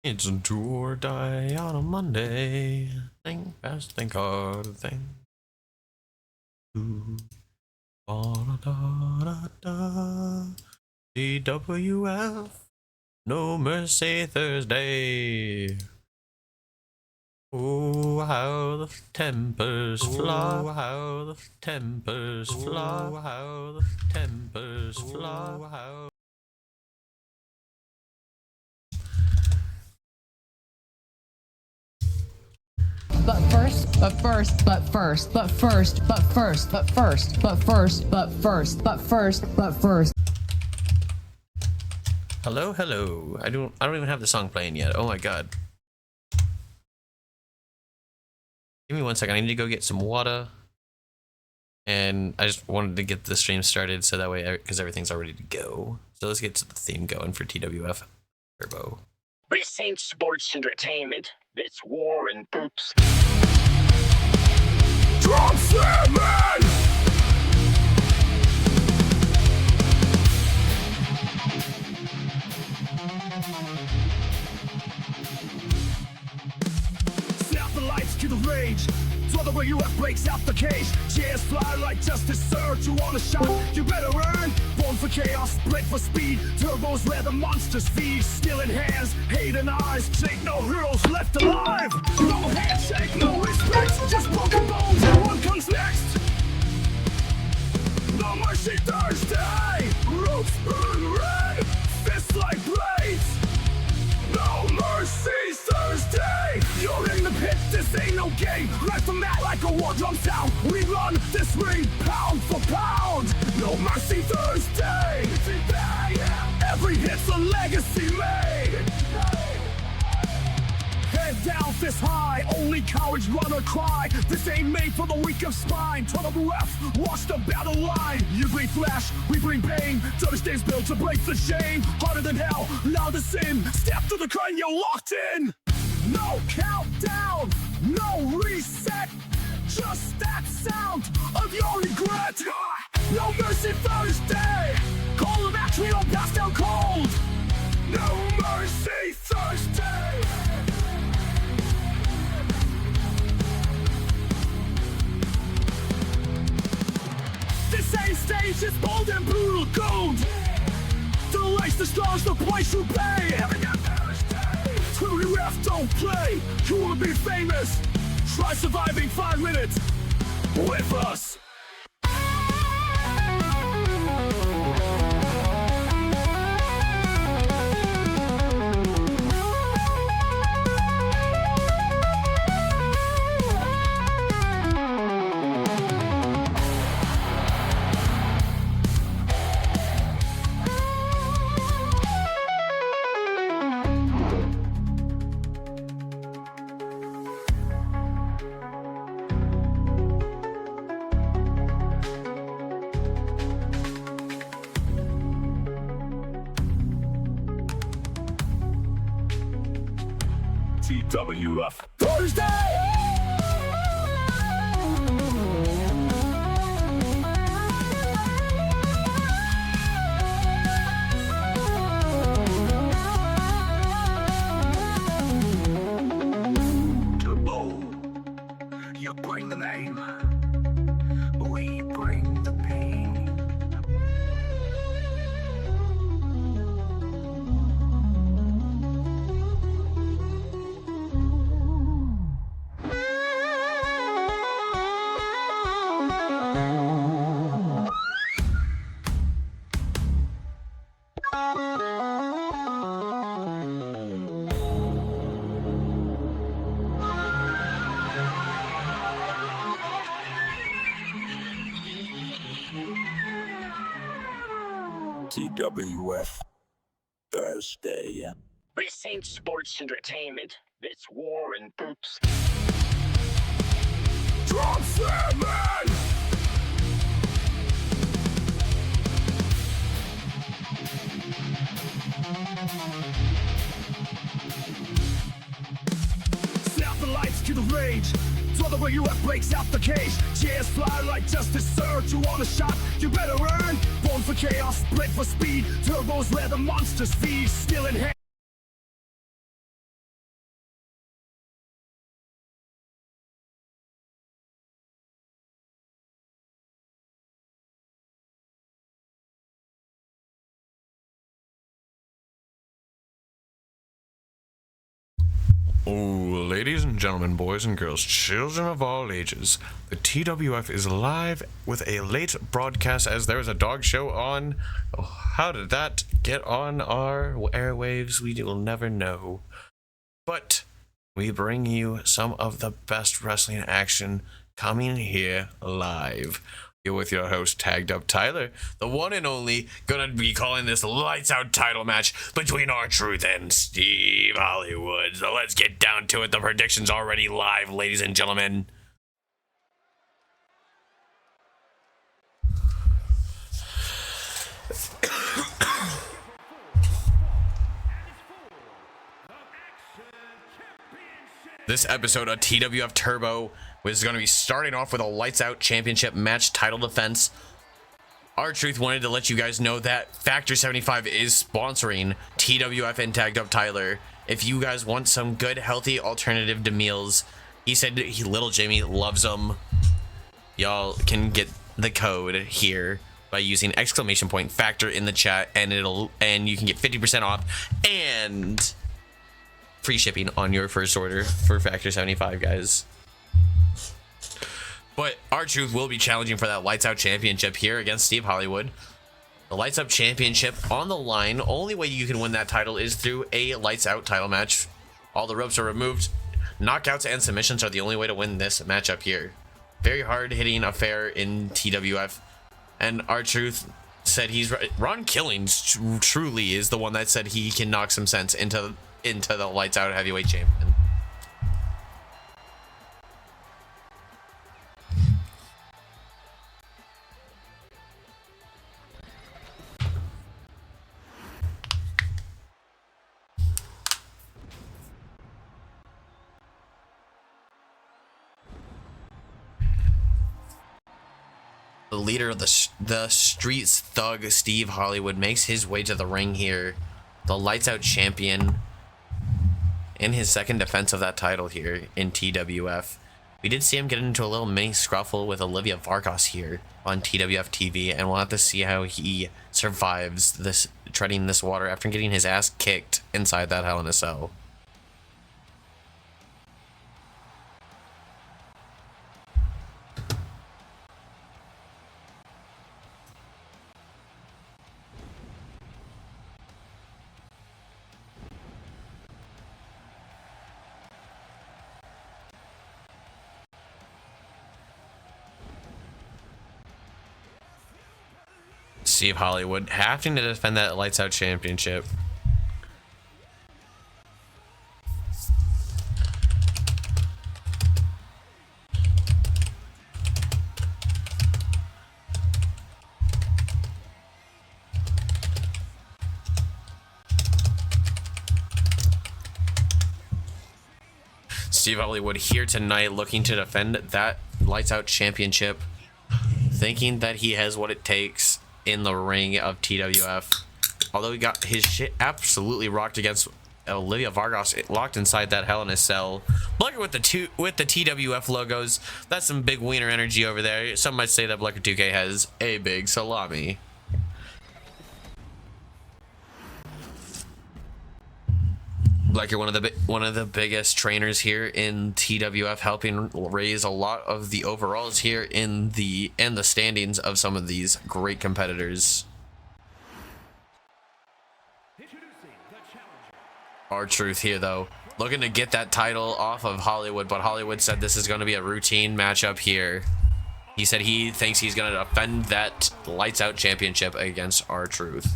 It's a do or die on a Monday. Think fast, think hard, think. Ooh. Da-da-da-da. TWF. No Mercy Thursday. Oh, how the tempers fly. Oh, how the tempers fly. Oh, how the tempers fly. Oh, how. But first, but first, but first, but first, but first, but first, but first, but first, but first, but first. Hello, hello. I don't even have the song playing yet. Oh my god. Give me 1 second. I need to go get some water. And I just wanted to get the stream started so that way, because everything's all ready to go. So let's get to the theme going for TWF Turbo. This ain't sports entertainment. It's war and boots. Drum slamming! Snap the lights to the rage. TWF breaks out the cage. Cheers fly like justice served. You want a shot? You better earn. Born for chaos, bred for speed. Turbos where the monsters feed. Steel in hands, hate in eyes. Ain't no heroes left alive. No handshake, no respect. Just broken bones and one comes next. No mercy Thursday. Roots burn red. Fists like blades. No mercy Thursday. You're in the pit, this ain't no game. Right from that like a war drum sound. We run this ring pound for pound. No mercy Thursday. Every hit's a legacy made. Head down, fist high. Only cowards run or cry. This ain't made for the weak of spine. TWF, watch the battle line. You bring flash, we bring pain. Thursday's built to break the shame. Harder than hell, loud as sin. Step to the current, you're locked in. No countdown, no reset. Just that sound of your regret. No mercy Thursday. Call of action, we don't pass down cold. No mercy Thursday. This ain't stage, it's bold and brutal gold. The lights, the stars, the price you pay. TWF don't play. You wanna be famous? Try surviving 5 minutes with us. TWF Thursday! Turbo, you bring the name, we bring the pain. TWF Thursday. This ain't sports entertainment. It's war and boots. Drum slamming! Snap the lights to the rage. TWF breaks out the cage. Cheers fly like justice served. You want a shot? You better earn. Born for chaos, bred for speed. Turbos where the monsters feed. Still in hand. Oh, ladies and gentlemen, boys and girls, children of all ages, the TWF is live with a late broadcast as there is a dog show on. Oh, how did that get on our airwaves? We will never know. But we bring you some of the best wrestling action coming here live. You're with your host, Tagged Up Tyler, the one and only, gonna be calling this lights out title match between R-Truth and Steve Hollywood. So let's get down to it. The prediction's already live, ladies and gentlemen. This episode of TWF Turbo was going to be starting off with a lights out championship match title defense. R-Truth wanted to let you guys know that Factor 75 is sponsoring TWF and Tagged Up Tyler. If you guys want some good, healthy alternative to meals, he said little Jimmy loves them. Y'all can get the code here by using !Factor in the chat, and you can get 50% off and free shipping on your first order for Factor 75, guys. But R-Truth will be challenging for that Lights Out Championship here against Steve Hollywood. The Lights Out Championship on the line. Only way you can win that title is through a Lights Out title match. All the ropes are removed. Knockouts and submissions are the only way to win this matchup here. Very hard hitting affair in TWF. And R-Truth said he's right. Ron Killings truly is the one that said he can knock some sense into the Lights Out heavyweight champion. The leader of the streets thug, Steve Hollywood, makes his way to the ring here. The Lights Out champion in his second defense of that title here in TWF. We did see him get into a little mini scruffle with Olivia Vargas here on TWF TV, and we'll have to see how he survives this treading this water after getting his ass kicked inside that Hell in a Cell. Steve Hollywood having to defend that Lights Out championship. Steve Hollywood here tonight looking to defend that Lights Out championship, thinking that he has what it takes in the ring of TWF. Although he got his shit absolutely rocked against Olivia Vargas, locked inside that Hell in a Cell. Blecker with the TWF logos. That's some big wiener energy over there. Some might say that Blecker 2K has a big salami. Blecker, one of the biggest trainers here in TWF, helping raise a lot of the overalls here in the standings of some of these great competitors. R-Truth here though, looking to get that title off of Hollywood, but Hollywood said this is going to be a routine matchup here. He said he thinks he's going to defend that Lights Out championship against R-Truth.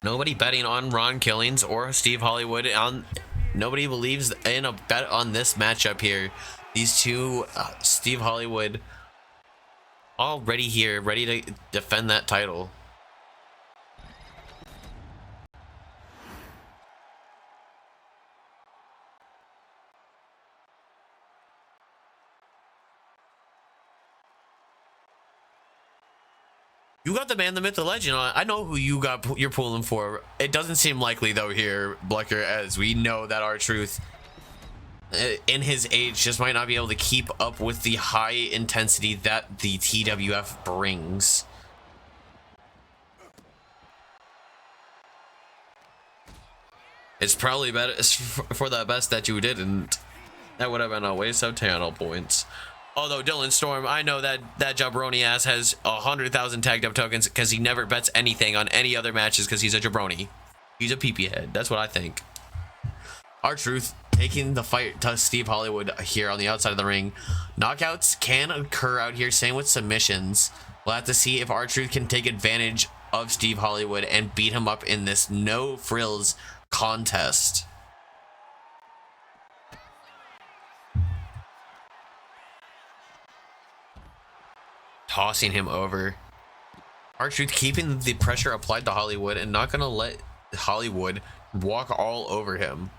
Nobody betting on Ron Killings or Steve Hollywood. Nobody believes in a bet on this matchup here. These two, Steve Hollywood, already here, ready to defend that title. You got the man, the myth, the legend. I know who you're pulling for. It doesn't seem likely though here, Blecker, as we know that R-Truth, in his age, just might not be able to keep up with the high intensity that the TWF brings. It's probably better for the best that you didn't. That would have been a waste of channel points. Although Dylan Storm, I know that jabroni ass has 100,000 tagged up tokens because he never bets anything on any other matches because he's a jabroni. He's a PP head. That's what I think. R-Truth taking the fight to Steve Hollywood here on the outside of the ring. Knockouts can occur out here. Same with submissions. We'll have to see if R-Truth can take advantage of Steve Hollywood and beat him up in this no frills contest. Tossing him over. R-Truth keeping the pressure applied to Hollywood and not gonna let Hollywood walk all over him.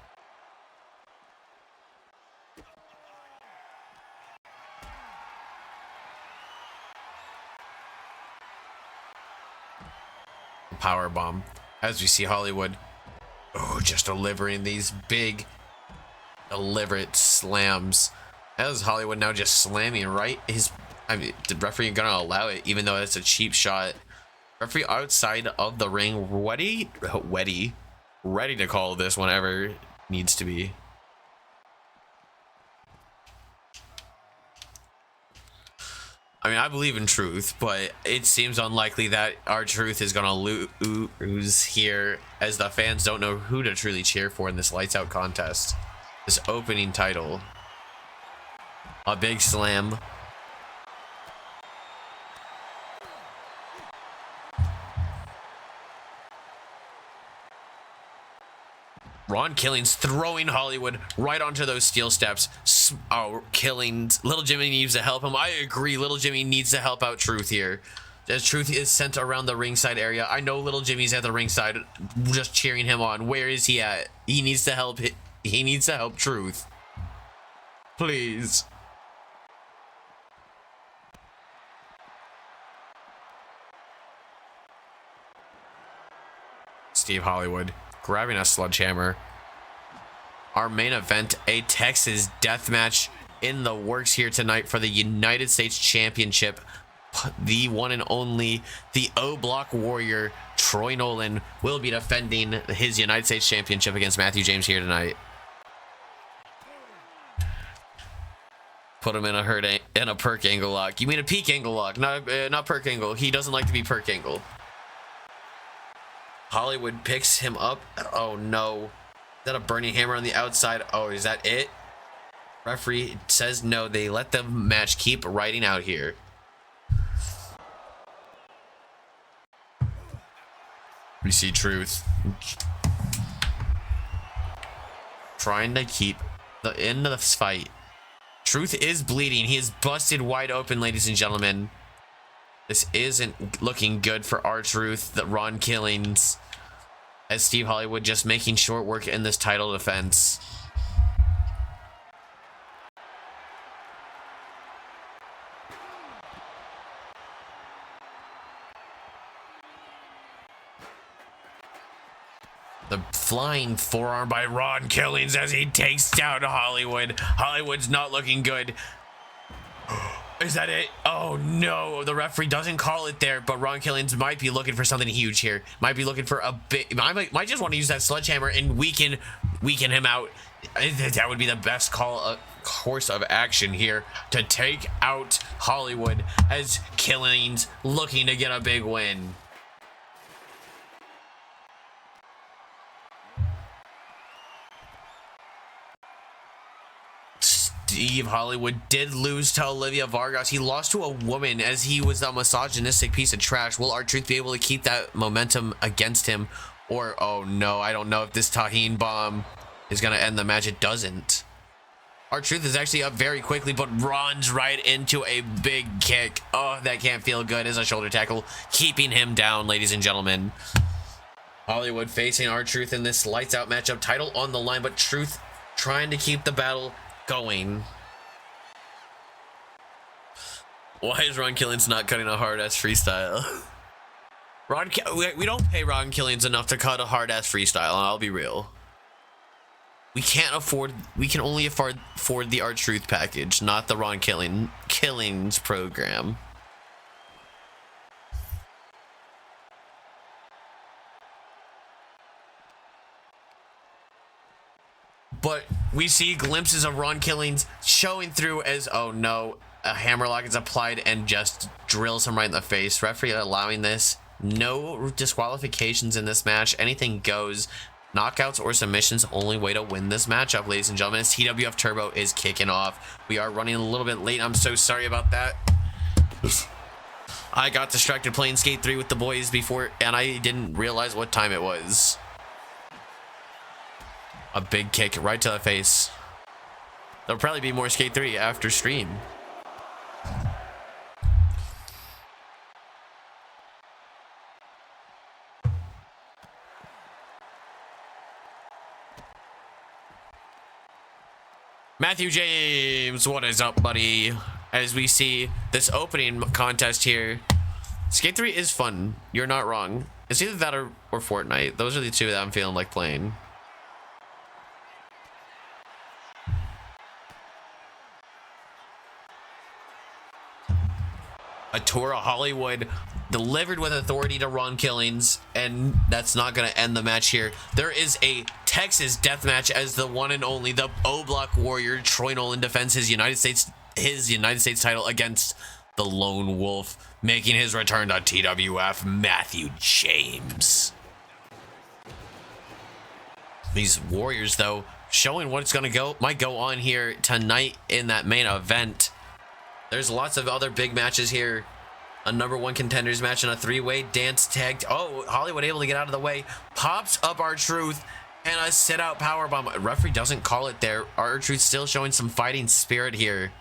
Power bomb as we see Hollywood just delivering these big deliberate slams as Hollywood now just slamming right his. I mean, the referee gonna allow it even though it's a cheap shot. Referee outside of the ring ready to call this whenever it needs to be. I mean, I believe in truth, but it seems unlikely that R-Truth is gonna lose here, as the fans don't know who to truly cheer for in this lights out contest. This opening title. A big slam. Ron Killings throwing Hollywood right onto those steel steps. Killings. Little Jimmy needs to help him. I agree. Little Jimmy needs to help out Truth here. As Truth is sent around the ringside area. I know Little Jimmy's at the ringside just cheering him on. Where is he at? He needs to help. He needs to help Truth. Please. Steve Hollywood grabbing a sledgehammer. Our main event, a Texas death match in the works here tonight for the United States Championship. The one and only, the O-Block Warrior, Troy Nolan, will be defending his United States Championship against Matthew James here tonight. Put him in a perk angle lock. You mean a peak angle lock, not perk angle. He doesn't like to be perk angle. Hollywood picks him up. Oh no. Is that a burning hammer on the outside? Oh, is that it? Referee says no. They let the match keep riding out here. We see Truth trying to keep the end of this fight. Truth is bleeding. He is busted wide open, ladies and gentlemen. This isn't looking good for R-Truth, the Ron Killings, as Steve Hollywood just making short work in this title defense. The flying forearm by Ron Killings as he takes down Hollywood. Hollywood's not looking good. Is that it? Oh no, the referee doesn't call it there, but Ron Killings might be looking for something huge here. Might be looking for a bit. Might just want to use that sledgehammer and weaken him out. That would be the best course of action here to take out Hollywood, as Killings looking to get a big win. Steve Hollywood did lose to Olivia Vargas. He lost to a woman, as he was a misogynistic piece of trash. Will R-Truth be able to keep that momentum against him? Or, oh no, I don't know if this Tahine bomb is going to end the match. It doesn't. R-Truth is actually up very quickly, but runs right into a big kick. Oh, that can't feel good as a shoulder tackle, keeping him down, ladies and gentlemen. Hollywood facing R-Truth in this lights out matchup. Title on the line, but Truth trying to keep the battle going. Why is Ron Killings not cutting a hard-ass freestyle? We don't pay Ron Killings enough to cut a hard-ass freestyle, I'll be real. We can only afford the R-Truth package, not the Ron Killings program. we see glimpses of Ron Killings showing through as, oh no, a hammerlock is applied and just drills him right in the face. Referee allowing this. No disqualifications in this match. Anything goes. Knockouts or submissions, only way to win this matchup, ladies and gentlemen. TWF Turbo is kicking off. We are running a little bit late. I'm so sorry about that. I got distracted playing Skate 3 with the boys before, and I didn't realize what time it was. A big kick right to the face. There'll probably be more Skate 3 after stream. Matthew James, what is up, buddy? As we see this opening contest here, Skate 3 is fun. You're not wrong. It's either that or Fortnite. Those are the two that I'm feeling like playing. A tour of Hollywood delivered with authority to Ron Killings, and that's not going to end the match here. There is a Texas death match as the one and only, the O-Block Warrior Troy Nolan defends his United States title against the Lone Wolf, making his return to TWF, Matthew James. These Warriors, though, showing what's going to might go on here tonight in that main event. There's lots of other big matches here. A ¡1 contenders match and a three-way dance tag. Oh, Hollywood able to get out of the way. Pops up R-Truth and a sit-out powerbomb. Referee doesn't call it there. R-Truth still showing some fighting spirit here.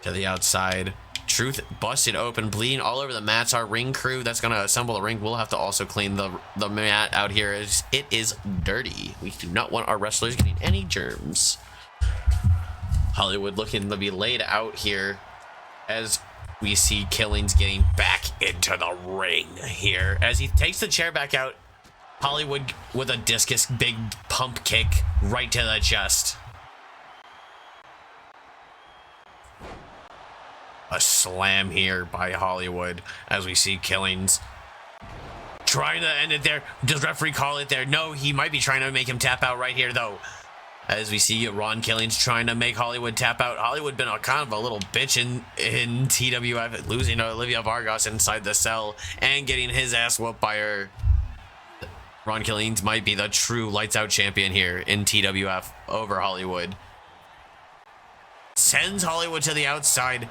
To the outside. Truth busted open, bleeding all over the mats. Our ring crew that's going to assemble the ring will have to also clean the mat out here, as it is dirty. We do not want our wrestlers getting any germs. Hollywood looking to be laid out here as we see Killings getting back into the ring here. As he takes the chair back out, Hollywood with a discus big pump kick right to the chest. A slam here by Hollywood as we see Killings trying to end it there. Does referee call it there? No, he might be trying to make him tap out right here though. As we see Ron Killings trying to make Hollywood tap out. Hollywood been a kind of a little bitch in TWF, losing to Olivia Vargas inside the cell and getting his ass whooped by her. Ron Killings might be the true lights out champion here in TWF over Hollywood. Sends Hollywood to the outside.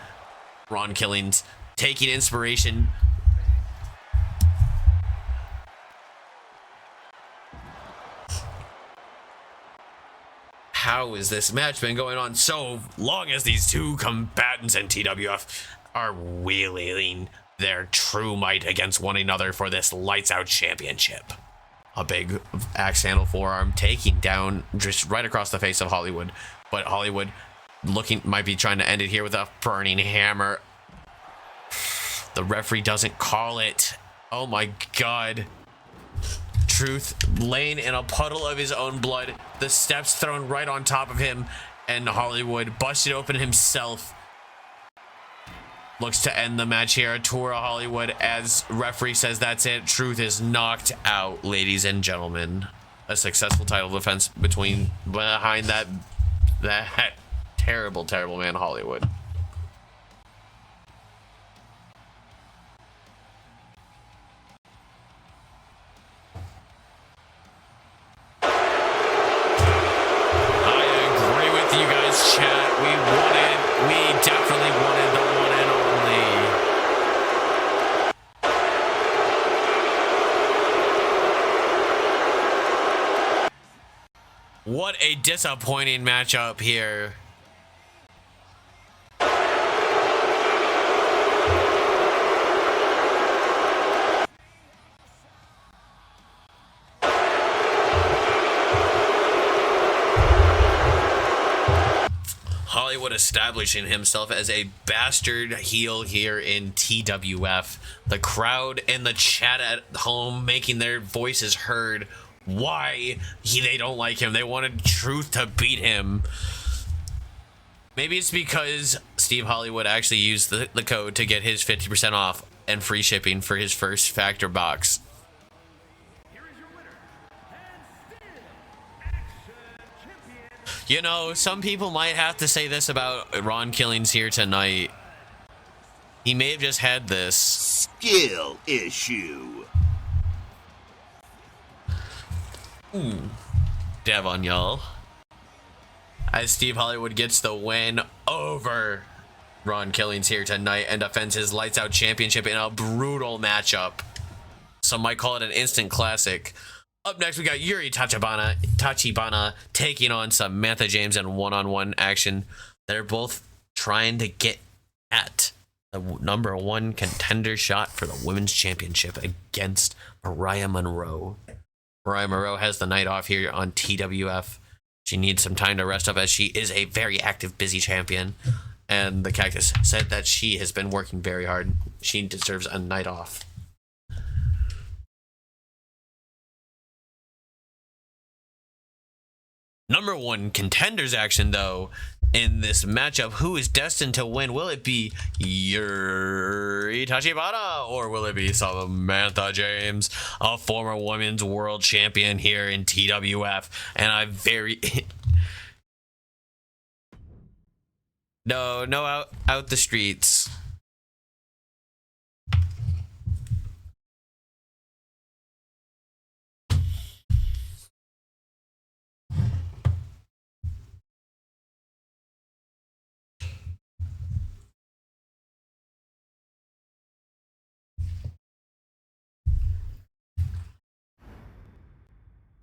Ron Killings taking inspiration. How has this match been going on so long as these two combatants in TWF are wielding their true might against one another for this lights out championship? A big axe handle forearm taking down just right across the face of Hollywood, but Hollywood might be trying to end it here with a burning hammer. The referee doesn't call it. Oh my God. Truth laying in a puddle of his own blood, the steps thrown right on top of him, and Hollywood busted open himself. Looks to end the match here. A tour of Hollywood as referee says that's it. Truth is knocked out, ladies and gentlemen. A successful title defense behind that terrible man Hollywood. Chat, we definitely wanted the one and only. What a disappointing matchup here. Hollywood establishing himself as a bastard heel here in TWF. The crowd and the chat at home making their voices heard. Why they don't like him. They wanted Truth to beat him. Maybe it's because Steve Hollywood actually used the code to get his 50% off and free shipping for his first factor box. You know, some people might have to say this about Ron Killings here tonight. He may have just had this skill issue. Devon, y'all. As Steve Hollywood gets the win over Ron Killings here tonight and defends his Lights Out Championship in a brutal matchup. Some might call it an instant classic. Up next, we got Yuri Tachibana taking on Samantha James in one-on-one action. They're both trying to get at the #1 contender shot for the women's championship against Mariah Monroe. Mariah Monroe has the night off here on TWF. She needs some time to rest up as she is a very active, busy champion. And the Cactus said that she has been working very hard. She deserves a night off. #1 contenders action, though, in this matchup. Who is destined to win? Will it be Yuri Tachibana or will it be Samantha James, a former women's world champion here in TWF? And I very... no, out the streets.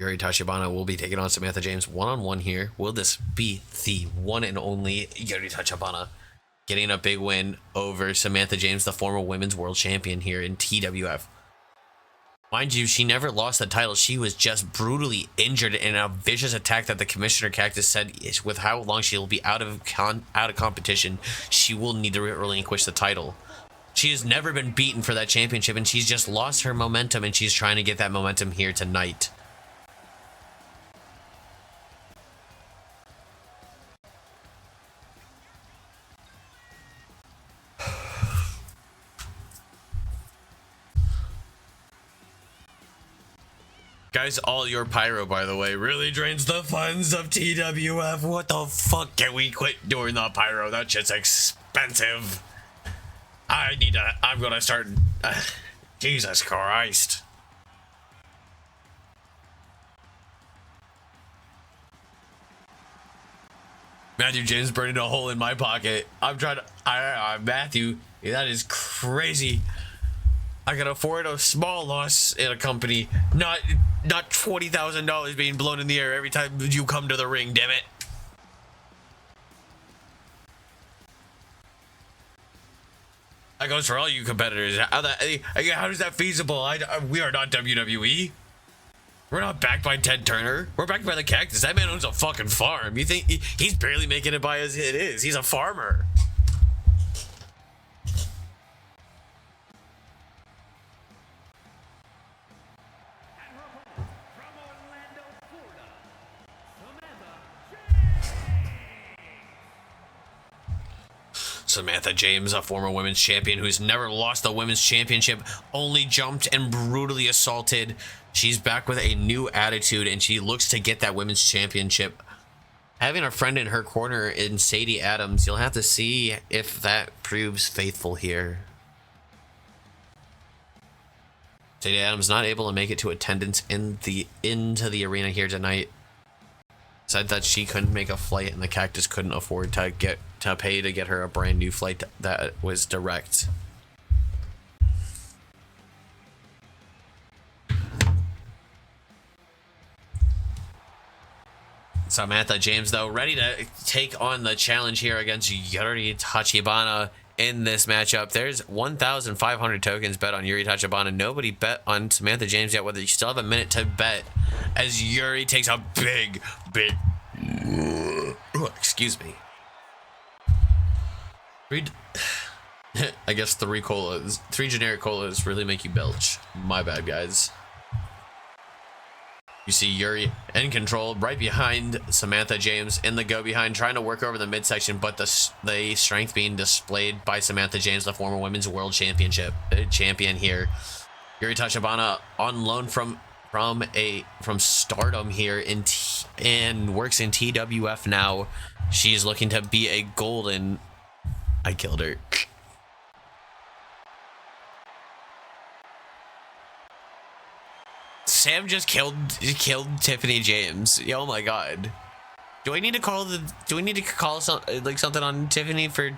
Yuri Tachibana will be taking on Samantha James one-on-one here. Will this be the one and only Yuri Tachibana getting a big win over Samantha James, the former women's world champion here in TWF? Mind you, she never lost the title. She was just brutally injured in a vicious attack that the Commissioner Cactus said is with how long she will be out of competition, she will need to relinquish the title. She has never been beaten for that championship, and she's just lost her momentum, and she's trying to get that momentum here tonight. Guys, all your pyro, by the way, really drains the funds of TWF. What the fuck? Can we quit doing the pyro? That shit's expensive. I'm gonna start... Jesus Christ. Matthew James burning a hole in my pocket. I'm trying to... Matthew, that is crazy. I can afford a small loss in a company, not $20,000 being blown in the air every time you come to the ring, damn it. That goes for all you competitors. How is that feasible? We are not WWE. We're not backed by Ted Turner. We're backed by the Cactus. That man owns a fucking farm. You think he's barely making it by as it is? He's a farmer. Samantha James, a former women's champion who's never lost the women's championship, only jumped and brutally assaulted. She's back with a new attitude, and she looks to get that women's championship. Having a friend in her corner in Sadie Adams, you'll have to see if that proves faithful here. Sadie Adams not able to make it to attendance into the arena here tonight. Said that she couldn't make a flight and the Cactus couldn't afford to pay to get her a brand new flight that was direct. Samantha James, though, ready to take on the challenge here against Yuri Tachibana in this matchup. There's 1,500 tokens bet on Yuri Tachibana. Nobody bet on Samantha James yet, whether you still have a minute to bet as Yuri takes a big excuse me. I guess three generic colas really make you belch. My bad, guys. You see Yuri in control right behind Samantha James in the go behind, trying to work over the midsection, but the strength being displayed by Samantha James, the former women's world champion here. Yuri Tachibana on loan from Stardom here in and works in TWF now. She's looking to be a golden. I killed her. Sam just killed Tiffany James. Oh my god. Do I need to call something on Tiffany for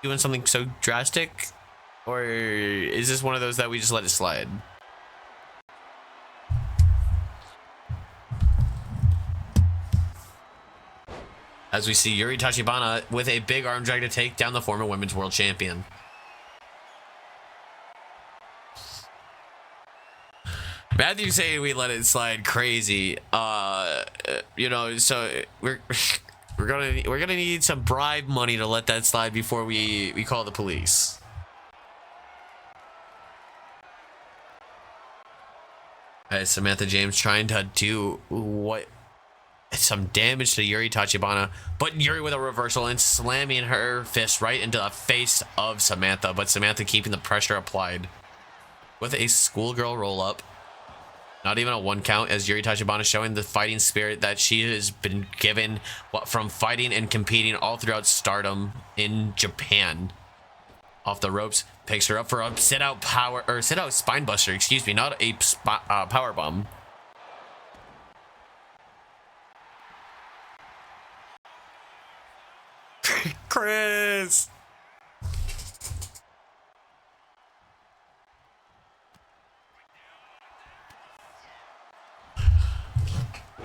doing something so drastic? Or is this one of those that we just let it slide? As we see Yuri Tachibana with a big arm drag to take down the former women's world champion. Matthew saying we let it slide crazy. You know, so we're gonna need some bribe money to let that slide before we call the police. As Samantha James trying to do some damage to Yuri Tachibana, but Yuri with a reversal and slamming her fist right into the face of Samantha, but Samantha keeping the pressure applied with a schoolgirl roll up. Not even a 1 count, as Yuri Tachibana showing the fighting spirit that she has been given from fighting and competing all throughout Stardom in Japan. Off the ropes, picks her up for a sit-out spine buster, excuse me, not a power bomb. Chris!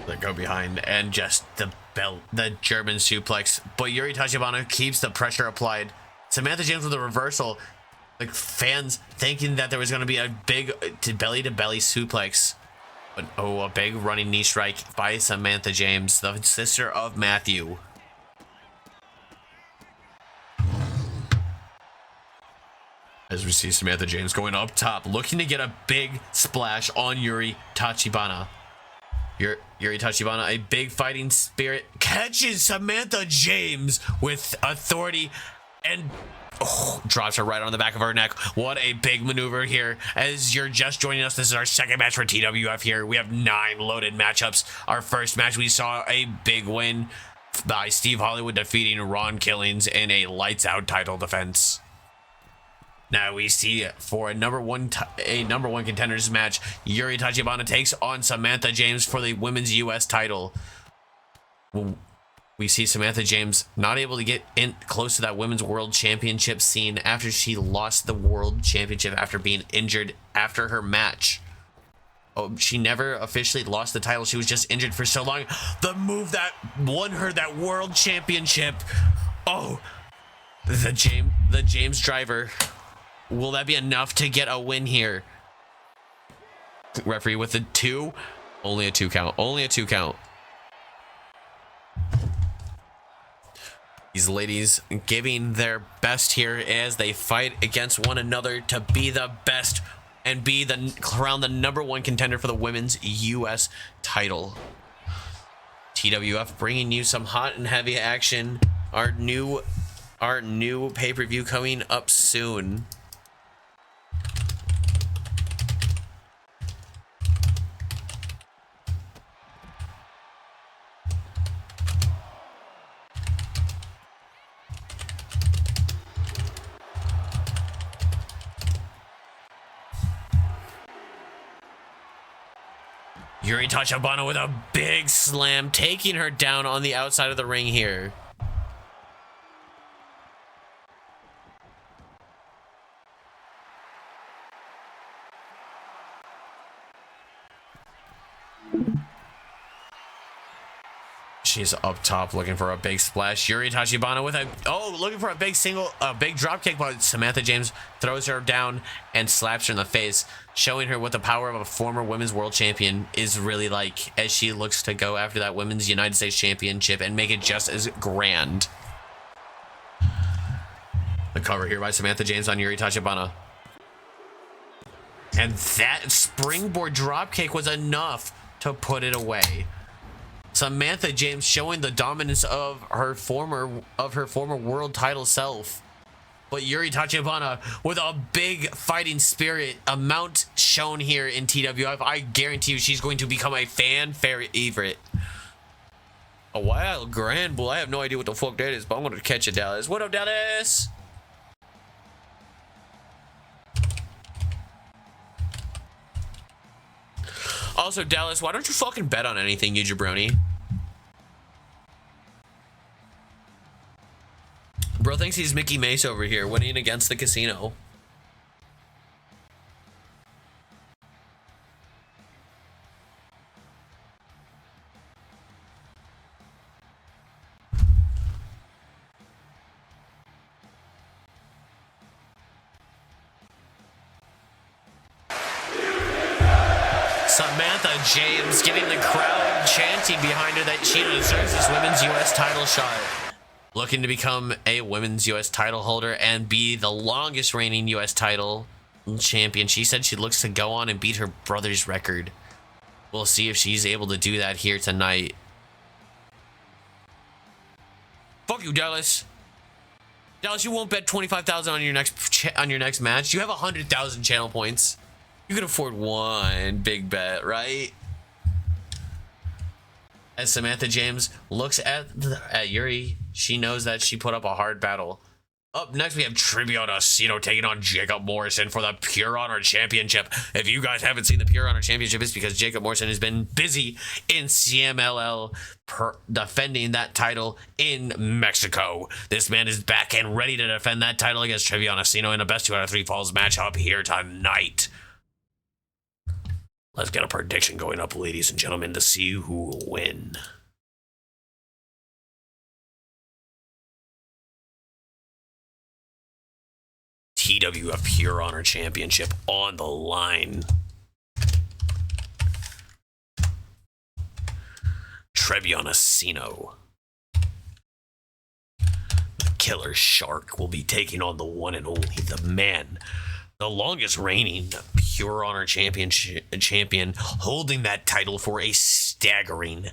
They go behind and just the German suplex, but Yuri Tachibana keeps the pressure applied. Samantha James with a reversal, like fans thinking that there was going to be a big belly to belly suplex, but oh, a big running knee strike by Samantha James, the sister of Matthew. As we see Samantha James going up top, looking to get a big splash on Yuri Tachibana. Yuri Tachibana, a big fighting spirit, catches Samantha James with authority and drops her right on the back of her neck. What a big maneuver here. As you're just joining us, this is our second match for TWF here. We have 9 loaded matchups. Our first match, we saw a big win by Steve Hollywood defeating Ron Killings in a lights out title defense. Now we see for a number one contenders match, Yuri Tachibana takes on Samantha James for the women's US title. We see Samantha James not able to get in close to that women's world championship scene after she lost the world championship after being injured after her match. Oh, she never officially lost the title. She was just injured for so long. The move that won her that world championship. Oh, the James driver. Will that be enough to get a win here? Referee with a 2. Only a 2 count. Only a 2 count. These ladies giving their best here as they fight against one another to be the best and be crown the number 1 contender for the women's US title. TWF bringing you some hot and heavy action. Our new pay-per-view coming up soon. Yuri Tachibana with a big slam, taking her down on the outside of the ring here. She's up top looking for a big splash. Yuri Tachibana with looking for a big drop kick, but Samantha James throws her down and slaps her in the face, showing her what the power of a former women's world champion is really like, as she looks to go after that women's United States championship and make it just as grand. The cover here by Samantha James on Yuri Tachibana. And that springboard drop kick was enough to put it away. Samantha James showing the dominance of her former world title self. But Yuri Tachibana with a big fighting spirit amount shown here in TWF. I guarantee you she's going to become a fan favorite. A wild grand bull. I have no idea what the fuck that is, but I'm gonna catch it, Dallas. What up, Dallas? Also, Dallas, why don't you fucking bet on anything, you jabroni? Bro thinks he's Mickey Mace over here, winning against the casino. Samantha James getting the crowd chanting behind her that she deserves this women's U.S. title shot. Looking to become a women's U.S. title holder and be the longest reigning U.S. title champion. She said she looks to go on and beat her brother's record. We'll see if she's able to do that here tonight. Fuck you, Dallas. Dallas, you won't bet 25,000 on your next match. You have 100,000 channel points. You can afford one big bet, right? As Samantha James looks at Yuri, she knows that she put up a hard battle. Up next, we have Trivion Asino taking on Jacob Morrison for the Pure Honor Championship. If you guys haven't seen the Pure Honor Championship, it's because Jacob Morrison has been busy in CMLL defending that title in Mexico. This man is back and ready to defend that title against Trivion Asino in a best 2 out of 3 falls matchup here tonight. Let's get a prediction going up, ladies and gentlemen, to see who will win. TWF Pure Honor Championship on the line. Trevion Asino. The Killer Shark will be taking on the one and only, the man, the longest reigning Pure Honor champion, holding that title for a staggering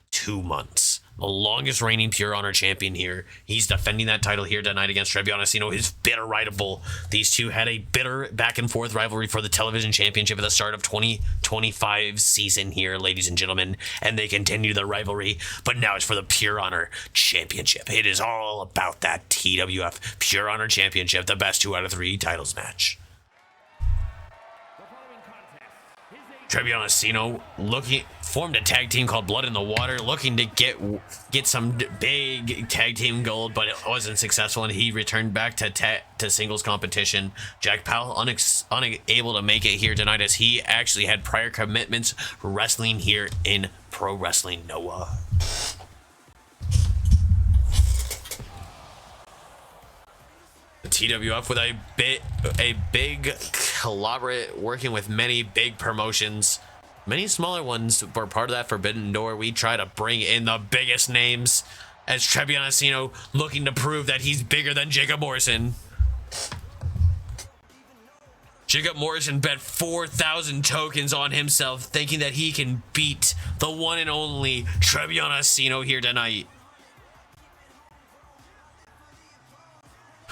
2 months. The longest reigning Pure Honor champion here. He's defending that title here tonight against Trevion Asino, his bitter rival. These two had a bitter back and forth rivalry for the television championship at the start of 2025 season here, ladies and gentlemen, and they continue the rivalry, but now it's for the Pure Honor Championship. It is all about that TWF Pure Honor Championship, the best 2 out of 3 titles match. Trevion Asino formed a tag team called Blood in the Water, looking to get some big tag team gold, but it wasn't successful, and he returned back to singles competition. Jack Powell unable to make it here tonight, as he actually had prior commitments wrestling here in Pro Wrestling Noah. The TWF with a big collaborate, working with many big promotions. Many smaller ones were part of that Forbidden Door. We try to bring in the biggest names, as Trevion Asino looking to prove that he's bigger than Jacob Morrison. Jacob Morrison bet 4,000 tokens on himself, thinking that he can beat the one and only Trevion Asino here tonight.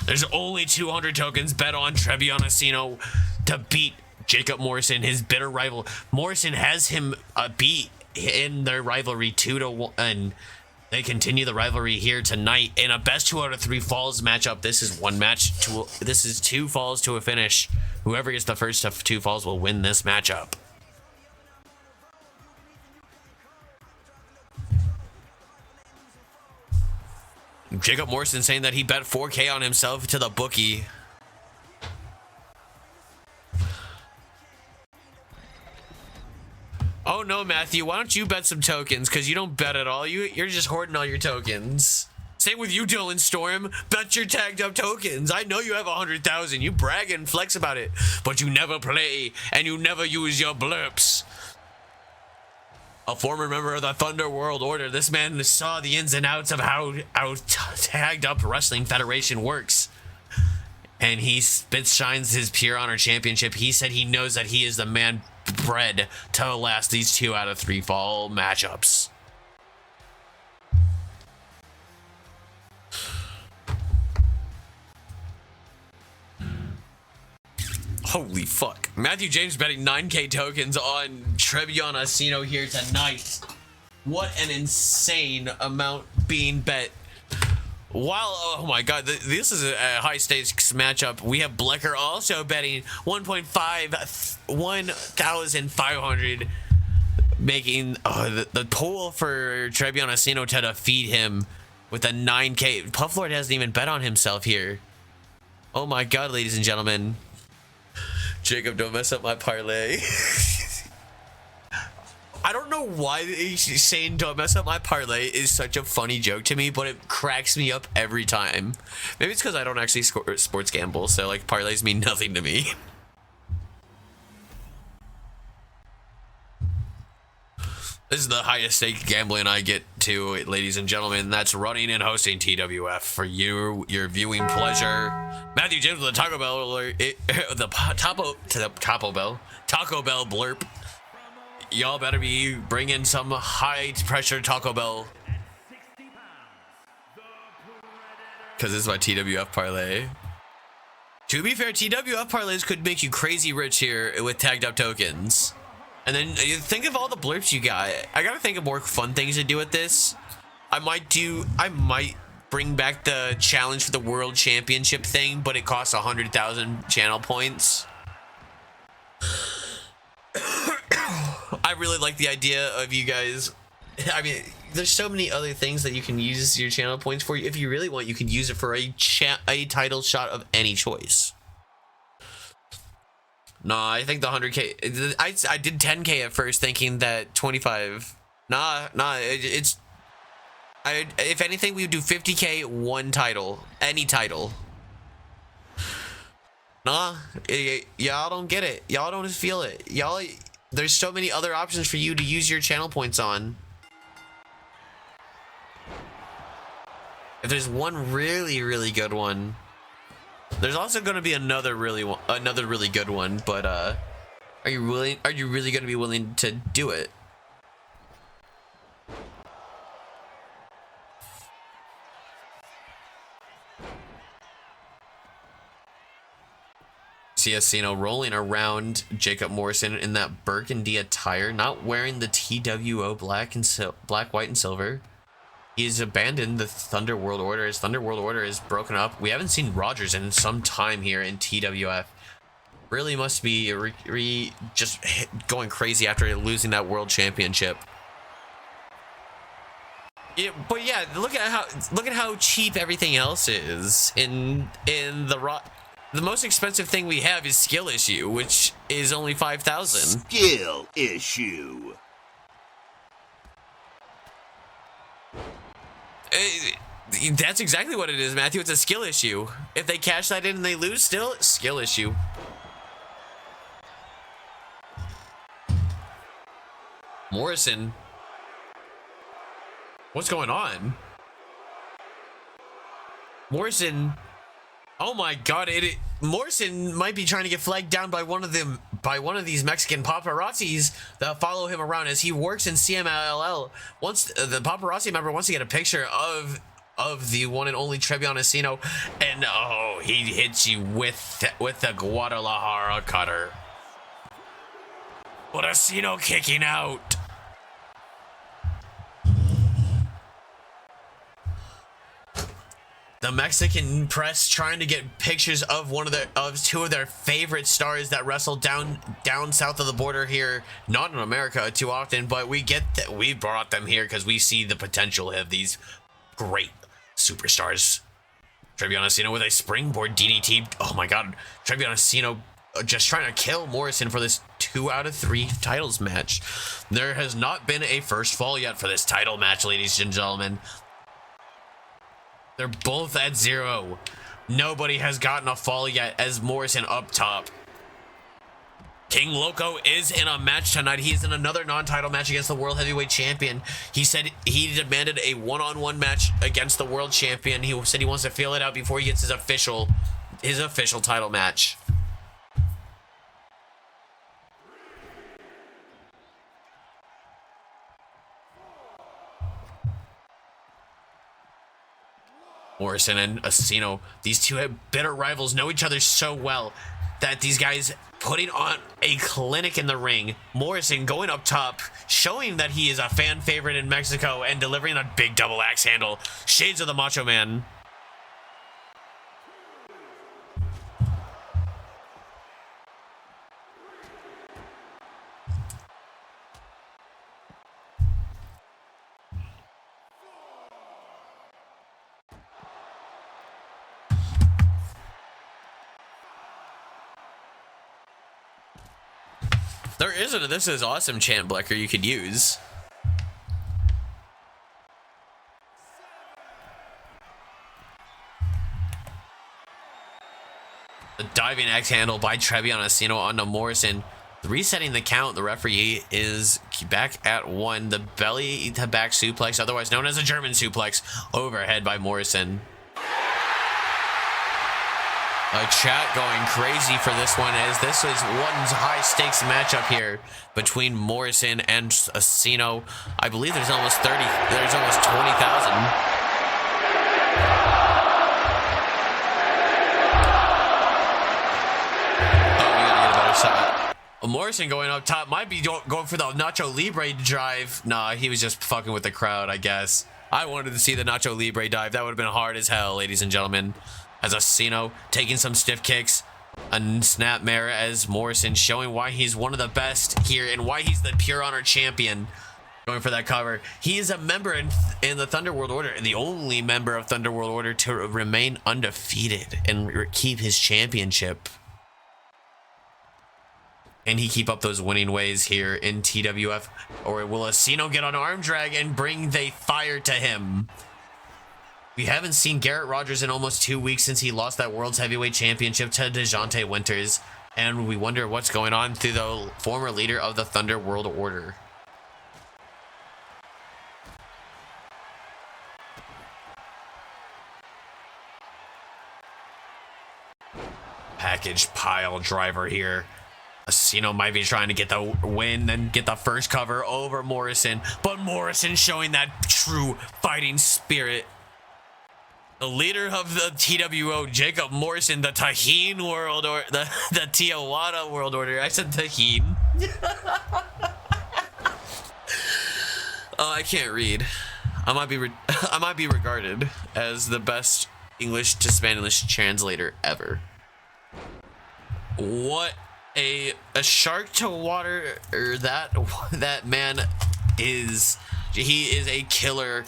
There's only 200 tokens bet on Trevion Asino to beat Jacob Morrison, his bitter rival. Morrison has him beat in their rivalry 2-1, and they continue the rivalry here tonight in a best 2 out of 3 falls matchup. This is this is 2 falls to a finish. Whoever gets the first of 2 falls will win this matchup. Jacob Morrison saying that he bet 4K on himself to the bookie. Oh no, Matthew, why don't you bet some tokens? Because you don't bet at all. You're just hoarding all your tokens. Same with you, Dylan Storm. Bet your tagged up tokens. I know you have 100,000. You brag and flex about it, but you never play and you never use your blurps. A former member of the Thunder World Order, this man saw the ins and outs of how tagged up Wrestling Federation works. And he shines his Pure Honor Championship. He said he knows that he is the man bred to last these 2 out of 3 fall matchups. Holy fuck. Matthew James betting 9K tokens on Trevion Asino here tonight. What an insane amount being bet. While, oh my god, this is a high stakes matchup. We have Blecker also betting 1,500, making the pool for Trebion Asino to defeat him with a 9K. Pufflord hasn't even bet on himself here. Oh my god, ladies and gentlemen. Jacob, don't mess up my parlay. I don't know why saying don't mess up my parlay is such a funny joke to me, but it cracks me up every time. Maybe it's because I don't actually sports gamble, so like parlays mean nothing to me. This is the highest stake gambling I get to, ladies and gentlemen. That's running and hosting TWF for you, your viewing pleasure. Matthew James with the Taco Bell alert, Taco Bell blurp. Y'all better be bringing some high pressure Taco Bell, because this is my TWF parlay. To be fair, TWF parlays could make you crazy rich here with tagged up tokens. And then you think of all the blurps you got. I gotta think of more fun things to do with this. I might bring back the challenge for the world championship thing, but it costs 100,000 channel points. I really like the idea of you guys. I mean, there's so many other things that you can use your channel points for. If you really want, you can use it for a title shot of any choice. No, I think the 100K. I did 10K at first, thinking that 25. If anything, we would do 50K, one title, any title. Y'all don't get it. Y'all don't feel it. There's so many other options for you to use your channel points on. If there's one really good one, there's also going to be another really good one. But are you really going to be willing to do it? CSino rolling around Jacob Morrison in that burgundy attire, not wearing the TWO black, white, and silver. He's abandoned the Thunder World Order. His Thunder World Order is broken up. We haven't seen Rogers in some time here in TWF. Really must be just going crazy after losing that world championship. Yeah, but yeah, look at how cheap everything else is in the The most expensive thing we have is Skill Issue, which is only 5,000. Skill Issue. That's exactly what it is, Matthew. It's a skill issue. If they cash that in and they lose, still skill issue. Morrison. What's going on? Morrison. Oh my god, Morrison might be trying to get flagged down by one of these Mexican paparazzis that follow him around as he works in CMLL. Once the paparazzi member wants to get a picture of the one and only Trebion Asino, and oh, he hits you with the Guadalajara cutter. But Asino kicking out. The Mexican press trying to get pictures of two of their favorite stars that wrestle down south of the border here, not in America too often, but we brought them here because we see the potential of these great superstars. Trebion Asino with a springboard DDT. Oh my god, Trebion Asino just trying to kill Morrison for this 2 out of 3 titles match. There has not been a first fall yet for this title match, ladies and gentlemen. They're both at 0. Nobody has gotten a fall yet as Morrison up top. King Loco is in a match tonight. He's in another non-title match against the World Heavyweight Champion. He said he demanded a one-on-one match against the World Champion. He said he wants to feel it out before he gets his official title match. Morrison and Asino, these two bitter rivals, know each other so well. that these guys putting on a clinic in the ring. Morrison going up top, showing that he is a fan favorite in Mexico and delivering a big double axe handle. Shades of the Macho Man. There is a "This is awesome" chant, Blecker, you could use. The diving axe handle by Trebbiano onto Morrison. Resetting the count, the referee is back at 1. The belly to back suplex, otherwise known as a German suplex, overhead by Morrison. A chat going crazy for this one, as this is one high stakes matchup here between Morrison and Asino. I believe there's almost 20,000. Morrison going up top, might be going for the Nacho Libre drive. Nah, he was just fucking with the crowd, I guess. I wanted to see the Nacho Libre dive. That would have been hard as hell, ladies and gentlemen. As Asino taking some stiff kicks, a snapmare as Morrison showing why he's one of the best here and why he's the Pure Honor champion. Going for that cover. He is a member in the Thunder World Order, and the only member of Thunder World Order to remain undefeated and keep his championship. Can he keep up those winning ways here in TWF? Or will Asino get on arm drag and bring the fire to him? We haven't seen Garrett Rogers in almost 2 weeks since he lost that World's Heavyweight Championship to DeJounte Winters. And we wonder what's going on through the former leader of the Thunder World Order. Package pile driver here. Asino might be trying to get the win and get the first cover over Morrison, but Morrison showing that true fighting spirit. The leader of the TWO, Jacob Morrison, the Tajin World, or the Tijuana World Order. I said Tajin. Oh, I can't read. I might be regarded as the best English to Spanish translator ever. What a shark to water that man is. He is a killer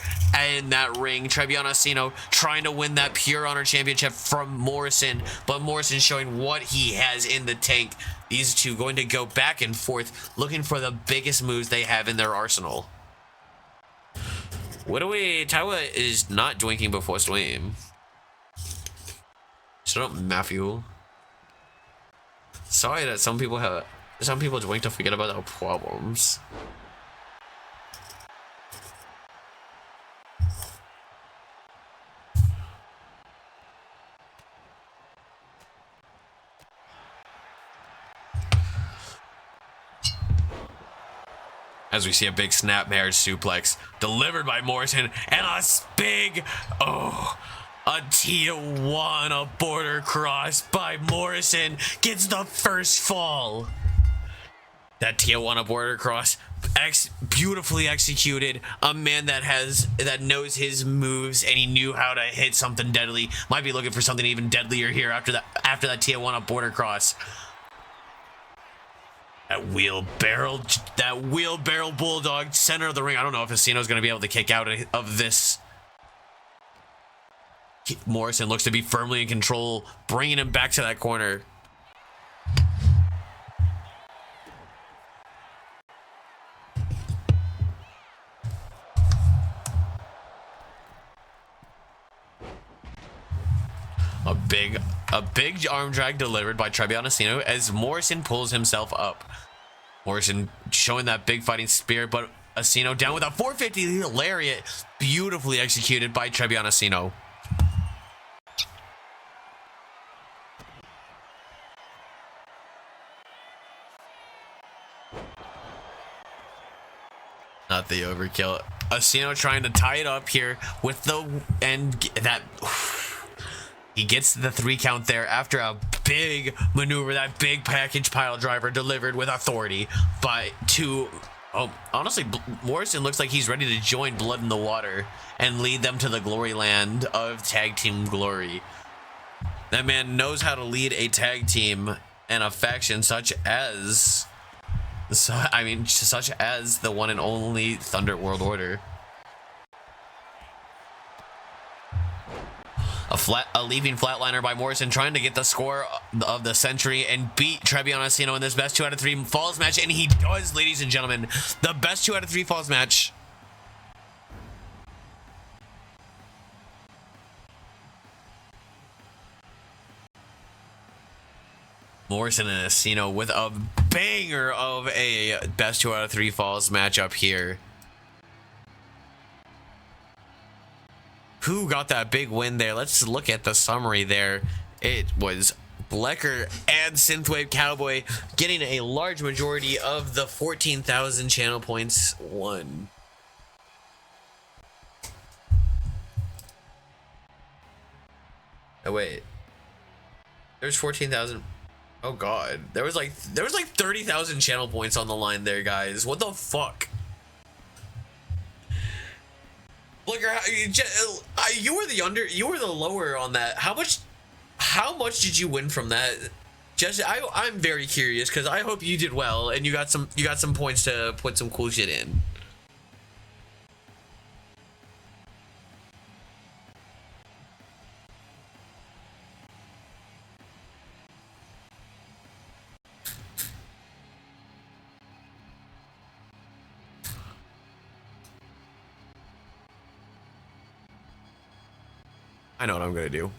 in that ring. Trebbiano trying to win that Pure Honor Championship from Morrison, but Morrison showing what he has in the tank. These two going to go back and forth, looking for the biggest moves they have in their arsenal. Taiwa is not drinking before stream. Shut up, Matthew. Sorry that some people drink to forget about their problems. As we see a big snapmare suplex delivered by Morrison, and a big, a Tijuana border cross by Morrison gets the first fall. That Tijuana border cross, beautifully executed. A man that knows his moves, and he knew how to hit something deadly. Might be looking for something even deadlier here after that Tijuana border cross. That wheelbarrow bulldog, center of the ring. I don't know if Asino's going to be able to kick out of this. Morrison looks to be firmly in control, bringing him back to that corner. A big arm drag delivered by Trebbiano as Morrison pulls himself up. Morrison showing that big fighting spirit, but Asino down with a 450 lariat, beautifully executed by Trebbiano. Not the overkill. Asino trying to tie it up here with the, and that he gets the 3 count there after a big maneuver, that big package pile driver delivered with authority by two. Oh, honestly, Morrison looks like he's ready to join Blood in the Water and lead them to the glory land of tag team glory. That man knows how to lead a tag team and a faction such as, such as the one and only Thunder World Order. A leaping flatliner by Morrison, trying to get the score of the century and beat Trevion Asino in this best 2 out of 3 falls match, and he does, ladies and gentlemen, the best 2 out of 3 falls match. Morrison and Asino with a banger of a best 2 out of 3 falls matchup here. Who got that big win there? Let's look at the summary there. It was Blecker and Synthwave Cowboy getting a large majority of the 14,000 channel points won. Oh wait, there's 14,000. Oh god, there was like 30,000 channel points on the line there, guys. What the fuck? Blicker, you were the lower on that. How much did you win from that? Jesse, I'm very curious because I hope you did well and you got some points to put some cool shit in. I know what I'm gonna do.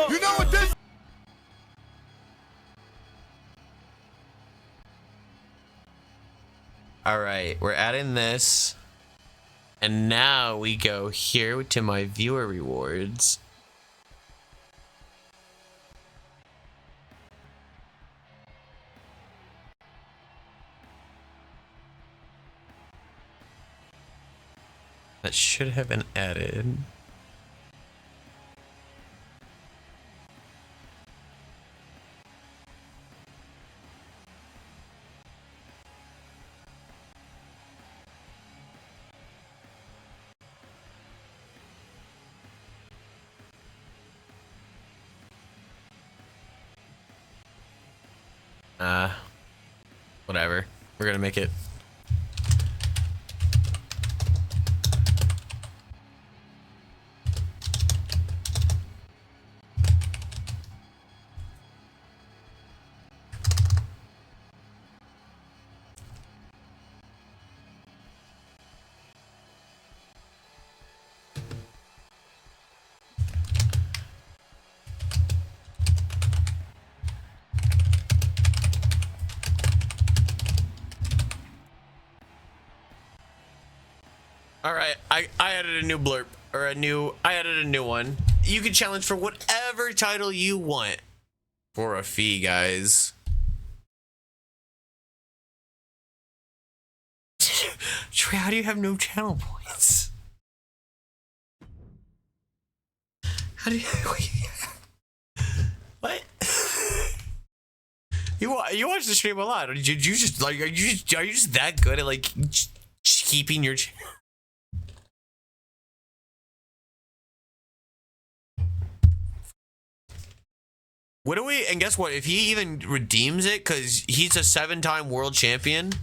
You know what this? All right, we're adding this, and now we go here to my viewer rewards. That should have been added. Whatever. We're gonna make it. All right, I added a new blurb, or I added a new one. You can challenge for whatever title you want for a fee, guys. Trey, how do you have no channel points? How do you, wait, what? You watch the stream a lot. Did you just like, are you just that good at like keeping your channel? What do we, and guess what? If he even redeems it, because he's a 7-time world champion,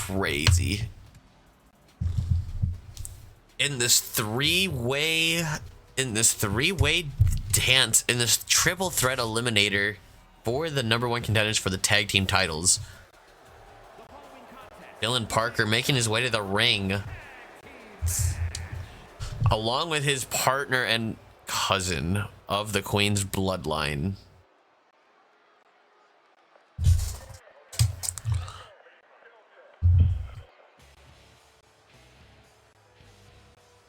crazy. In this three-way dance, in this triple threat eliminator for the #1 contenders for the tag team titles. Dylan Parker making his way to the ring, along with his partner and cousin of the Queen's bloodline.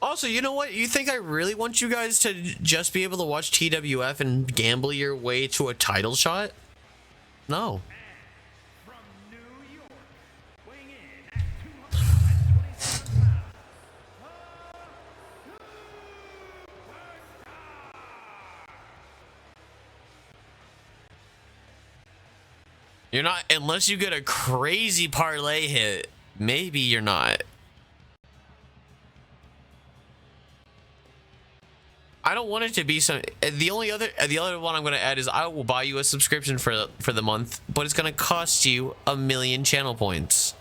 Also, you know what? You think I really want you guys to just be able to watch TWF and gamble your way to a title shot? No. You're not, unless you get a crazy parlay hit. Maybe you're not. I don't want it to be some. The other one I'm going to add is I will buy you a subscription for the month, but it's going to cost you 1,000,000 channel points.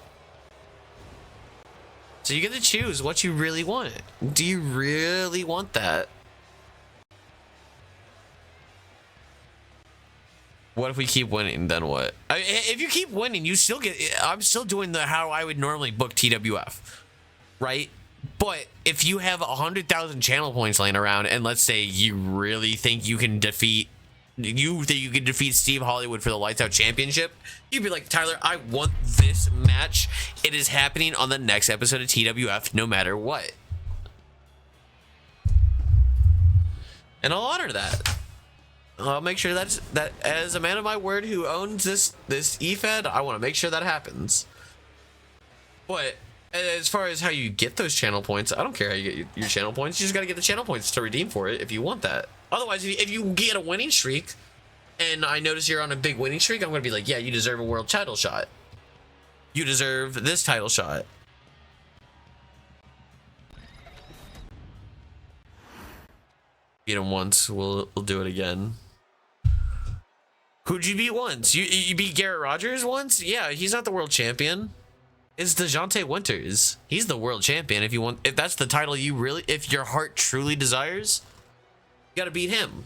So you get to choose what you really want. Do you really want that? What if we keep winning? Then what? If you keep winning, you still get. I'm still doing the how I would normally book TWF, right? But if you have 100,000 channel points laying around, and let's say you really think you can defeat, Steve Hollywood for the Lights Out Championship, you'd be like, Tyler, I want this match. It is happening on the next episode of TWF, no matter what. And I'll honor that. I'll make sure that as a man of my word who owns this EFED, I want to make sure that happens. But as far as how you get those channel points, I don't care how you get your channel points. You just got to get the channel points to redeem for it if you want that. Otherwise, if you get a winning streak, and I notice you're on a big winning streak, I'm going to be like, yeah, you deserve a world title shot. You deserve this title shot. Beat him once, we'll do it again. Who'd you beat once? You beat Garrett Rogers once? Yeah, he's not the world champion. It's DeJounte Winters. He's the world champion. If that's the title if your heart truly desires, you gotta beat him.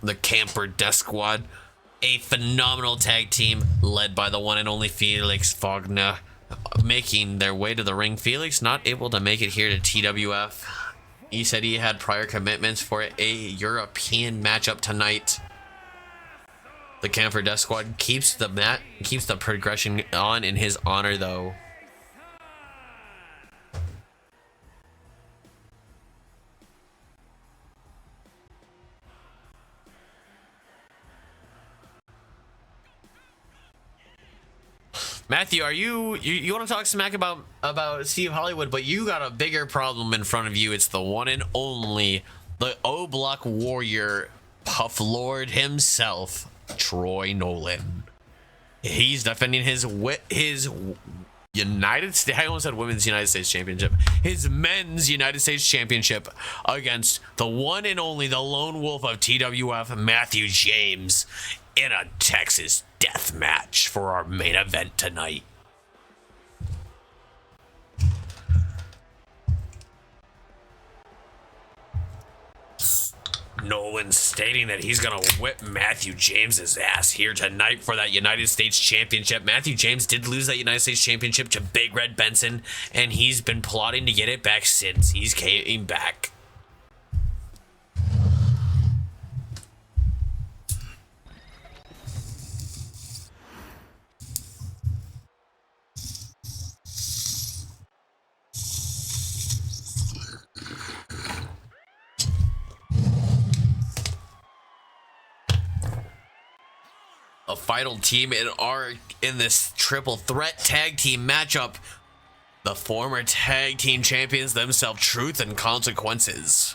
The Camper Death Squad, a phenomenal tag team led by the one and only Felix Wagner, making their way to the ring. Felix not able to make it here to TWF. He said he had prior commitments for a European matchup tonight. The Camper Death Squad keeps the progression on in his honor, though. Matthew, you want to talk smack about Steve Hollywood, but you got a bigger problem in front of you. It's the one and only, the O-Block Warrior, Puff Lord himself, Troy Nolan. He's defending his United States, I almost said Women's United States Championship, his Men's United States Championship against the one and only, the lone wolf of TWF, Matthew James, in a Texas death match for our main event tonight. Nolan stating that he's gonna whip Matthew James's ass here tonight for that United States Championship. Matthew James did lose that United States Championship to Big Red Benson, and he's been plotting to get it back since he's came back. A final team in this triple threat tag team matchup, the former tag team champions themselves, Truth and Consequences.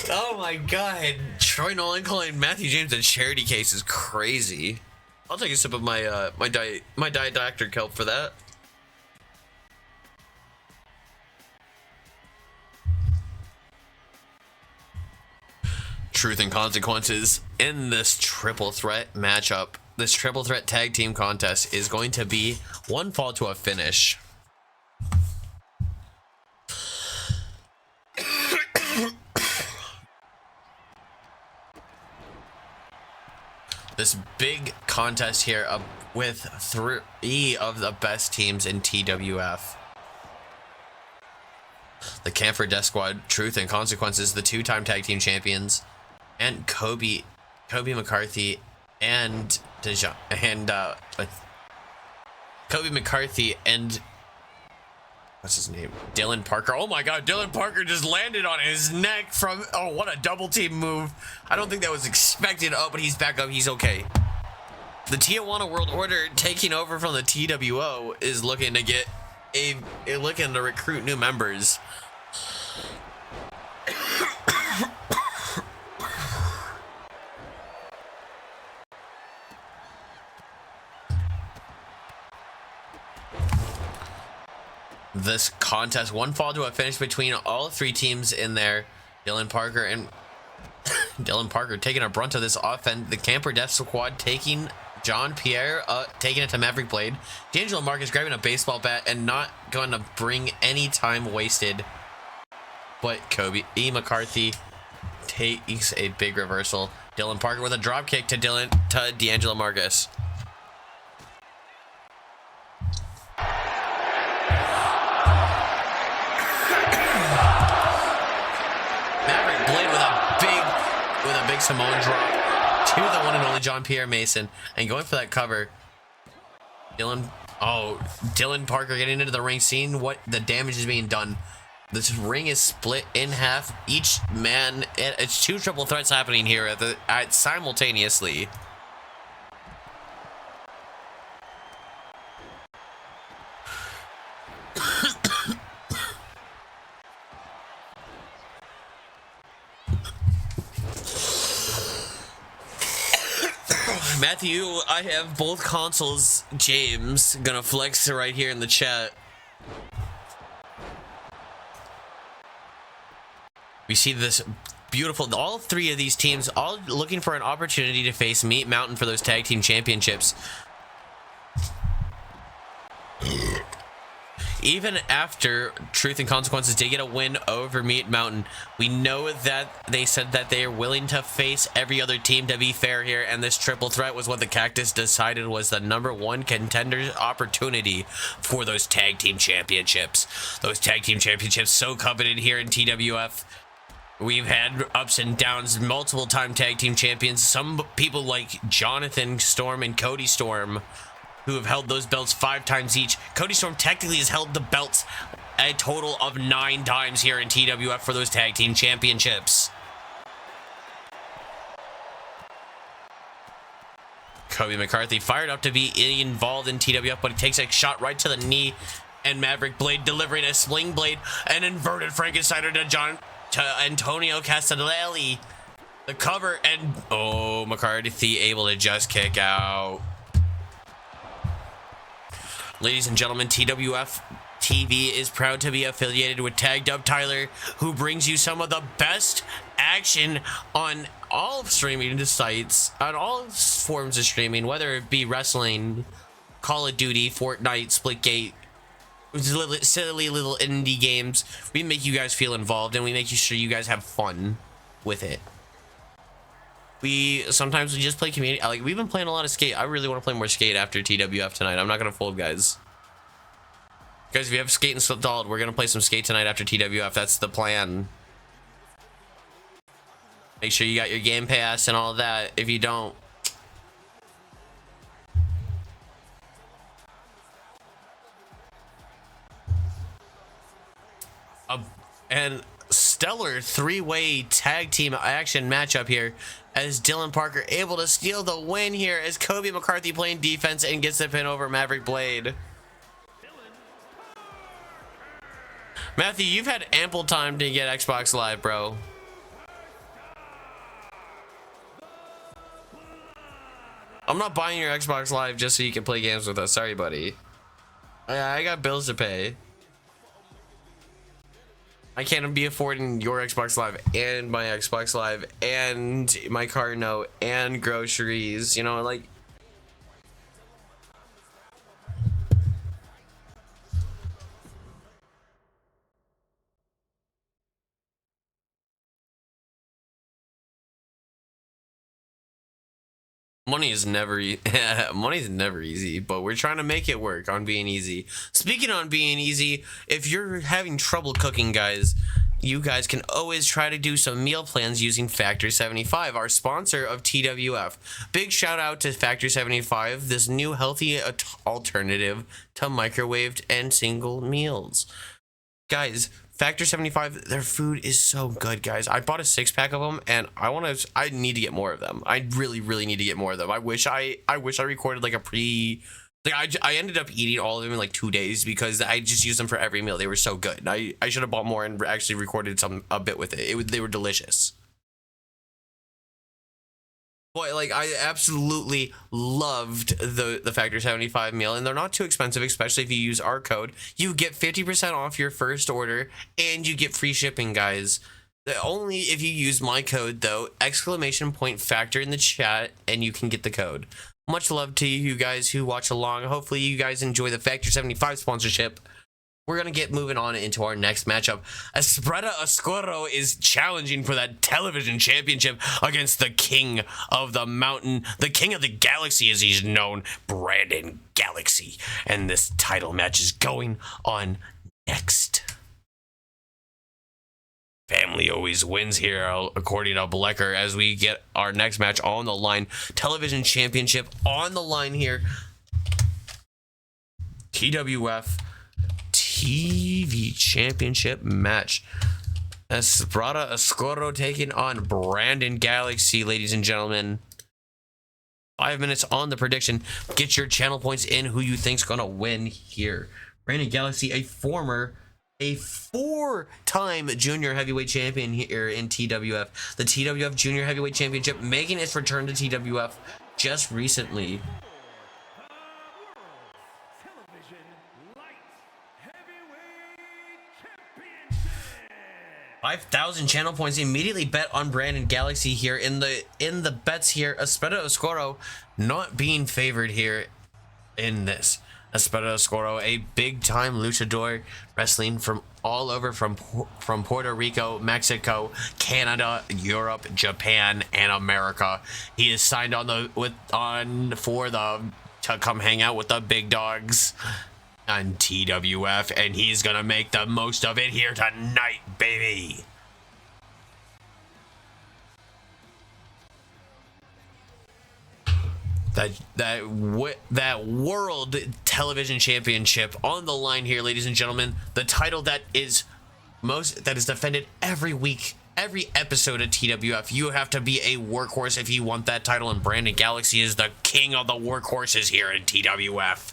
Oh my god. Troy Nolan calling Matthew James a charity case is crazy. I'll take a sip of my my Diet Dr. Kelp for that. Truth and consequences in this triple threat matchup. This triple threat tag team contest is going to be one fall to a finish. This big contest here with 3 of the best teams in TWF. The Camphor Death Squad, Truth and Consequences, the 2-time tag team champions, and Kobe McCarthy and Kobe McCarthy and what's his name? Dylan Parker. Oh my god, Dylan Parker just landed on his neck from, oh, what a double team move. I don't think that was expected. Oh, but he's back up. He's okay. The Tijuana World Order taking over from the TWO is looking to get looking to recruit new members. This contest, one fall to a finish between all 3 teams in there. Dylan Parker taking a brunt of this offense. The Camper Death Squad taking John Pierre, taking it to Maverick Blade. D'Angelo Marcus grabbing a baseball bat and not going to bring any time wasted. But Kobe McCarthy takes a big reversal. Dylan Parker with a drop kick to D'Angelo Marcus. Big Samoan drop to the one and only John Pierre Mason, and going for that cover. Dylan Parker getting into the ring, seeing what the damage is being done. This ring is split in half. Each man, it's 2 triple threats happening here simultaneously. Matthew, I have both consoles. James gonna flex right here in the chat. We see this beautiful, all 3 of these teams all looking for an opportunity to face Meat Mountain for those tag team championships. Even after Truth and Consequences did get a win over Meat Mountain, we know that they said that they are willing to face every other team to be fair here, and this triple threat was what the Cactus decided was the #1 contender opportunity for those tag team championships. Those tag team championships so coveted here in TWF. We've had ups and downs, multiple time tag team champions. Some people like Jonathan Storm and Cody Storm, who have held those belts 5 times each. Cody Storm technically has held the belts a total of 9 times here in TWF for those tag team championships. Kobe McCarthy fired up to be involved in TWF, but he takes a shot right to the knee, and Maverick Blade delivering a sling blade, an inverted Frankensteiner to Antonio Castellelli. The cover, and oh, McCarthy able to just kick out. Ladies and gentlemen, TWF TV is proud to be affiliated with Tagged Up Tyler, who brings you some of the best action on all streaming sites, on all forms of streaming, whether it be wrestling, Call of Duty, Fortnite, Splitgate, silly little indie games. We make you guys feel involved, and we make sure you guys have fun with it. Sometimes we just play community. Like, we've been playing a lot of Skate. I really want to play more Skate after TWF tonight. I'm not gonna fold, guys. Guys, if you have Skate installed, we're gonna play some Skate tonight after TWF. That's the plan. Make sure you got your Game Pass and all of that. If you don't, and stellar 3-way tag team action matchup here, as Dylan Parker able to steal the win here, as Kobe McCarthy playing defense and gets the pin over Maverick Blade. Matthew, you've had ample time to get Xbox Live, bro. I'm not buying your Xbox Live just so you can play games with us. Sorry, buddy. I got bills to pay. I can't be affording your Xbox Live and my Xbox Live and my car note and groceries. You know, like... Money is never money's never easy, but we're trying to make it work on being easy. Speaking on being easy, if you're having trouble cooking, guys, you guys can always try to do some meal plans using Factor 75, our sponsor of TWF. Big shout out to Factor 75, this new healthy alternative to microwaved and single meals. Guys, Factor 75, their food is so good, guys. I bought a 6-pack of them, and I need to get more of them. I really, really need to get more of them. I wish I recorded like a I ended up eating all of them in like 2 days because I just used them for every meal. They were so good. I should have bought more and actually recorded a bit with it. They were delicious. Boy, like, I absolutely loved the Factor 75 meal, and they're not too expensive, especially if you use our code. You get 50% off your first order, and you get free shipping, guys. Only if you use my code, though, !Factor in the chat, and you can get the code. Much love to you guys who watch along. Hopefully you guys enjoy the Factor 75 sponsorship. We're going to get moving on into our next matchup. Espretta Oscuro is challenging for that television championship against the king of the mountain, the king of the galaxy as he's known, Brandon Galaxy. And this title match is going on next. Family always wins here, according to Blecker, as we get our next match on the line. Television championship on the line here. TWF TV Championship match. Espretta Oscuro taking on Brandon Galaxy, ladies and gentlemen. 5 minutes on the prediction. Get your channel points in who you think's gonna win here. Brandon Galaxy, a 4-time junior heavyweight champion here in TWF. The TWF Junior Heavyweight Championship making its return to TWF just recently. 5,000 channel points immediately bet on Brandon Galaxy here in the bets here. Espretta Oscuro not being favored here in this. Espretta Oscuro, a big-time luchador, wrestling from all over, from Puerto Rico, Mexico, Canada, Europe, Japan, and America. He is signed to come hang out with the big dogs on TWF, and he's gonna make the most of it here tonight, baby. That world television championship on the line here, ladies and gentlemen. The title that is defended every week, every episode of TWF. You have to be a workhorse if you want that title, and Brandon Galaxy is the king of the workhorses here in TWF.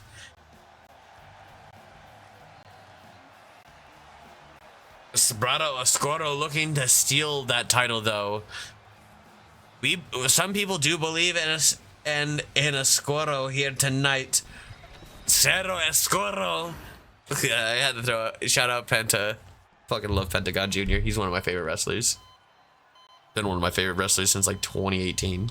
Espretta Oscuro looking to steal that title, though. Some people do believe in us and in Oscuro here tonight. Cerro Oscuro. I had to throw a shout out Penta. Fucking love Pentagon Jr. He's one of my favorite wrestlers. Been one of my favorite wrestlers since like 2018.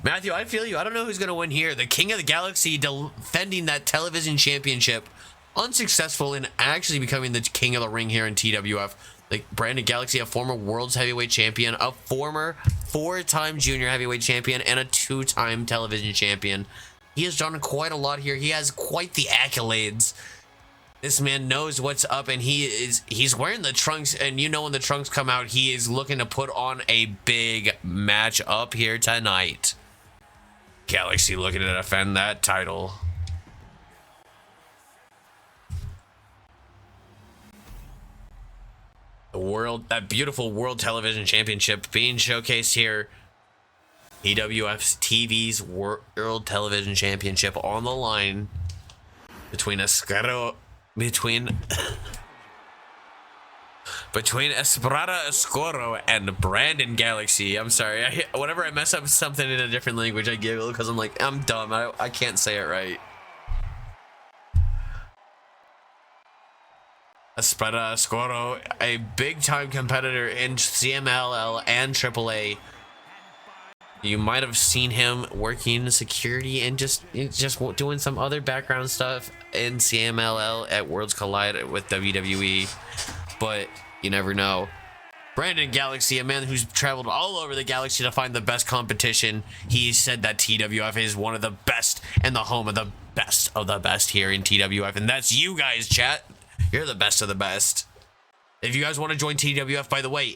Matthew, I feel you. I don't know who's going to win here. The King of the Galaxy defending that television championship. Unsuccessful in actually becoming the king of the ring here in TWF. Like Brandon Galaxy, a former world's heavyweight champion, a former 4-time junior heavyweight champion, and a 2-time television champion. He has done quite a lot here. He has quite the accolades. This man knows what's up, and he's wearing the trunks, and you know when the trunks come out, he is looking to put on a big match up here tonight. Galaxy looking to defend that title. That beautiful World Television Championship being showcased here. TWF TV's World Television Championship on the line. between Esprada Escoro and Brandon Galaxy. I'm sorry. Whenever I mess up something in a different language, I giggle because I'm like, I'm dumb. I can't say it right. Esprada Escoro, a big-time competitor in CMLL and AAA. You might have seen him working security and just doing some other background stuff in CMLL at Worlds Collide with WWE, but you never know. Brandon Galaxy, a man who's traveled all over the galaxy to find the best competition. He said that TWF is one of the best and the home of the best here in TWF, and that's you guys, chat. You're the best of the best. If you guys want to join TWF, by the way,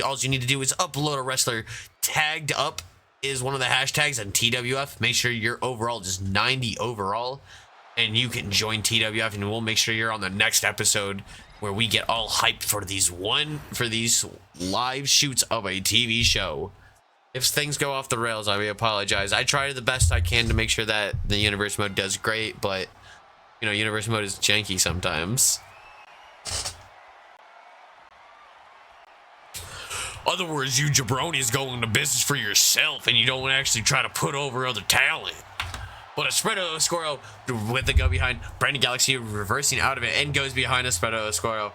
all you need to do is upload a wrestler. Tagged up is one of the hashtags on TWF. Make sure you're overall just 90 overall, and you can join TWF, and we'll make sure you're on the next episode where we get all hyped for these live shoots of a TV show. If things go off the rails, I apologize. I try the best I can to make sure that the universe mode does great, but you know, universe mode is janky sometimes. Other words, you jabronis go into business for yourself and you don't actually try to put over other talent. But Espresso Escoro with the go behind, Brandon Galaxy reversing out of it and goes behind Espresso Escoro.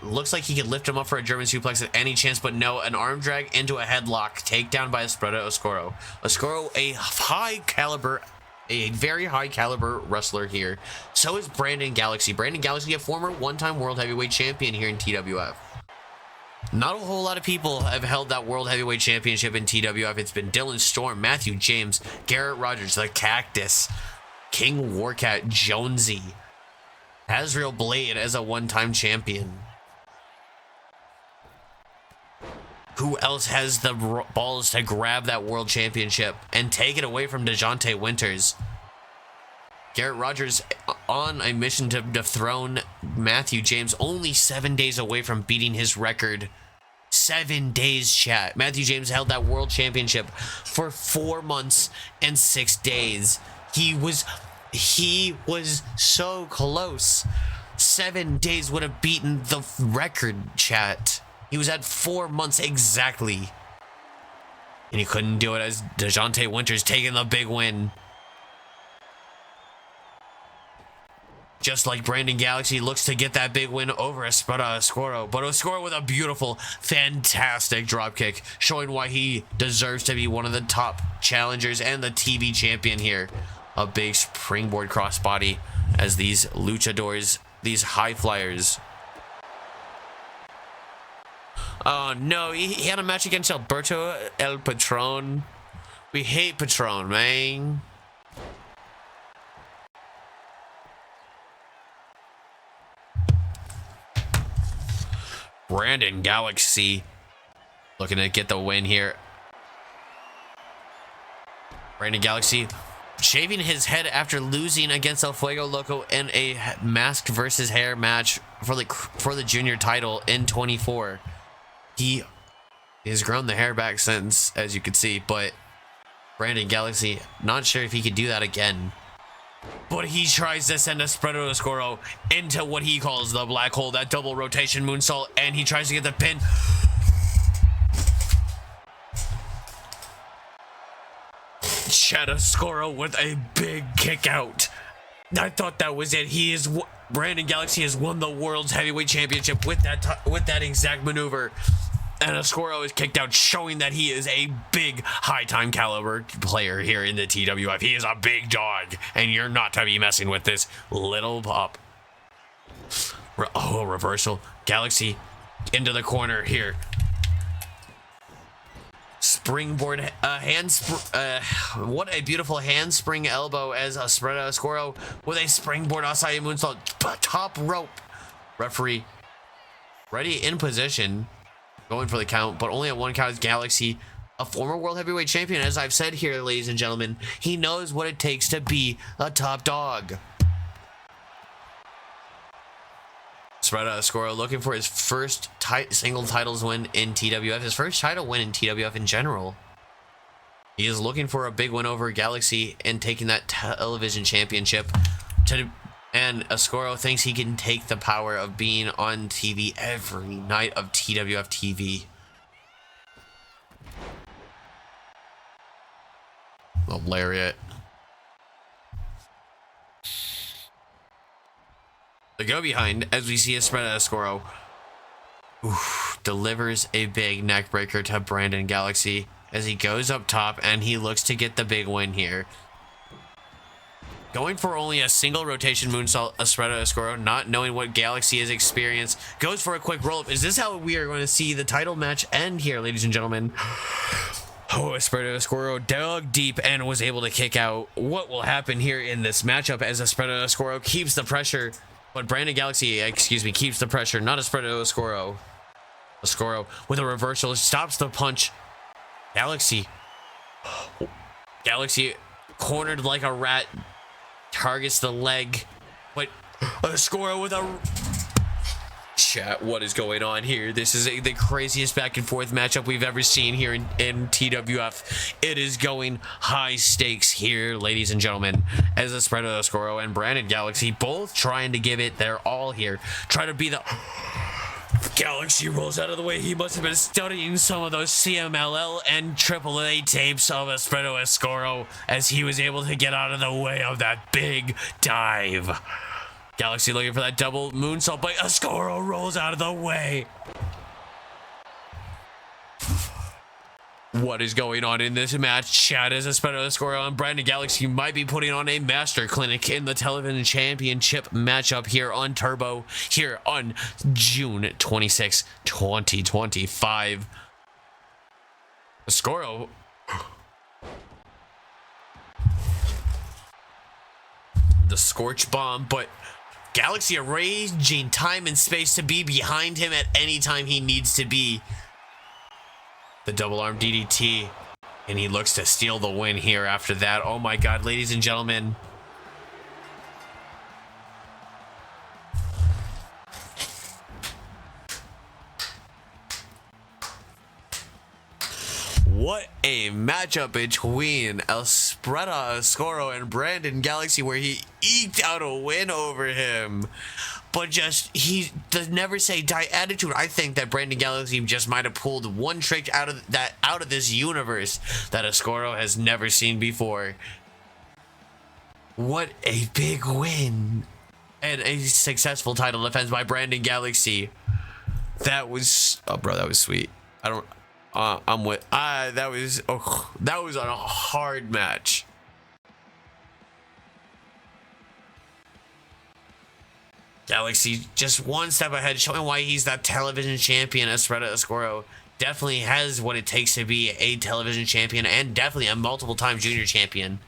Looks like he could lift him up for a German suplex at any chance, but no, an arm drag into a headlock, takedown by Espresso Escoro. Escoro, a very high caliber wrestler here. So is Brandon Galaxy. Brandon Galaxy, a former one-time world heavyweight champion here in TWF. Not a whole lot of people have held that World Heavyweight Championship in TWF. It's been Dylan Storm, Matthew James, Garrett Rogers, the Cactus, King Warcat, Jonesy, Azrael Blade as a one-time champion. Who else has the balls to grab that World Championship and take it away from DeJounte Winters? Garrett Rogers on a mission to dethrone Matthew James, only 7 days away from beating his record. 7 days, chat. Matthew James held that World Championship for 4 months and 6 days. He was so close. 7 days would have beaten the record, chat. He was at 4 months exactly. And he couldn't do it as DeJounte Winters taking the big win. Just like Brandon Galaxy looks to get that big win over Esprada Escoro. But Escoro with a beautiful, fantastic dropkick, showing why he deserves to be one of the top challengers and the TV champion here. A big springboard crossbody as these luchadors, these high flyers. Oh no, he had a match against Alberto El Patron. We hate Patron, man. Brandon Galaxy looking to get the win here. Brandon Galaxy shaving his head after losing against El Fuego Loco in a mask versus hair match for the junior title in 24. He has grown the hair back since, as you can see, but Brandon Galaxy not sure if he could do that again. But he tries to send Espresso Escoro into what he calls the black hole, that double rotation moonsault, and he tries to get the pin. Chad Escoro with a big kick out. I thought that was it. Brandon Galaxy has won the World's Heavyweight Championship with that exact maneuver. And Escoro is kicked out, showing that he is a big, high-time caliber player here in the TWF. He is a big dog, and you're not to be messing with this little pup. Oh, reversal. Galaxy into the corner here. Springboard, what a beautiful handspring elbow as Esprada Escoro with a springboard Asai moonsault, top rope. Referee ready in position. Going for the count, but only at one count is Galaxy, a former world heavyweight champion. As I've said here, ladies and gentlemen, he knows what it takes to be a top dog. Esprada Escoro looking for his first single titles win in TWF, his first title win in TWF in general. He is looking for a big win over Galaxy and taking that television championship. And Ascoro thinks he can take the power of being on TV every night of TWF TV. A lariat. The go behind as we see a spread at Ascoro. Delivers a big neck breaker to Brandon Galaxy as he goes up top and he looks to get the big win here. Going for only a single rotation moonsault, a spread at Ascoro, not knowing what Galaxy has experienced, goes for a quick roll up. Is this how we are going to see the title match end here, ladies and gentlemen? Oh, Espresso Escuro dug deep and was able to kick out. What will happen here in this matchup as Espresso Escuro keeps the pressure, but Brandon Galaxy, keeps the pressure, not Espresso Escuro. Escuro with a reversal stops the punch. Galaxy cornered like a rat, targets the leg, but Escuro with a... Chat, what is going on here? This is the craziest back and forth matchup we've ever seen here in TWF. It is going high stakes here, ladies and gentlemen, as the spread of Escoro and Brandon Galaxy both trying to give it their all here. Try to be the... Galaxy rolls out of the way. He must have been studying some of those CMLL and AAA tapes of Espresso Escoro as he was able to get out of the way of that big dive. Galaxy looking for that double moonsault, but Escoro rolls out of the way. What is going on in this match? Chat, as Espresso Escoro and Brandon Galaxy might be putting on a master clinic in the television championship matchup here on Turbo, here on June 26, 2025. Escoro. The Scorch Bomb, but Galaxy arranging time and space to be behind him at any time he needs to be. The double arm DDT, and he looks to steal the win here after that. Oh my god, ladies and gentlemen. What a matchup between Espretta Escoro and Brandon Galaxy, where he eked out a win over him. But just, he does never say die attitude. I think that Brandon Galaxy just might have pulled one trick out of this universe that Escoro has never seen before. What a big win. And a successful title defense by Brandon Galaxy. That was, oh bro, that was sweet. I'm with, that was a hard match. Galaxy just one step ahead, showing why he's that television champion. Espretta Escoro definitely has what it takes to be a television champion and definitely a multiple-time junior champion.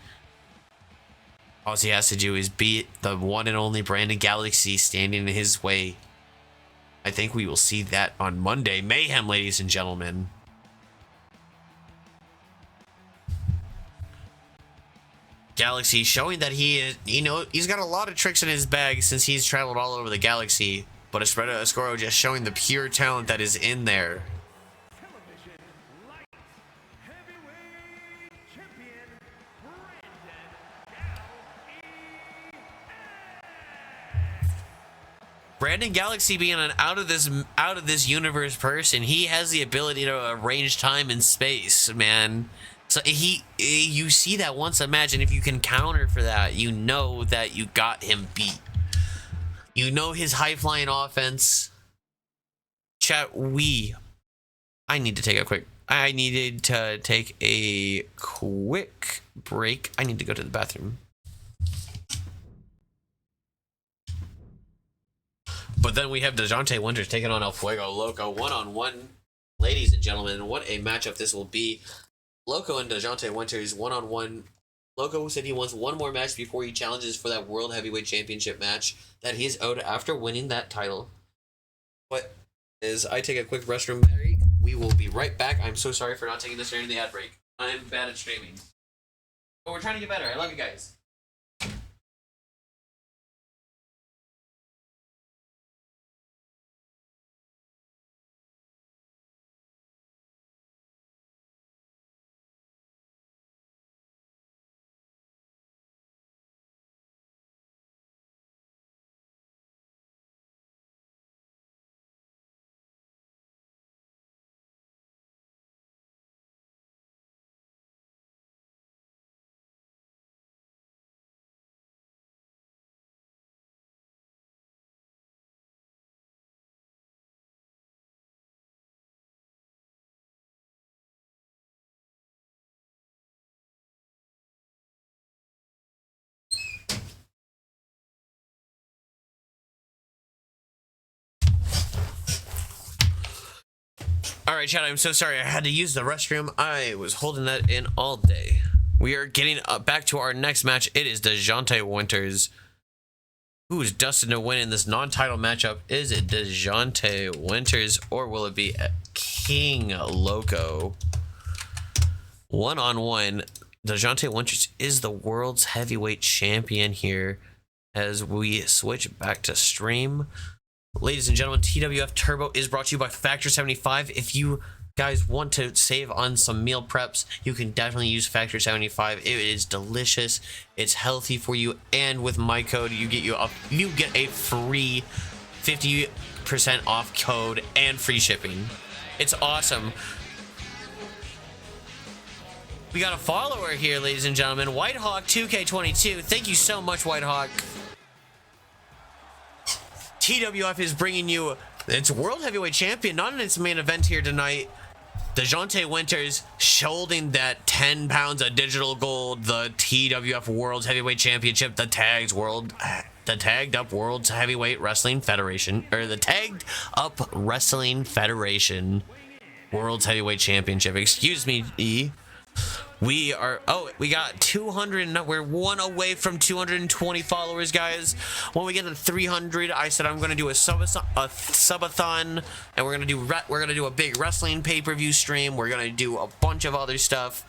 All he has to do is beat the one and only Brandon Galaxy standing in his way. I think we will see that on Monday. Mayhem, ladies and gentlemen. Galaxy showing that he is, he's got a lot of tricks in his bag since he's traveled all over the galaxy, but Espretta Escoro just showing the pure talent that is in there. Brandon Galaxy being an out of this universe person, he has the ability to arrange time and space, man. So you see that once. Imagine if you can counter for that, you know that you got him beat. You know his high-flying offense. Chat, I needed to take a quick break. I need to go to the bathroom. But then we have DeJounte Winters taking on El Fuego Loco one-on-one. Ladies and gentlemen, what a matchup this will be. Loco and DeJounte Winters one-on-one. Loco said he wants one more match before he challenges for that World Heavyweight Championship match that he is owed after winning that title. But as I take a quick restroom break, we will be right back. I'm so sorry for not taking this during the ad break. I'm bad at streaming. But we're trying to get better. I love you guys. All right, chat, I'm so sorry. I had to use the restroom. I was holding that in all day. We are getting back to our next match. It is DeJounte Winters, who is destined to win in this non-title matchup. Is it DeJounte Winters, or will it be King Loco? One-on-one. DeJounte Winters is the world's heavyweight champion here as we switch back to stream. Ladies and gentlemen, TWF Turbo is brought to you by Factor 75. If you guys want to save on some meal preps, you can definitely use Factor 75. It is delicious, it's healthy for you, and with my code you get a free 50% off code and free shipping. It's awesome. We got a follower here, ladies and gentlemen. Whitehawk 2K22. Thank you so much, Whitehawk. TWF is bringing you its World Heavyweight Champion, not in its main event here tonight. DeJounte Winters holding that 10 pounds of digital gold, the TWF World Heavyweight Championship, the Tagged Up World Heavyweight Wrestling Federation, or the Tagged Up Wrestling Federation World Heavyweight Championship. Excuse me, E. We got 200, we're one away from 220 followers, guys. When we get to 300, I said I'm gonna do a subathon, and we're gonna do a big wrestling pay-per-view stream. We're gonna do a bunch of other stuff.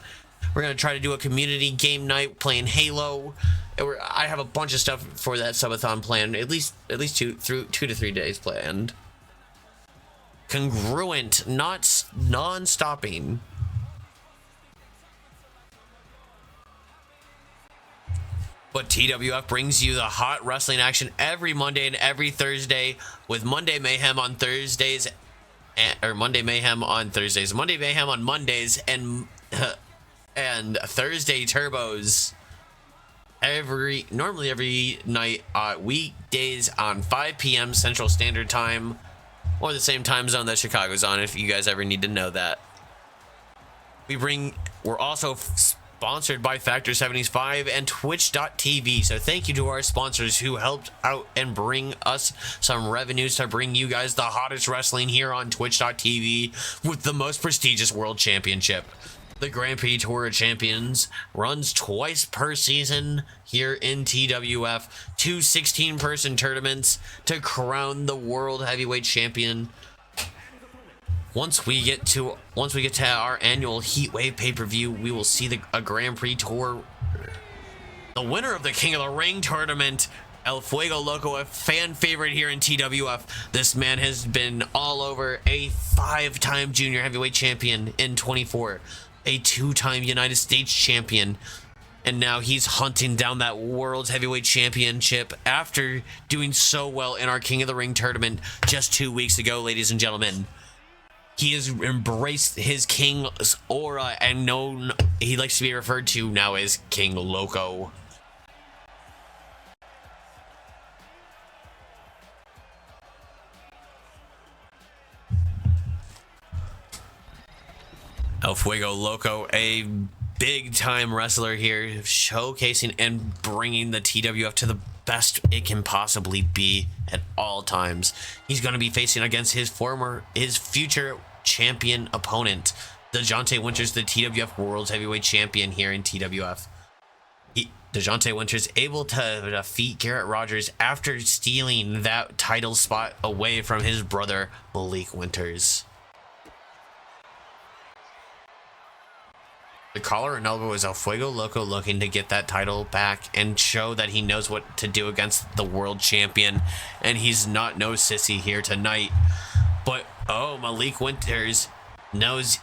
We're gonna try to do a community game night playing Halo. I have a bunch of stuff for that subathon planned, at least 2 to 3 days planned. Congruent, not non-stopping. But TWF brings you the hot wrestling action every Monday and every Thursday, with Monday Mayhem on Thursdays, or Monday Mayhem on Thursdays, Monday Mayhem on Mondays, and Thursday Turbos normally every night, weekdays on 5 p.m. Central Standard Time, or the same time zone that Chicago's on, if you guys ever need to know that. We're also sponsored by Factor 75 and Twitch.tv. So thank you to our sponsors who helped out and bring us some revenues to bring you guys the hottest wrestling here on Twitch.tv with the most prestigious world championship. The Grand Prix Tour of Champions runs twice per season here in TWF. 2 16-person tournaments to crown the world heavyweight champion. Once we get to our annual Heatwave pay-per-view, we will see a Grand Prix Tour. The winner of the King of the Ring tournament, El Fuego Loco, a fan favorite here in TWF. This man has been all over, a 5-time junior heavyweight champion in 24, a 2-time United States champion, and now he's hunting down that World Heavyweight Championship after doing so well in our King of the Ring tournament just 2 weeks ago, ladies and gentlemen. He has embraced his king's aura and he likes to be referred to now as King Loco. El Fuego Loco, a big time wrestler here, showcasing and bringing the TWF to the best it can possibly be at all times. He's going to be facing against his future champion opponent, DeJounte Winters, the TWF World Heavyweight Champion here in TWF. DeJounte Winters able to defeat Garrett Rogers after stealing that title spot away from his brother Malik Winters. The collar and elbow is El Fuego Loco looking to get that title back and show that he knows what to do against the world champion, and he's not no sissy here tonight. But Malik Winters knows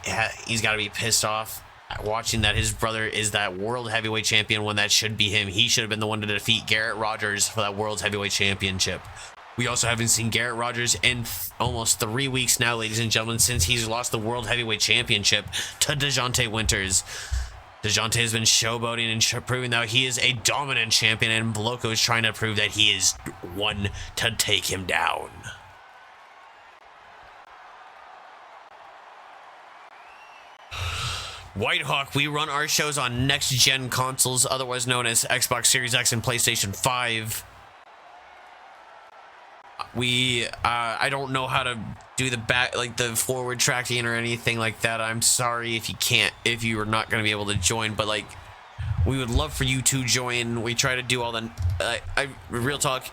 he's got to be pissed off watching that his brother is that world heavyweight champion when that should be him. He should have been the one to defeat Garrett Rogers for that world heavyweight championship. We also haven't seen Garrett Rogers in almost 3 weeks now, ladies and gentlemen, since he's lost the World Heavyweight Championship to DeJounte Winters. DeJounte has been showboating and proving that he is a dominant champion, and Loco is trying to prove that he is one to take him down. Whitehawk, we run our shows on next-gen consoles, otherwise known as Xbox Series X and PlayStation 5. I don't know how to do the back, like the forward tracking or anything like that. I'm sorry if you are not going to be able to join, but like we would love for you to join. We try to do all the real talk.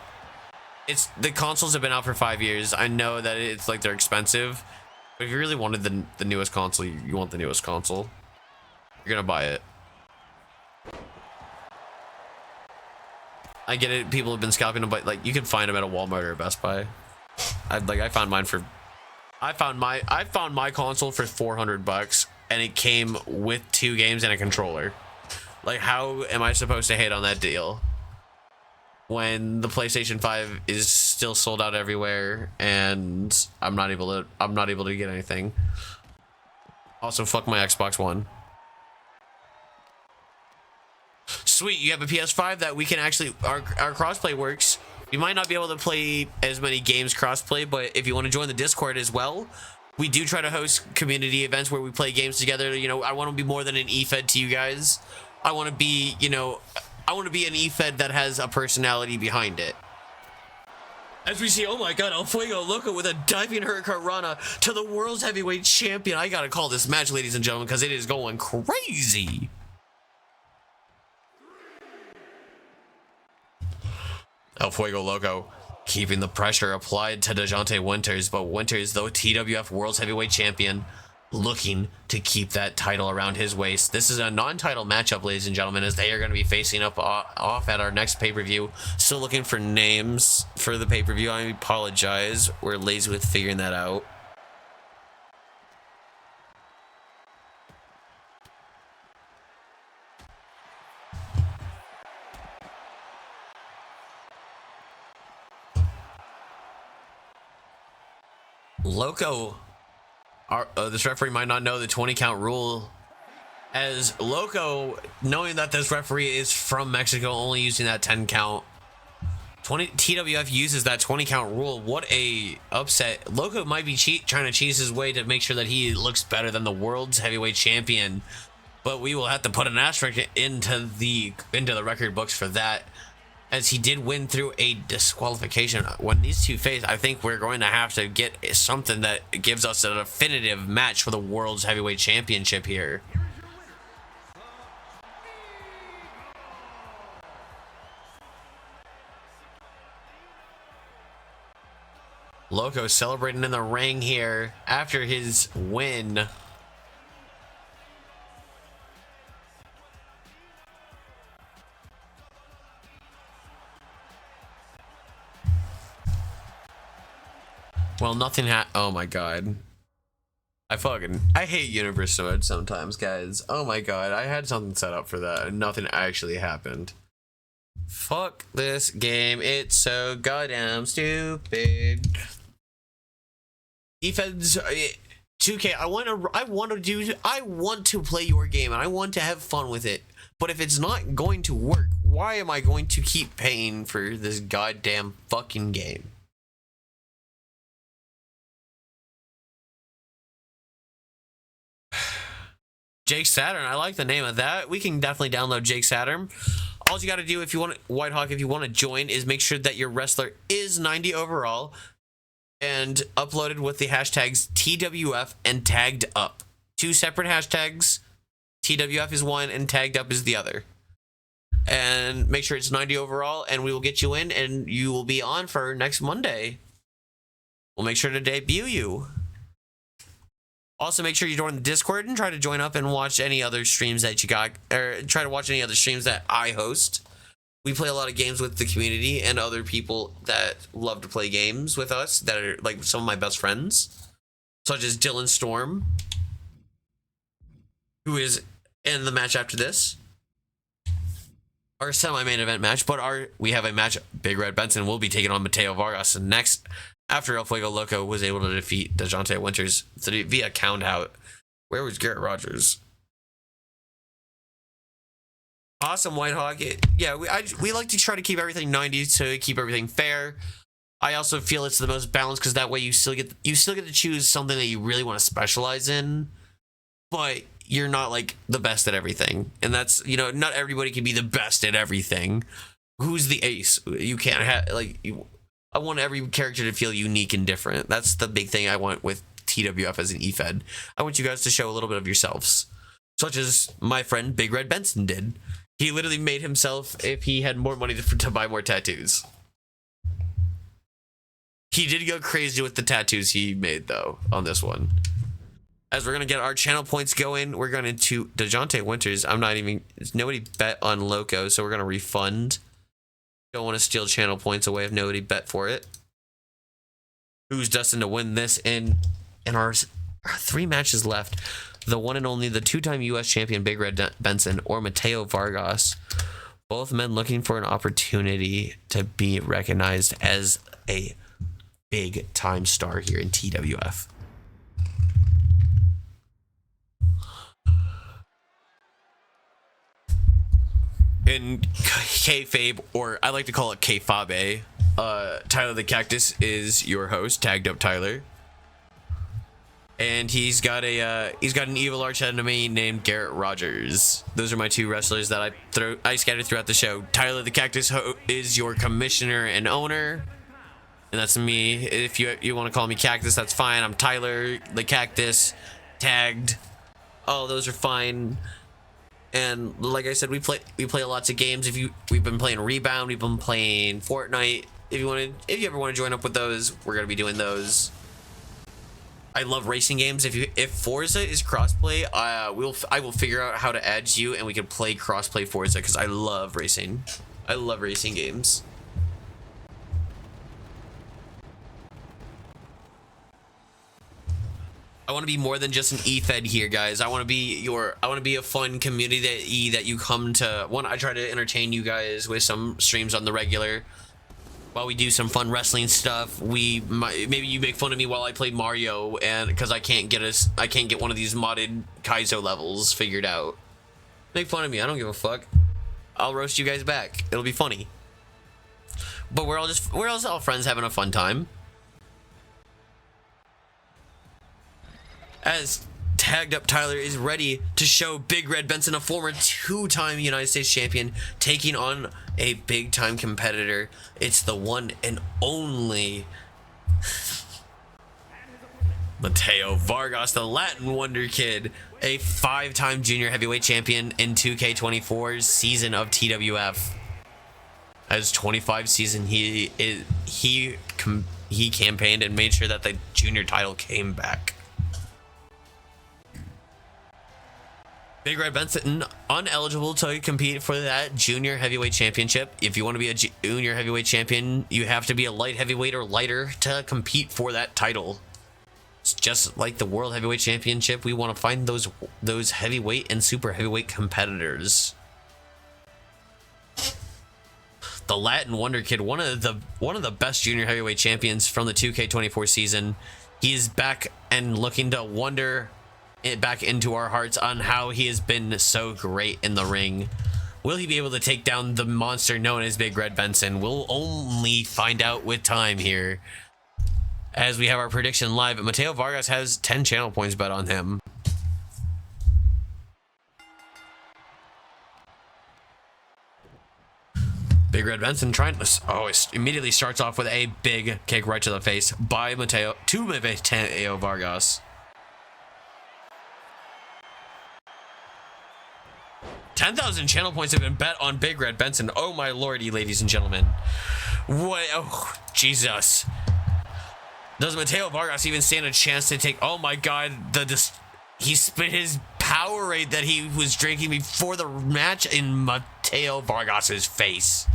It's the consoles have been out for 5 years. I know that it's like they're expensive, but if you really wanted the newest console, you want the newest console, you're gonna buy it. I get it. People have been scalping them, but like you can find them at a Walmart or a Best Buy. I found my console for $400, and it came with 2 games and a controller. Like, how am I supposed to hate on that deal when the PlayStation 5 is still sold out everywhere and I'm not able to get anything? Also, fuck my Xbox One. Sweet, you have a PS5 that we can actually our crossplay works. You might not be able to play as many games crossplay, but if you want to join the Discord as well, we do try to host community events where we play games together. You know, I want to be more than an EFED to you guys. I want to be, you know, I want to be an EFED that has a personality behind it. As we see, oh my god, El Fuego Loco with a diving hurricanrana to the world's heavyweight champion. I gotta call this match, ladies and gentlemen, because it is going crazy. El Fuego Loco keeping the pressure applied to DeJounte Winters, but Winters, though TWF World's Heavyweight Champion, looking to keep that title around his waist. This is a non-title matchup, ladies and gentlemen, as they are going to be facing up off at our next pay-per-view. Still looking for names for the pay-per-view. I apologize. We're lazy with figuring that out. Loco, this referee might not know the 20 count rule, as Loco, knowing that this referee is from Mexico, only using that 10 count. TWF uses that 20 count rule. What a upset. Loco might be trying to cheese his way to make sure that he looks better than the world's heavyweight champion, but we will have to put an asterisk into the record books for that, as he did win through a disqualification. When these two face, I think we're going to have to get something that gives us a definitive match for the world's heavyweight championship here. Loco celebrating in the ring here after his win. Well, nothing oh my god. I hate Universe Mode sometimes, guys. Oh my god, I had something set up for that and nothing actually happened. Fuck this game, it's so goddamn stupid. EFED's 2K, I want to play your game and I want to have fun with it. But if it's not going to work, why am I going to keep paying for this goddamn fucking game? Jake Saturn, I like the name of that. We can definitely download Jake Saturn. All you got to do if you want Whitehawk, if you want to join, is make sure that your wrestler is 90 overall and uploaded with the hashtags TWF and tagged up. 2 separate hashtags. TWF is one and tagged up is the other. And make sure it's 90 overall, and we will get you in, and you will be on for next Monday. We'll make sure to debut you. Also, make sure you join the Discord and try to join up and watch any other streams that you got, or try to watch any other streams that I host. We play a lot of games with the community and other people that love to play games with us that are like some of my best friends, such as Dylan Storm, who is in the match after this, our semi-main event match. But we have a match. Big Red Benson will be taking on Mateo Vargas next, after El Fuego Loco was able to defeat DeJounte Winters via count out. Where was Garrett Rogers? Awesome, Whitehawk. Yeah, we like to try to keep everything 90 to keep everything fair. I also feel it's the most balanced because that way you still get to choose something that you really want to specialize in, but you're not like the best at everything. And that's, you know, not everybody can be the best at everything. Who's the ace? You can't have I want every character to feel unique and different. That's the big thing I want with TWF as an EFED. I want you guys to show a little bit of yourselves, such as my friend Big Red Benson did. He literally made himself if he had more money to buy more tattoos. He did go crazy with the tattoos he made, though, on this one. As we're going to get our channel points going, we're going to DeJounte Winters. Nobody bet on Loco, so we're going to refund. Don't want to steal channel points away if nobody bet for it. Who's destined to win this in our 3 matches left? The one and only, the 2-time U.S. champion Big Red Benson or Mateo Vargas. Both men looking for an opportunity to be recognized as a big-time star here in TWF. In kayfabe, or I like to call it kayfabe, Tyler the Cactus is your host, tagged up Tyler. And he's got an evil arch enemy named Garrett Rogers. Those are my 2 wrestlers that I scattered throughout the show. Tyler the Cactus is your commissioner and owner. And that's me. If you want to call me Cactus, that's fine. I'm Tyler the Cactus, tagged. All those are fine. And like I said, we play lots of games. We've been playing Rebound, we've been playing Fortnite. If you ever want to join up with those, we're gonna be doing those. I love racing games. If Forza is crossplay, I will figure out how to add you and we can play crossplay Forza because I love racing. I love racing games. I want to be more than just an EFED here, guys. I want to be a fun community that you come to. I try to entertain you guys with some streams on the regular. While we do some fun wrestling stuff, maybe you make fun of me while I play Mario, and because I can't get one of these modded Kaizo levels figured out. Make fun of me. I don't give a fuck. I'll roast you guys back. It'll be funny. But we're all friends having a fun time. As tagged up Tyler is ready to show Big Red Benson, a former 2-time United States champion, taking on a big-time competitor. It's the one and only Mateo Vargas, the Latin Wonder Kid, a 5-time junior heavyweight champion in 2K24's season of TWF. As 25 season, he campaigned and made sure that the junior title came back. Big Red Benson, uneligible to compete for that junior heavyweight championship. If you want to be a junior heavyweight champion, you have to be a light heavyweight or lighter to compete for that title. It's just like the World Heavyweight Championship. We want to find those heavyweight and super heavyweight competitors. The Latin Wonder Kid, one of the best junior heavyweight champions from the 2K24 season. He's back and looking to wonder it back into our hearts on how he has been so great in the ring. Will he be able to take down the monster known as Big Red Benson? We'll only find out with time here. As we have our prediction live, Mateo Vargas has 10 channel points bet on him. Big Red Benson immediately starts off with a big kick right to the face by Mateo Vargas. 10,000 channel points have been bet on Big Red Benson. Oh my lordy, ladies and gentlemen. What? Oh, Jesus. Does Mateo Vargas even stand a chance to take? Oh my God. He spit his Powerade that he was drinking before the match in Mateo Vargas's face.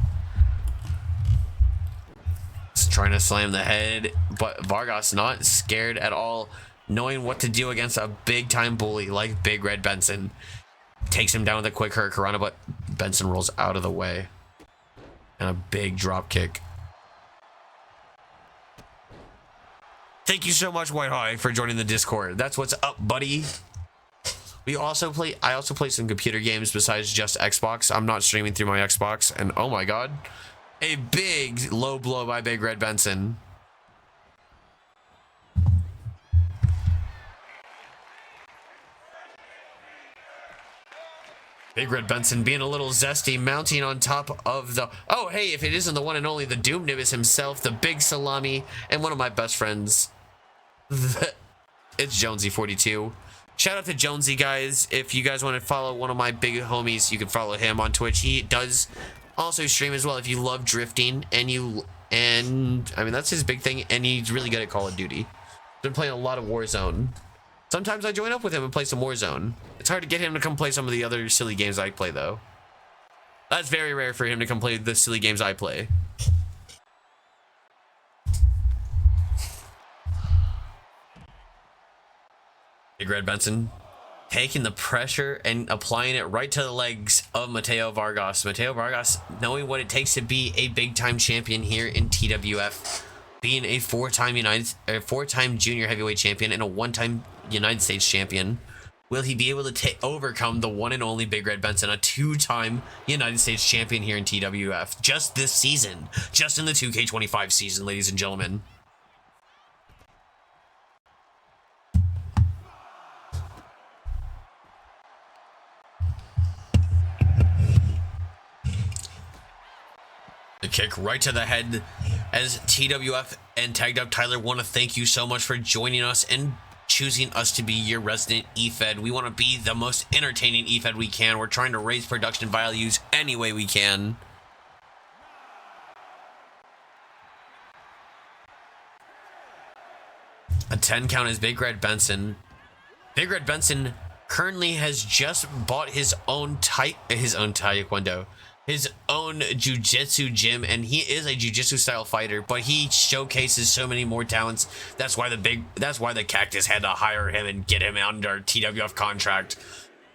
He's trying to slam the head, but Vargas not scared at all, knowing what to do against a big-time bully like Big Red Benson. Takes him down with a quick hurricanrana, but Benson rolls out of the way. And a big drop kick. Thank you so much, White High, for joining the Discord. That's what's up, buddy. I also play some computer games besides just Xbox. I'm not streaming through my Xbox. And oh my God, a big low blow by Big Red Benson. Big Red Benson being a little zesty, mounting on top of the... Oh, hey, if it isn't the one and only, the Doom Nimbus himself, the Big Salami, and one of my best friends. It's Jonesy42. Shout out to Jonesy, guys. If you guys want to follow one of my big homies, you can follow him on Twitch. He does also stream as well if you love drifting, and I mean, that's his big thing, and he's really good at Call of Duty. Been playing a lot of Warzone. Sometimes I join up with him and play some Warzone. It's hard to get him to come play some of the other silly games I play, though. That's very rare for him to come play the silly games I play. Big Red Benson taking the pressure and applying it right to the legs of Mateo Vargas. Mateo Vargas knowing what it takes to be a big-time champion here in TWF. Being a four-time junior heavyweight champion and a one-time United States champion, will he be able to overcome the one and only Big Red Benson, a two-time United States champion here in TWF, just this season, just in the 2K25 season, ladies and gentlemen? The kick right to the head as TWF and Tagged Up Tyler want to thank you so much for joining us and choosing us to be your resident EFED. We want to be the most entertaining EFED we can. We're trying to raise production values any way we can. A 10 count is Big Red Benson. Big Red Benson currently has just bought his own taekwondo, his own jiu-jitsu gym, and he is a jiu-jitsu style fighter, but he showcases so many more talents. That's why the Cactus had to hire him and get him under TWF contract.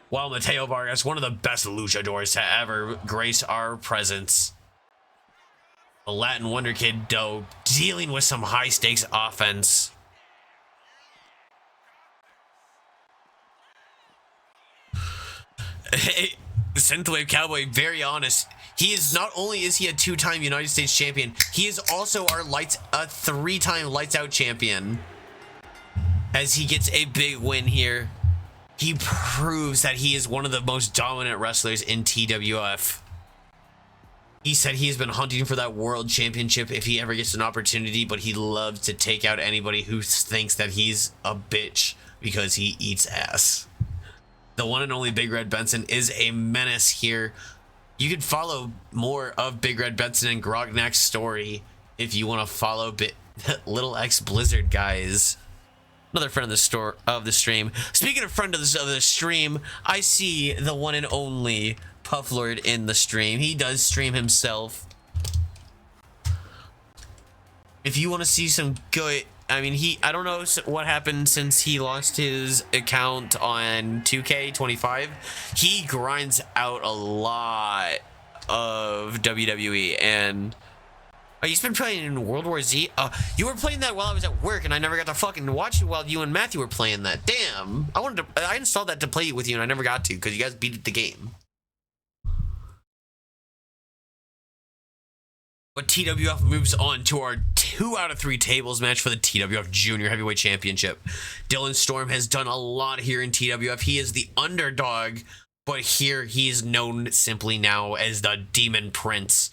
While Mateo Vargas, one of the best luchadors to ever grace our presence. The Latin Wonder Kid, though, dealing with some high stakes offense. Synthwave Cowboy, very honest. He is not only is he a two-time United States champion, he is also a three-time Lights Out champion. As he gets a big win here, he proves that he is one of the most dominant wrestlers in TWF. He said he has been hunting for that world championship if he ever gets an opportunity, but he loves to take out anybody who thinks that he's a bitch because he eats ass. The one and only Big Red Benson is a menace here. You can follow more of Big Red Benson and Grognak's story if you want to follow Little X Blizzard, guys. Another friend of the stream. Speaking of friend of the stream, I see the one and only Pufflord in the stream. He does stream himself. If you want to see some good... I mean, I don't know what happened since he lost his account on 2K25. He grinds out a lot of WWE, and he's been playing in World War Z. You were playing that while I was at work, and I never got to fucking watch it while you and Matthew were playing that. Damn, I installed that to play it with you, and I never got to because you guys beat the game. But TWF moves on to our 2 out of 3 tables match for the TWF Junior Heavyweight Championship. Dylan Storm has done a lot here in TWF. He is the underdog, but here he is known simply now as the Demon Prince.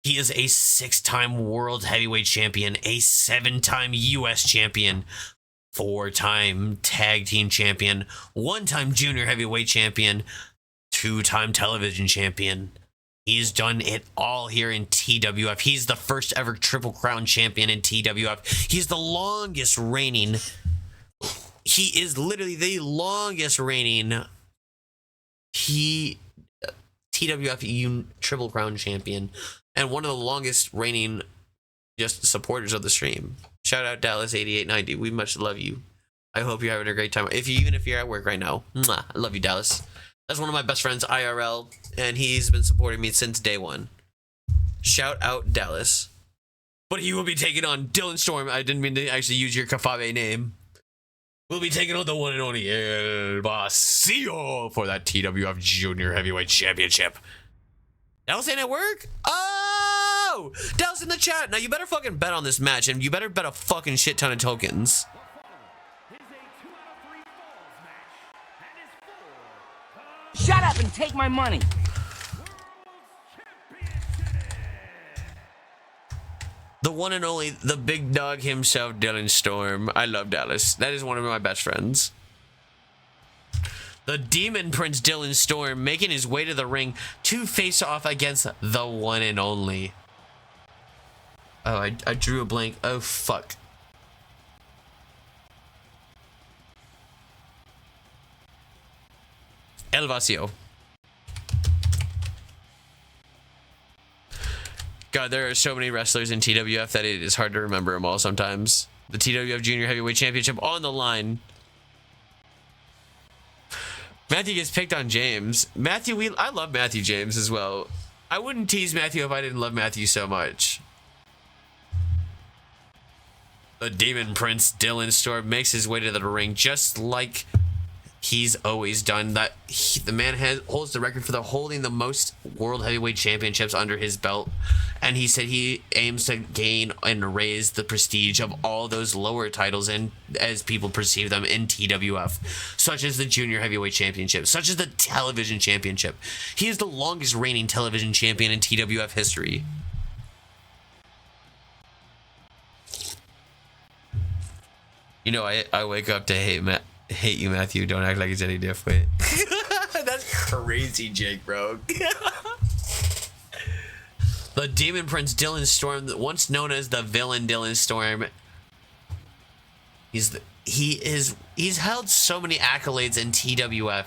He is a 6-time World Heavyweight Champion, a 7-time US Champion, 4-time Tag Team Champion, 1-time Junior Heavyweight Champion, 2-time Television Champion. He's done it all here in TWF. He's the first ever Triple Crown champion in TWF. He's the longest reigning. He is literally the longest reigning TWF Triple Crown champion and one of the longest reigning just supporters of the stream. Shout out Dallas8890. We much love you. I hope you're having a great time. Even if you're at work right now. Mwah, I love you, Dallas. That's one of my best friends, IRL, and he's been supporting me since day one. Shout out Dallas. But he will be taking on Dylan Storm. I didn't mean to actually use your Kafabe name. We'll be taking on the one and only El Basillo for that TWF Junior Heavyweight Championship. Dallas ain't at work? Oh! Dallas in the chat. Now you better fucking bet on this match, and you better bet a fucking shit ton of tokens. Shut up and take my money. The one and only, the big dog himself, Dylan Storm. I love Dallas. That is one of my best friends. The Demon Prince Dylan Storm making his way to the ring to face off against the one and only. Oh, I drew a blank. Oh, fuck. El Vacío. God, there are so many wrestlers in TWF that it is hard to remember them all sometimes. The TWF Junior Heavyweight Championship on the line. Matthew gets picked on James. Matthew, I love Matthew James as well. I wouldn't tease Matthew if I didn't love Matthew so much. The Demon Prince Dylan Storm makes his way to the ring just like he's always done. The man holds the record for holding the most World Heavyweight Championships under his belt. And he said he aims to gain and raise the prestige of all those lower titles and as people perceive them in TWF, such as the Junior Heavyweight Championship, such as the Television Championship. He is the longest reigning television champion in TWF history. You know, I wake up to hate you, Matthew. Don't act like it's any different. That's crazy, Jake, bro. The Demon Prince Dylan Storm, once known as the villain Dylan Storm, he's held so many accolades in TWF.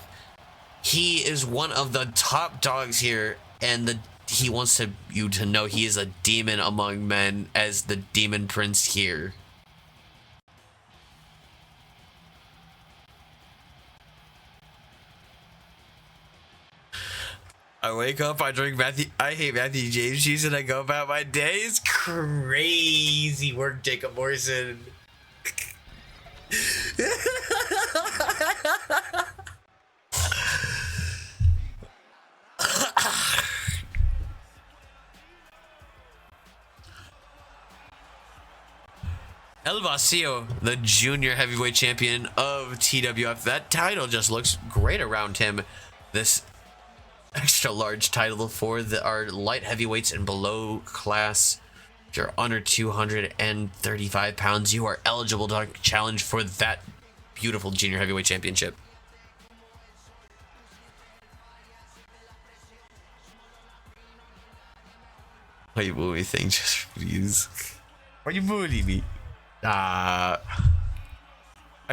He is one of the top dogs here, and he wants you to know he is a demon among men as the Demon Prince here. I wake up, I drink I hate Matthew James juice, and I go about my day. It's crazy work, Jacob Morrison. El Vacío, the Junior Heavyweight Champion of TWF. That title just looks great around him. This extra large title for our light heavyweights and below class. If you're under 235 pounds, you are eligible to challenge for that beautiful Junior Heavyweight Championship. Why you bully me thing just for views? Why you bully me? I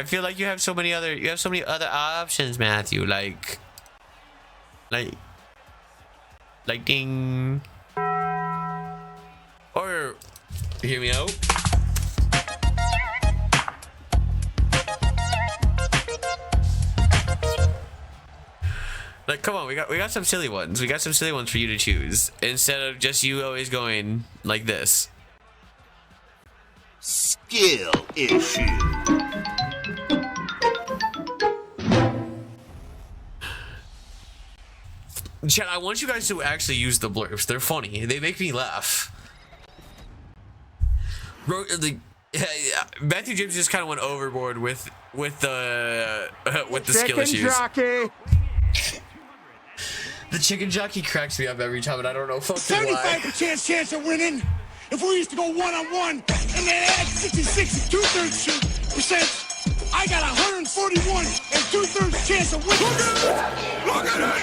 feel like you have so many other options, Matthew. Like ding. Or hear me out. Like, come on, we got some silly ones. We got some silly ones for you to choose instead of just you always going like this. Skill issue. Chat, I want you guys to actually use the blurbs. They're funny. They make me laugh. Matthew James just kind of went overboard with the skill issues. Jockey. The chicken jockey cracks me up every time, and I don't know fucking why. 75% chance of winning. If we used to go one-on-one and then add 66 and 2/3%, I got 141 and 2/3 chance of winning. Look at it! Look at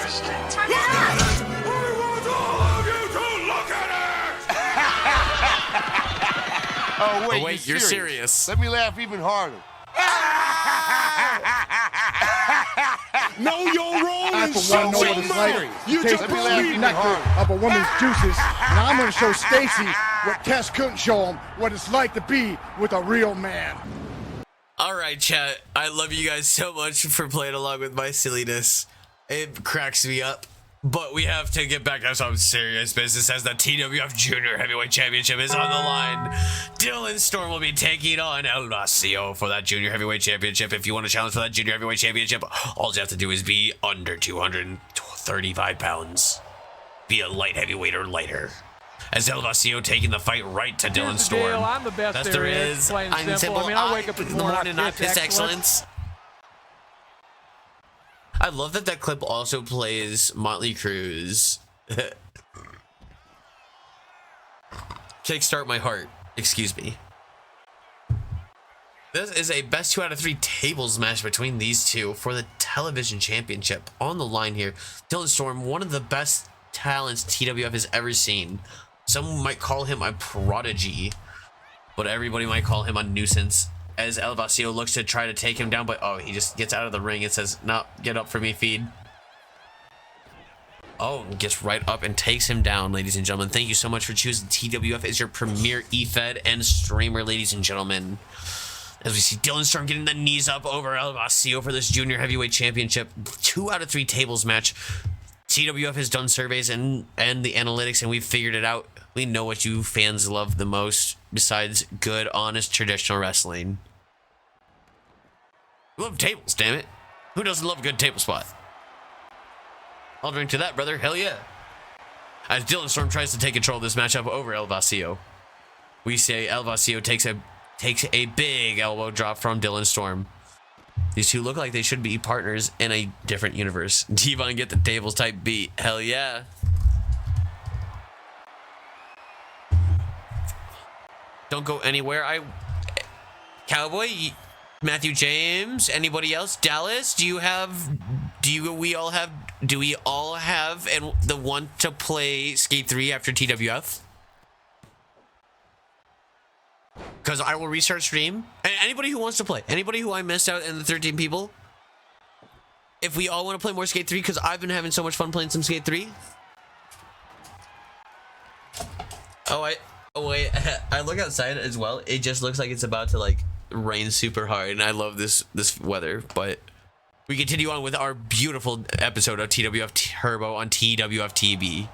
it! Look at it! I want all of you to look at it! Oh wait, you're serious. Let me laugh even harder. Know your role I and for show one know what it's like You to taste just the sweet nectar of a woman's juices, and I'm gonna show Stacy what Tess couldn't show him, what it's like to be with a real man. All right, chat. I love you guys so much for playing along with my silliness. It cracks me up. But we have to get back to some serious business as the TWF Junior Heavyweight Championship is on the line. Dylan Storm will be taking on El Vacío for that Junior Heavyweight Championship. If you want to challenge for that Junior Heavyweight Championship, all you have to do is be under 235 pounds. Be a light heavyweight or lighter. As El Vacío taking the fight right to Dylan Storm. I'm the best there is. Plain and simple. I mean, I wake up in the morning not piss excellence. I love that that clip also plays Motley Crue's Kickstart My Heart. Excuse me. This is a best 2 out of 3 tables match between these two for the television championship. On the line here, Dylan Storm, one of the best talents TWF has ever seen. Some might call him a prodigy, but everybody might call him a nuisance, as El Vacío looks to try to take him down, but oh, he just gets out of the ring and says, no, get up for me, feed. Oh, gets right up and takes him down, ladies and gentlemen. Thank you so much for choosing TWF as your premier EFED and streamer, ladies and gentlemen. As we see Dylan Storm getting the knees up over El Vacío for this junior heavyweight championship. 2 out of 3 tables match. TWF has done surveys and the analytics, and we've figured it out. We know what you fans love the most, besides good, honest, traditional wrestling. We love tables, damn it. Who doesn't love a good table spot? I'll drink to that, brother. Hell yeah. As Dylan Storm tries to take control of this matchup over El Vacío, we say El Vacío takes a big elbow drop from Dylan Storm. These two look like they should be partners in a different universe. Devon get the tables type beat. Hell yeah. Don't go anywhere. Cowboy, Matthew James, anybody else? Dallas, do we all have and the want to play Skate 3 after TWF? Because I will restart stream. And anybody who wants to play, anybody who I missed out in the 13 people, if we all want to play more Skate 3, because I've been having so much fun playing some Skate 3. Oh wait, I look outside as well. It just looks like it's about to like rain super hard, and I love this weather. But we continue on with our beautiful episode of TWF Turbo on TWFtv.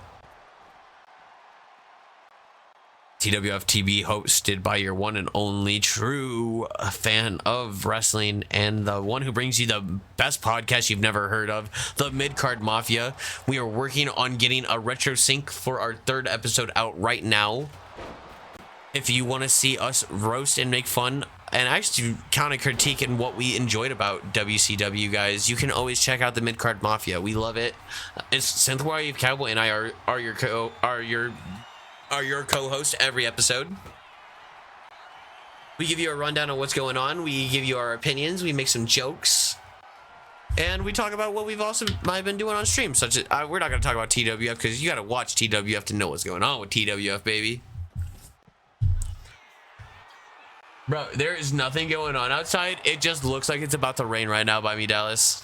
TWFtv, hosted by your one and only true fan of wrestling and the one who brings you the best podcast you've never heard of, the Midcard Mafia. We are working on getting a retro sync for our 3rd episode out right now. If you want to see us roast and make fun and actually kind of critique and what we enjoyed about WCW, guys, you can always check out the Midcard Mafia. We love it. It's Synthwave Cowboy and I are your co-host every episode. We give you a rundown of what's going on. We give you our opinions. We make some jokes. And we talk about what I've been doing on stream. Such as, we're not going to talk about TWF because you got to watch TWF to know what's going on with TWF, baby. Bro, there is nothing going on outside. It just looks like it's about to rain right now by me, Dallas.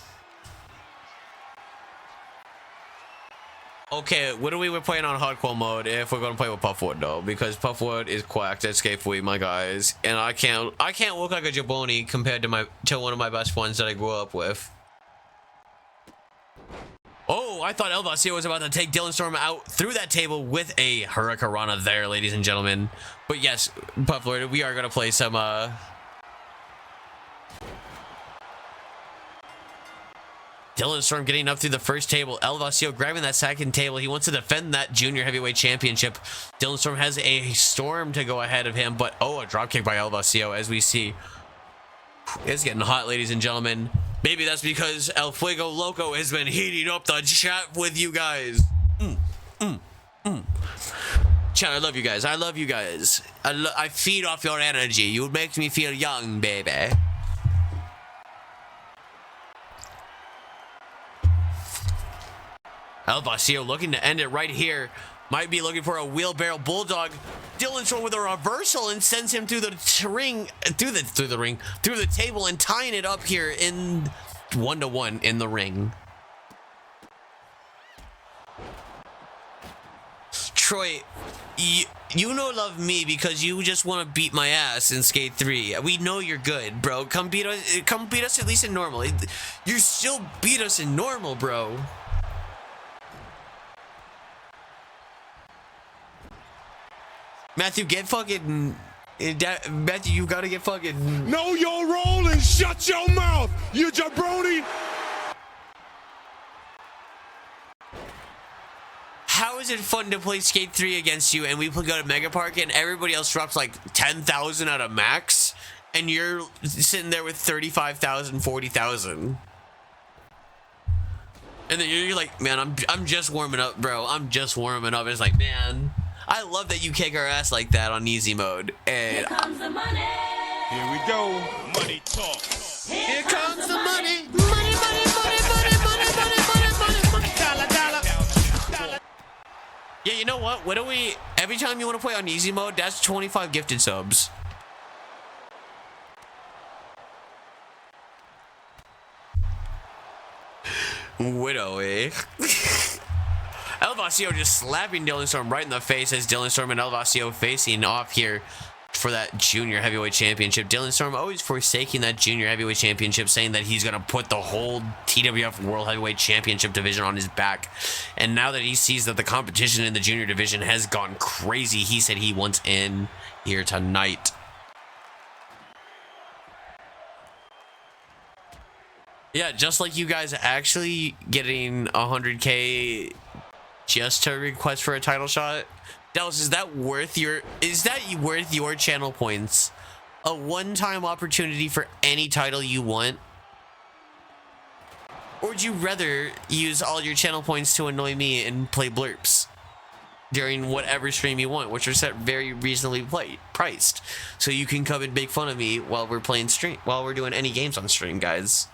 Okay, what are we playing on hardcore mode if we're gonna play with Puffwood though? Because Puffwood is quacked at Skate 3, my guys, and I can't look like a jabroni compared to one of my best friends that I grew up with. Oh, I thought El Vacío was about to take Dylan Storm out through that table with a Hurricanrana there, ladies and gentlemen. But yes, Puffwood, we are gonna play some Dylan Storm getting up through the first table. El Vacío grabbing that second table. He wants to defend that junior heavyweight championship. Dylan Storm has a storm to go ahead of him, but oh, a dropkick by El Vacío, as we see. It's getting hot, ladies and gentlemen. Maybe that's because El Fuego Loco has been heating up the chat with you guys. Chat, I love you guys. I love you guys. I feed off your energy. You make me feel young, baby. El Vacío looking to end it right here. Might be looking for a wheelbarrow bulldog. Dylan Storm with a reversal and sends him through the table and tying it up here in 1-1 in the ring. Troy, you know love me because you just want to beat my ass in Skate 3. We know you're good, bro. Come beat us at least in normal. You still beat us in normal, bro. Matthew, get fucking... Matthew, you gotta get fucking... Know your role and shut your mouth, you jabroni! How is it fun to play Skate 3 against you and we go to Mega Park and everybody else drops like 10,000 out of max and you're sitting there with 35,000, 40,000? And then you're like, man, I'm just warming up, bro. I'm just warming up. It's like, man, I love that you kick our ass like that on easy mode. And Here comes the money. Here we go. Money talk. here comes the money. Money, money, money, money, money, money, money, money, money. Dollar, dollar. Yeah, you know what? What do we? Every time you want to play on easy mode, that's 25 gifted subs. Widow, eh? El Vacío just slapping Dylan Storm right in the face as Dylan Storm and El Vacío facing off here for that junior heavyweight championship. Dylan Storm always forsaking that junior heavyweight championship, saying that he's going to put the whole TWF World Heavyweight Championship division on his back. And now that he sees that the competition in the junior division has gone crazy, he said he wants in here tonight. Yeah, just like you guys actually getting 100K just to request for a title shot. Dallas, is that worth your channel points? A one-time opportunity for any title you want? Or would you rather use all your channel points to annoy me and play blurps during whatever stream you want, which are set very reasonably priced, so you can come and make fun of me while we're doing any games on stream, guys?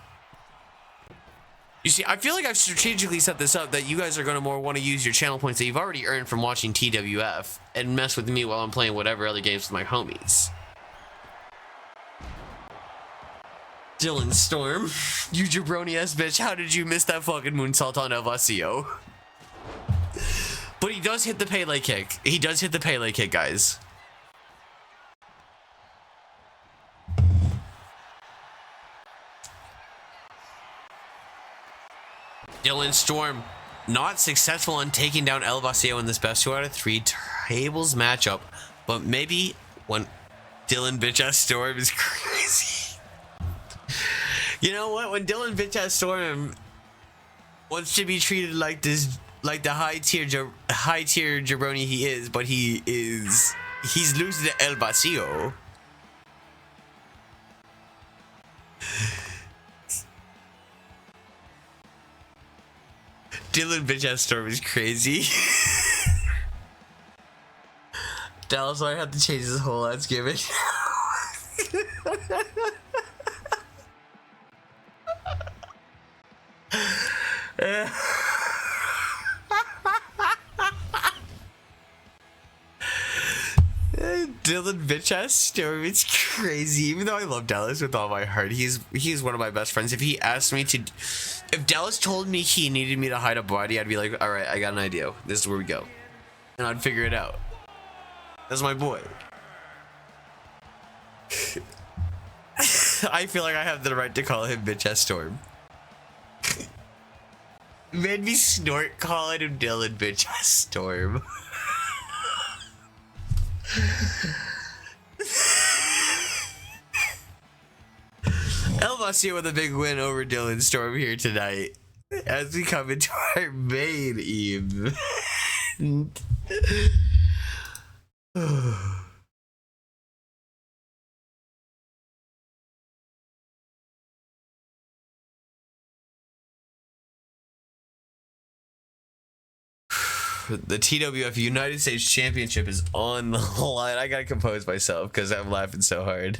You see, I feel like I've strategically set this up that you guys are going to more want to use your channel points that you've already earned from watching TWF and mess with me while I'm playing whatever other games with my homies. Dylan Storm, you jabroni-ass bitch, how did you miss that fucking moonsault on El Vacío? But he does hit the Pele kick. He does hit the Pele kick, guys. Dylan Storm not successful in taking down El Vacío in this best 2 out of 3 tables matchup, but maybe when Dylan bitch-ass Storm is crazy. You know what? When Dylan bitch-ass Storm wants to be treated like this, like the high tier jabroni he is, but he's losing to El Vacío. Dylan bitch-ass Storm is crazy. Dallas might have to change his whole ass gimmick. Dylan bitch-ass Storm, it's crazy. Even though I love Dallas with all my heart, he's one of my best friends. If Dallas told me he needed me to hide a body, I'd be like, all right, I got an idea. This is where we go, and I'd figure it out. That's my boy. I feel like I have the right to call him bitch-ass Storm. Made me snort calling him Dylan bitch-ass Storm. El Vacío with a big win over Dylan Storm here tonight as we come into our main event. The TWF United States Championship is on the line. I gotta compose myself because I'm laughing so hard.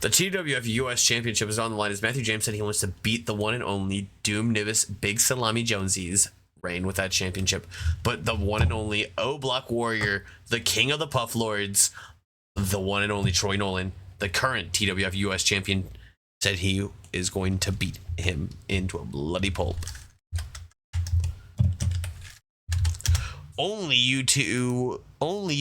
The TWF US Championship is on the line as Matthew James said he wants to beat the one and only Doom Nivis Big Salami Jonesy's reign with that championship. But the one and only O-Block Warrior, the king of the Puff Lords, the one and only Troy Nolan, the current TWF US champion, said he is going to beat him into a bloody pulp. Only you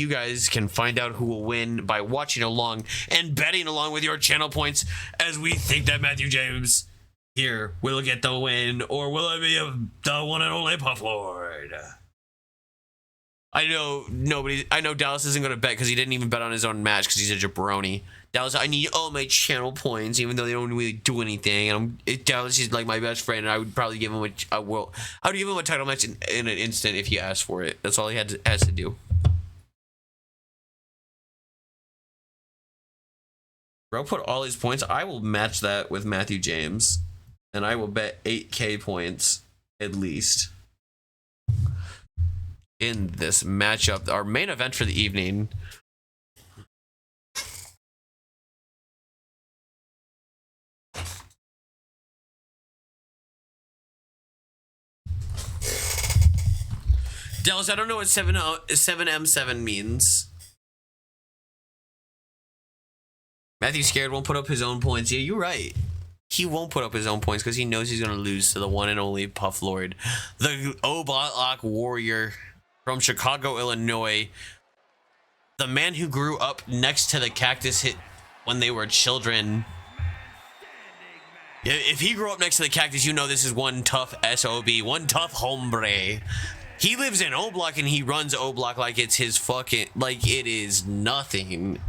guys can find out who will win by watching along and betting along with your channel points, as we think that Matthew James here will get the win, or will it be the one and only Puff Lord? I know Dallas isn't going to bet because he didn't even bet on his own match because he's a jabroni. Dallas, I need all my channel points, even though they don't really do anything. And Dallas is like my best friend, and I would probably give him I would give him a title match in an instant if he asked for it. That's all he has to do. Bro, put all his points. I will match that with Matthew James and I will bet 8K points at least in this matchup. Our main event for the evening. Dallas, I don't know what 7M7 means. Matthew Scared won't put up his own points. Yeah, you're right. He won't put up his own points because he knows he's going to lose to the one and only Puff Lord, the Oblak Warrior from Chicago, Illinois. The man who grew up next to the cactus hit when they were children. If he grew up next to the cactus, you know this is one tough SOB, one tough hombre. He lives in Oblak and he runs Oblak like it's his fucking, like it is nothing.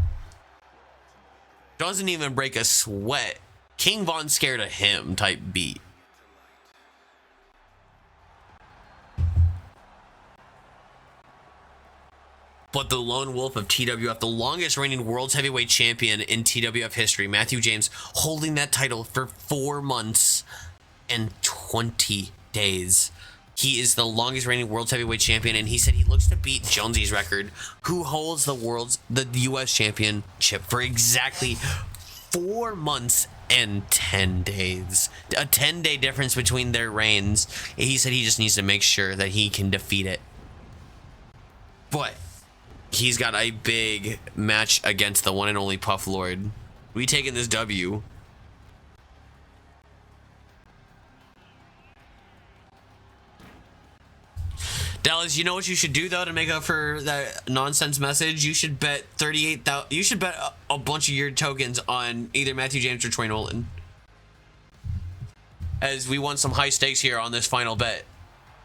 Doesn't even break a sweat. King Von Scared of him type beat. But the lone wolf of TWF, the longest reigning world's heavyweight champion in TWF history, Matthew James, holding that title for 4 months and 20 days. He is the longest reigning world's heavyweight champion, and he said he looks to beat Jonesy's record, who holds the U.S. championship for exactly 4 months and 10 days. A 10-day difference between their reigns. He said he just needs to make sure that he can defeat it. But he's got a big match against the one and only Puff Lord. We taking this W. Dallas, you know what you should do though to make up for that nonsense message? You should bet 38,000. You should bet a bunch of your tokens on either Matthew James or Troy Nolan, as we want some high stakes here on this final bet.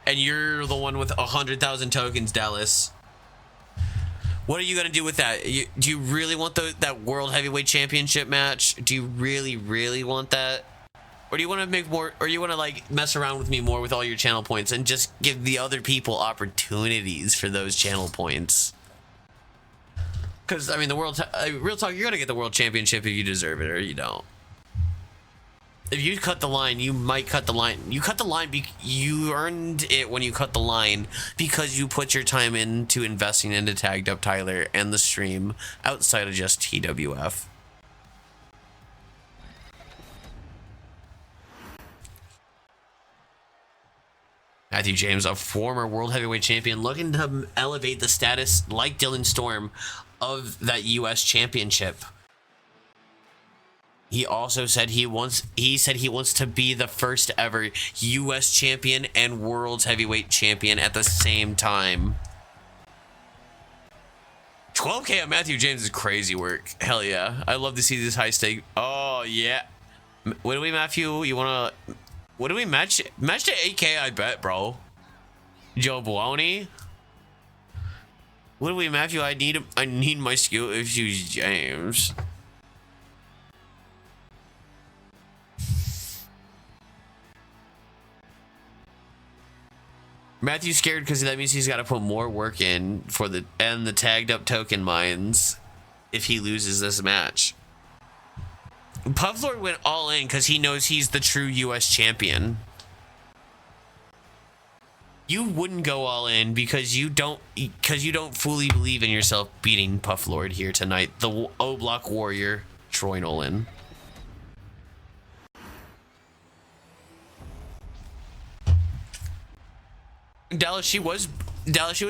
And you're the one with 100,000 tokens, Dallas. What are you gonna do with that? Do you really want that World Heavyweight Championship match? Do you really want that? Or do you want to make more, or you want to like mess around with me more with all your channel points and just give the other people opportunities for those channel points? Because I mean, the real talk, you're gonna get the world championship if you deserve it or you don't. If you cut the line, you might cut the line. You cut the line, you earned it when you cut the line because you put your time into investing into Tagged Up Tyler and the stream outside of just TWF. Matthew James, a former world heavyweight champion, looking to elevate the status, like Dylan Storm, of that U.S. championship. He also said he wants to be the first ever U.S. champion and world's heavyweight champion at the same time. 12K on Matthew James is crazy work. Hell yeah. I love to see this high stake. Oh yeah. What do we, Matthew? You wanna... What do we match? Match to 8K, I bet, bro. Joe Baloney. What do we, Matthew? I need my skill issues, James. Matthew's scared because that means he's got to put more work in for the tagged up token mines if he loses this match. Puff Lord went all in because he knows he's the true U.S. champion. You wouldn't go all in because you don't fully believe in yourself beating Puff Lord here tonight. The O-Block Warrior, Troy Nolan. Dallas, she was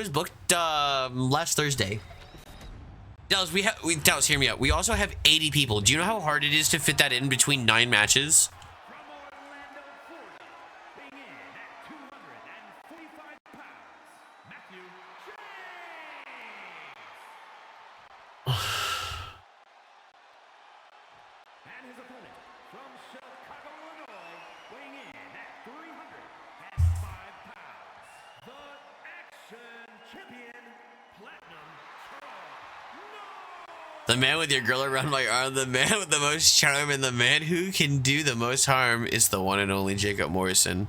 booked last Thursday. Dallas, hear me out. We also have 80 people. Do you know how hard it is to fit that in between 9 matches? The man with your girl around my arm, the man with the most charm, and the man who can do the most harm is the one and only Jacob Morrison.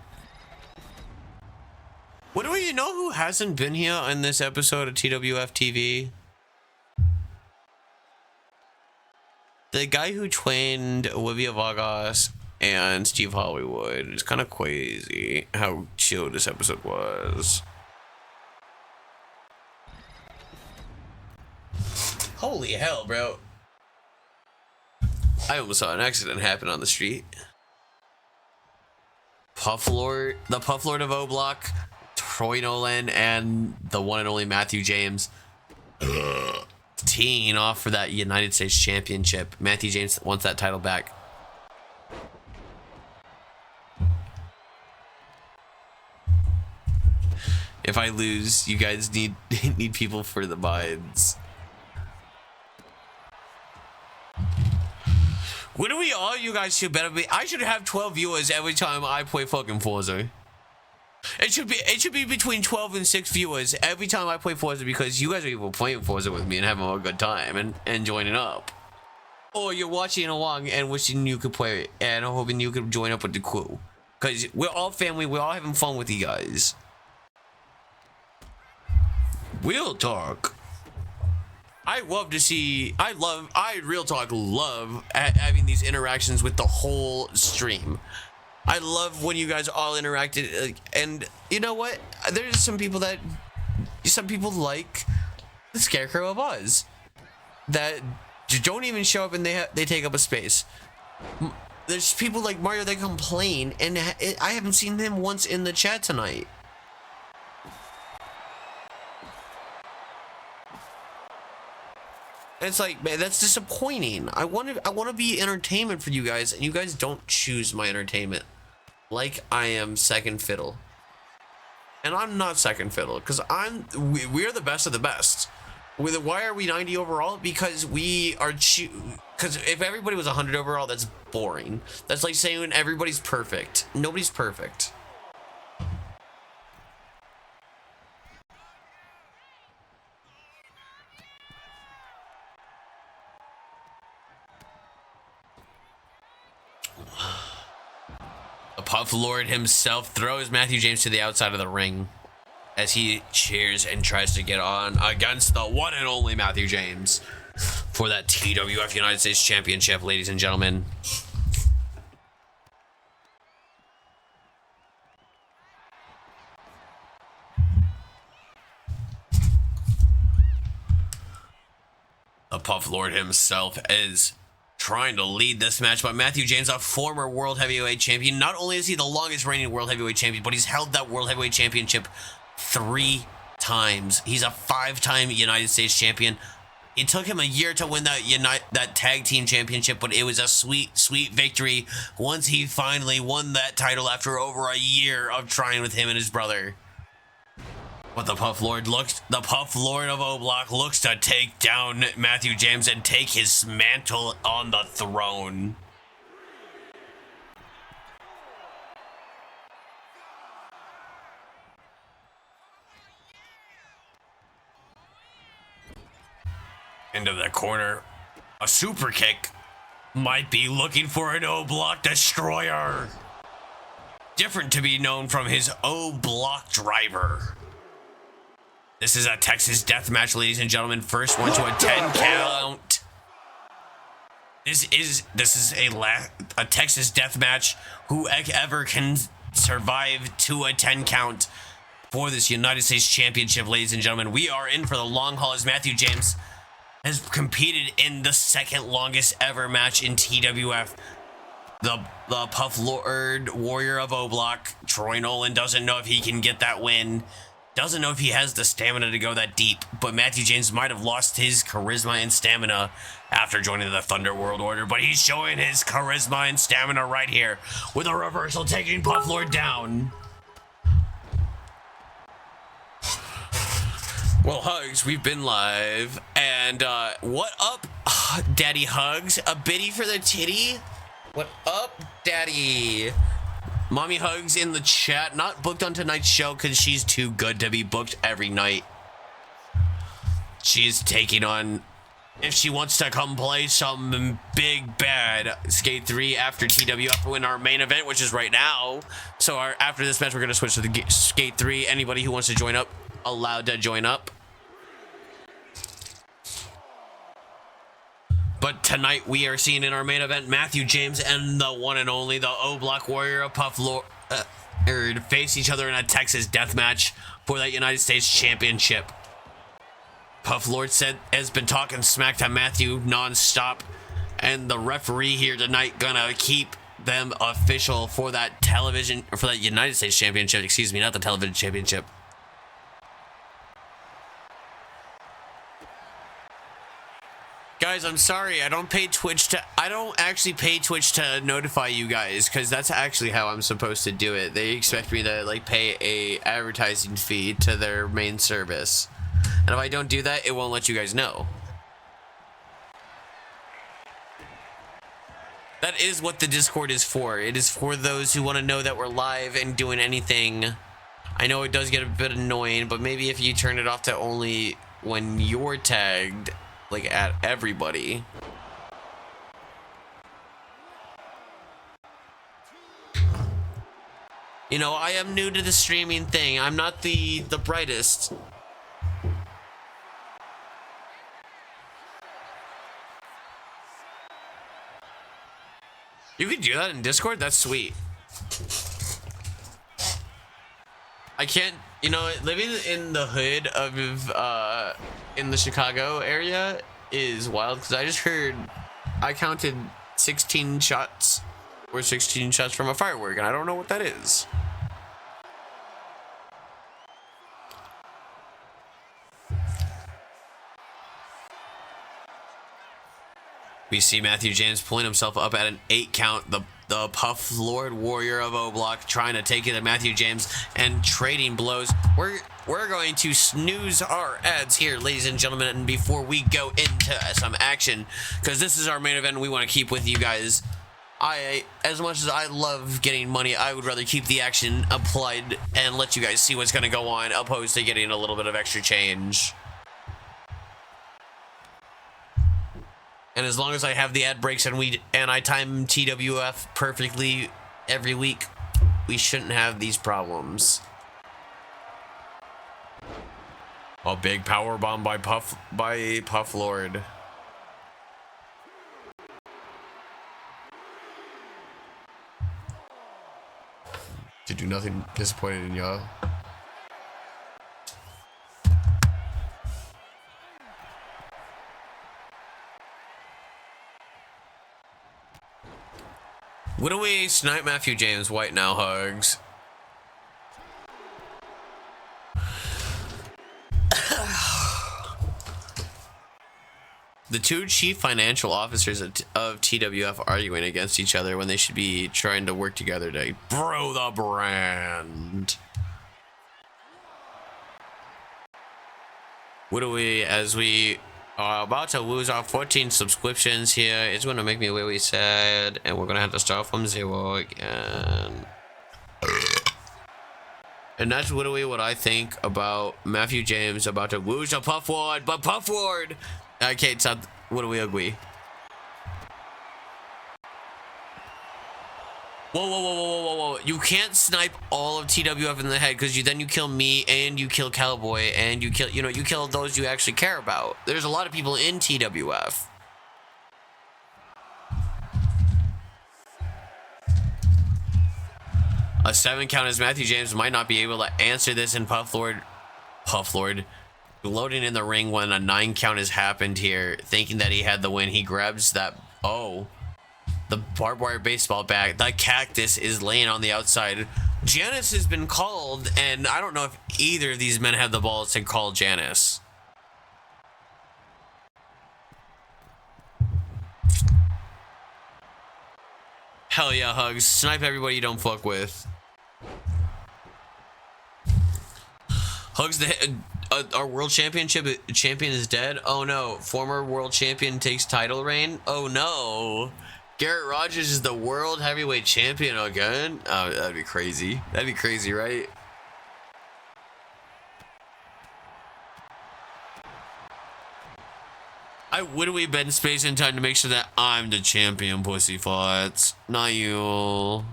What do you know who hasn't been here in this episode of TWF TV? The guy who trained Olivia Vargas and Steve Hollywood. It's kind of crazy how chill this episode was. Holy hell, bro. I almost saw an accident happen on the street. Puff Lord, the Puff Lord of O Block, Troy Nolan, and the one and only Matthew James teeing off for that United States Championship. Matthew James wants that title back. If I lose, you guys need people for the mines. Wouldn't we all? You guys should better be. I should have 12 viewers every time I play fucking Forza. It should be between 12 and 6 viewers every time I play Forza, because you guys are even playing Forza with me and having a good time and joining up. Or you're watching along and wishing you could play and hoping you could join up with the crew. Because we're all family, we're all having fun with you guys. Real talk. I real talk love having these interactions with the whole stream. I love when you guys all interacted, and you know what? There's some people like the Scarecrow of Oz that don't even show up and they take up a space. There's people like Mario that complain, and I haven't seen him once in the chat tonight. It's like, man, that's disappointing. I want to be entertainment for you guys, and you guys don't choose my entertainment. Like I am second fiddle. And I'm not second fiddle, because we're the best of the best. Why are we 90 overall? Because we are because if everybody was 100 overall, that's boring. That's like saying everybody's perfect. Nobody's perfect. The Puff Lord himself throws Matthew James to the outside of the ring as he cheers and tries to get on against the one and only Matthew James for that TWF United States Championship, ladies and gentlemen. The Puff Lord himself is trying to lead this match, but Matthew James, a former World Heavyweight Champion, not only is he the longest reigning World Heavyweight Champion, but he's held that World Heavyweight Championship 3 times. He's a 5-time United States Champion. It took him a year to win that tag team championship, but it was a sweet, sweet victory once he finally won that title after over a year of trying with him and his brother. But the Puff Lord of O Block looks to take down Matthew James and take his mantle on the throne. Into the corner, a super kick might be looking for an O Block destroyer. Different to be known from his O Block driver. This is a Texas death match, ladies and gentlemen. First one to a 10 count. This is a Texas death match. Whoever can survive to a 10 count for this United States Championship, ladies and gentlemen. We are in for the long haul as Matthew James has competed in the second longest ever match in TWF. The Puff Lord Warrior of O Block, Troy Nolan, doesn't know if he can get that win. Doesn't know if he has the stamina to go that deep, but Matthew James might have lost his charisma and stamina after joining the Thunder World Order, but he's showing his charisma and stamina right here with a reversal taking Puff Lord down. Well, Hugs, we've been live, and what up, Daddy Hugs? A biddy for the titty? What up, Daddy? Mommy Hugs in the chat, not booked on tonight's show because she's too good to be booked every night. She's taking on, if she wants to come play some big bad Skate 3 after TWF in our main event, which is right now. So after this match, we're going to switch to the Skate 3. Anybody who wants to join up, allowed to join up. But tonight we are seeing in our main event Matthew James and the one and only the O Block Warrior of Puff Lord face each other in a Texas death match for that United States Championship. Puff Lord has been talking smack to Matthew non-stop, and the referee here tonight gonna keep them official for that United States Championship. Excuse me, not the television championship. Guys, I'm sorry. I don't actually pay Twitch to notify you guys, because that's actually how I'm supposed to do it. They expect me to like pay a advertising fee to their main service. And if I don't do that, it won't let you guys know. That is what the Discord is for. It is for those who want to know that we're live and doing anything. I know it does get a bit annoying, but maybe if you turn it off to only when you're tagged, like at everybody. You know, I am new to the streaming thing. I'm not the brightest. You can do that in Discord? That's sweet. I can't, you know, living in the hood of, in the Chicago area is wild, because I just heard, I counted 16 shots, or 16 shots from a firework, and I don't know what that is. We see Matthew James pulling himself up at an 8 count. The Puff Lord Warrior of O Block trying to take it at Matthew James and trading blows. We're going to snooze our ads here, ladies and gentlemen, and before we go into some action, because this is our main event and we want to keep with you guys. As much as I love getting money, I would rather keep the action applied and let you guys see what's going to go on, opposed to getting a little bit of extra change. And as long as I have the ad breaks and I time TWF perfectly every week, we shouldn't have these problems. A big power bomb by Puff Lord. To do nothing, disappointed in y'all. What do we snipe Matthew James White now, Hugs? The two chief financial officers of TWF arguing against each other when they should be trying to work together to grow the brand. What do we, as we are about to lose our 14 subscriptions here, it's going to make me really sad, and we're going to have to start from 0 again. And that's literally what I think about Matthew James about to lose to Puff Lord, but Puff Lord, okay, it's not, what do we agree? Whoa. You can't snipe all of TWF in the head, because then you kill me, and you kill Cowboy, and you kill those you actually care about. There's a lot of people in TWF. A 7 count as Matthew James might not be able to answer this, and Puff Lord loading in the ring when a 9 count has happened here, thinking that he had the win. He grabs that, the barbed wire baseball bat. The cactus is laying on the outside. Janice has been called, and I don't know if either of these men have the balls to call Janice. Hell yeah, Hugs. Snipe everybody you don't fuck with. Hugs, our world champion is dead. Oh no. Former world champion takes title reign. Oh no. Garrett Rogers is the world heavyweight champion again. Oh, that'd be crazy. That'd be crazy, right? I would have been space and time to make sure that I'm the champion, pussy farts. Not you.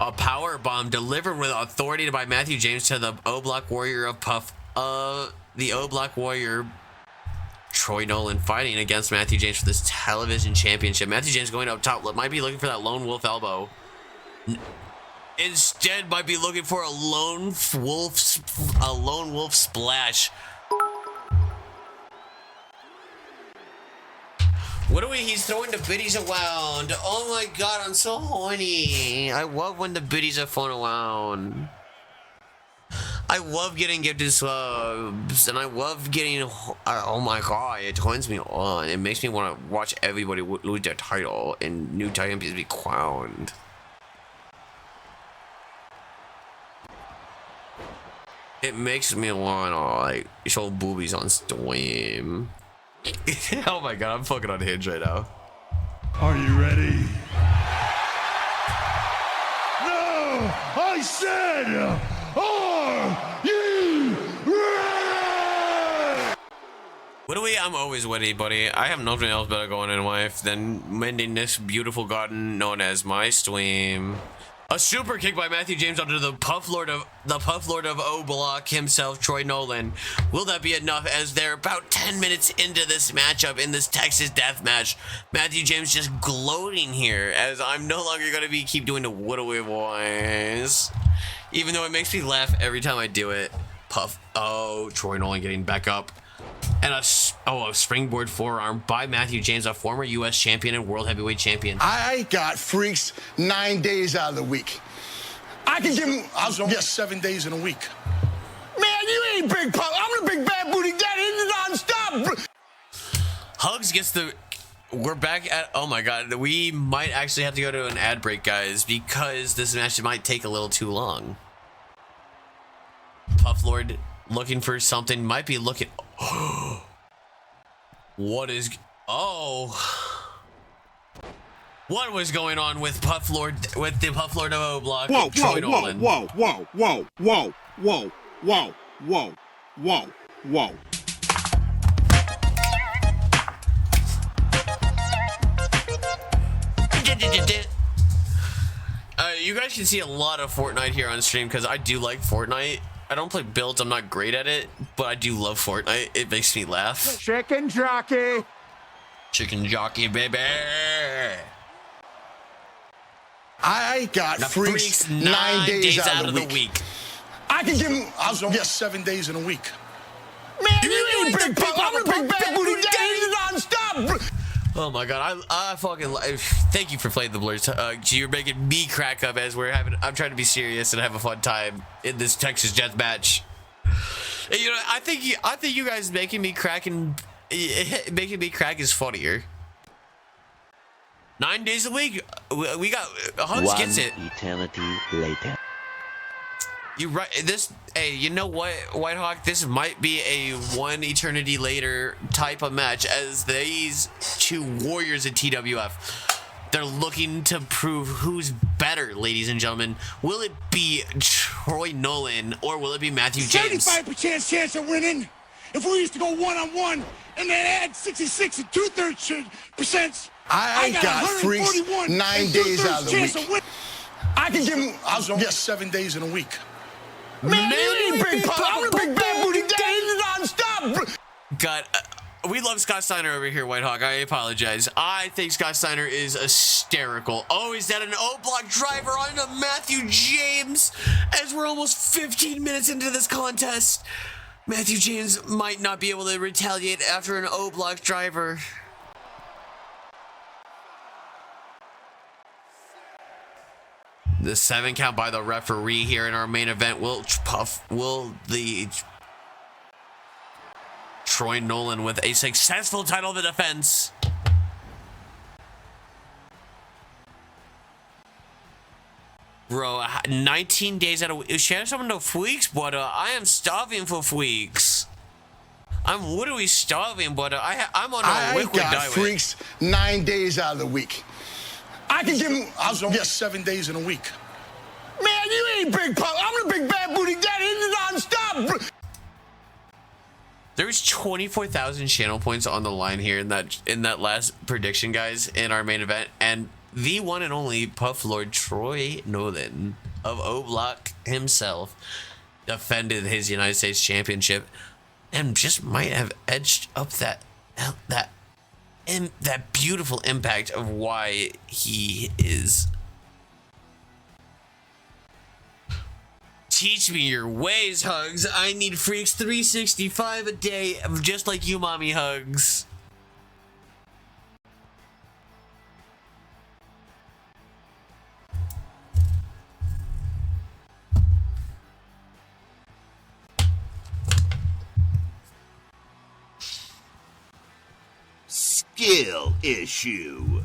A power bomb delivered with authority by Matthew James to the O Block Warrior of Puff. The O Block Warrior, Troy Nolan, fighting against Matthew James for this television championship. Matthew James going up top, might be looking for that lone wolf elbow. Instead, might be looking for a lone wolf splash. What are we? He's throwing the biddies around. Oh my god, I'm so horny. I love when the biddies are thrown around. I love getting gifted subs, and I love getting. Oh my god, it turns me on. It makes me want to watch everybody lose their title and new champions be crowned. It makes me want to like show boobies on stream. Oh my god, I'm fucking unhinged right now. Are you ready? No! I said, are you ready? What do we? I'm always ready, buddy. I have nothing else better going in life than mending this beautiful garden known as my stream. A super kick by Matthew James onto the Puff Lord of O Block himself, Troy Nolan. Will that be enough? As they're about 10 minutes into this matchup in this Texas death match, Matthew James just gloating here as I'm no longer gonna keep doing the what do we voice, even though it makes me laugh every time I do it. Puff. Oh, Troy Nolan getting back up. And a springboard forearm by Matthew James, a former U.S. champion and world heavyweight champion. I got freaks 9 days out of the week. I can give him, I'll get 7 days in a week. Man, you ain't Big Pop. I'm the big bad booty daddy. It's nonstop. Hugs gets the... We're back at... Oh my god. We might actually have to go to an ad break, guys, because this match might take a little too long. Puff Lord looking for something. Might be looking... What is... Oh... What was going on with Puff Lord, with the Puff Lord of O Block? Whoa, Troy whoa, Nolan. whoa, whoa, whoa, whoa, whoa, whoa, whoa, whoa, whoa. You guys can see a lot of Fortnite here on stream because I do like Fortnite. I don't play builds, I'm not great at it, but I do love Fortnite. It makes me laugh. Chicken jockey. Chicken jockey, baby. I got The freaks 9 days out of the week. I can give him, I'll get 7 days in a week. Man, you ain't Big Pop. I'm the big bad booty daddy. Nonstop. Oh my god, I fucking thank you for playing the Blurs. You're making me crack up as I'm trying to be serious and have a fun time in this Texas death match. And, you know, I think you guys making me crack is funnier. 9 days a week, we got Hugs gets it. Eternity later. You right. Hey, you know what, Whitehawk? This might be a one eternity later type of match, as these two warriors in TWF, they're looking to prove who's better, ladies and gentlemen. Will it be Troy Nolan or will it be Matthew James? 75% chance of winning. If we used to go one-on-one and then add 66 and 2/3%. I got freaks 9 days out of the week. I can give him, I'll get 7 days in a week. Man, you ain't Big Pop. I'm the big bad booty daddy. Nonstop. God, we love Scott Steiner over here, Whitehawk. I apologize. I think Scott Steiner is hysterical. Oh, is that an O-block driver on Matthew James? As we're almost 15 minutes into this contest, Matthew James might not be able to retaliate after an O-block driver. The 7 count by the referee here in our main event. Will the Troy Nolan with a successful title of defense. Bro, 19 days out of share something to weeks, but I am starving for weeks. I'm literally starving, but I'm on a liquid diet. I got freaks 9 days out of the week. I can give him, I'll get 7 days in a week. Man, you ain't Big Pop. I'm the big bad booty daddy. Nonstop. There's 24,000 channel points on the line here in that last prediction, guys, in our main event, and the one and only Puff Lord Troy Nolan of O-Block himself defended his United States Championship and just might have edged up that beautiful impact of why he is. Teach me your ways, Hugs. I need freaks 365 a day, just like you, mommy Hugs. Skill issue.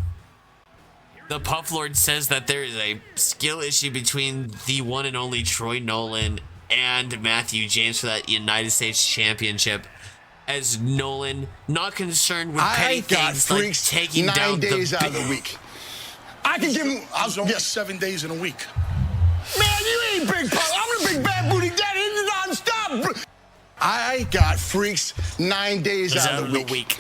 The Puff Lord says that there is a skill issue between the one and only Troy Nolan and Matthew James for that United States Championship. As Nolan, not concerned with petty things like taking 9 days out of the week. I can give him. I'll get 7 days in a week. Man, you ain't big Puff. I'm the big bad booty daddy. It's nonstop. I got freaks 9 days out of the week.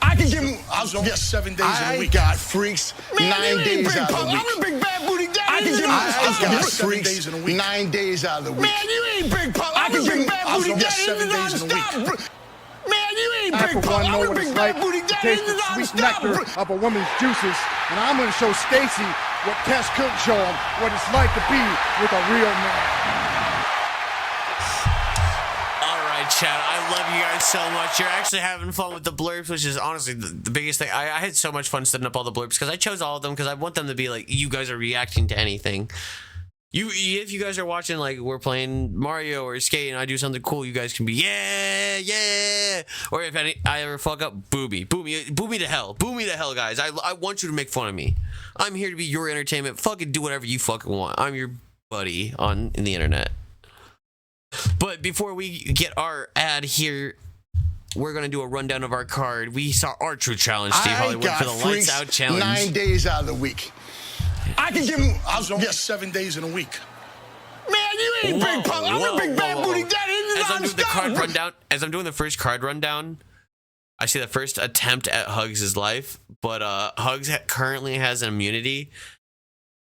I can give him. I'll get 7 days in a week. I got freaks 9 days out of the week. I'm the big bad booty daddy. I can give him. I got freaks 9 days out of the week. Man, you ain't big Puff. I'm the big bad booty daddy. 7 days in a week. Man, you ain't big Puff. I'm the big bad booty daddy. Taste the sweet nectar of a woman's juices, and I'm going to show Stacy what Tess couldn't show him, what it's like to be with a real man. Chat, I love you guys so much. You're actually having fun with the blurbs, which is honestly the biggest thing. I had so much fun setting up all the blurbs because I chose all of them because I want them to be like, you guys are reacting to anything. If you guys are watching, like, we're playing Mario or Skate and I do something cool, you guys can be, yeah. Or if I ever fuck up, boo me to hell. Boo me to hell, guys. I want you to make fun of me. I'm here to be your entertainment. Fucking do whatever you fucking want. I'm your buddy in the internet. But before we get our ad here, we're going to do a rundown of our card. We saw our true challenge, Steve Hollywood, for the Lights Out Challenge. 9 days out of the week. I can give him. I'll get 7 days in a week. Man, you ain't big Puff. I'm the big bad booty daddy. As I'm doing the card rundown, as I'm doing the first card rundown, I see the first attempt at Hugs' life, but Hugs currently has an immunity,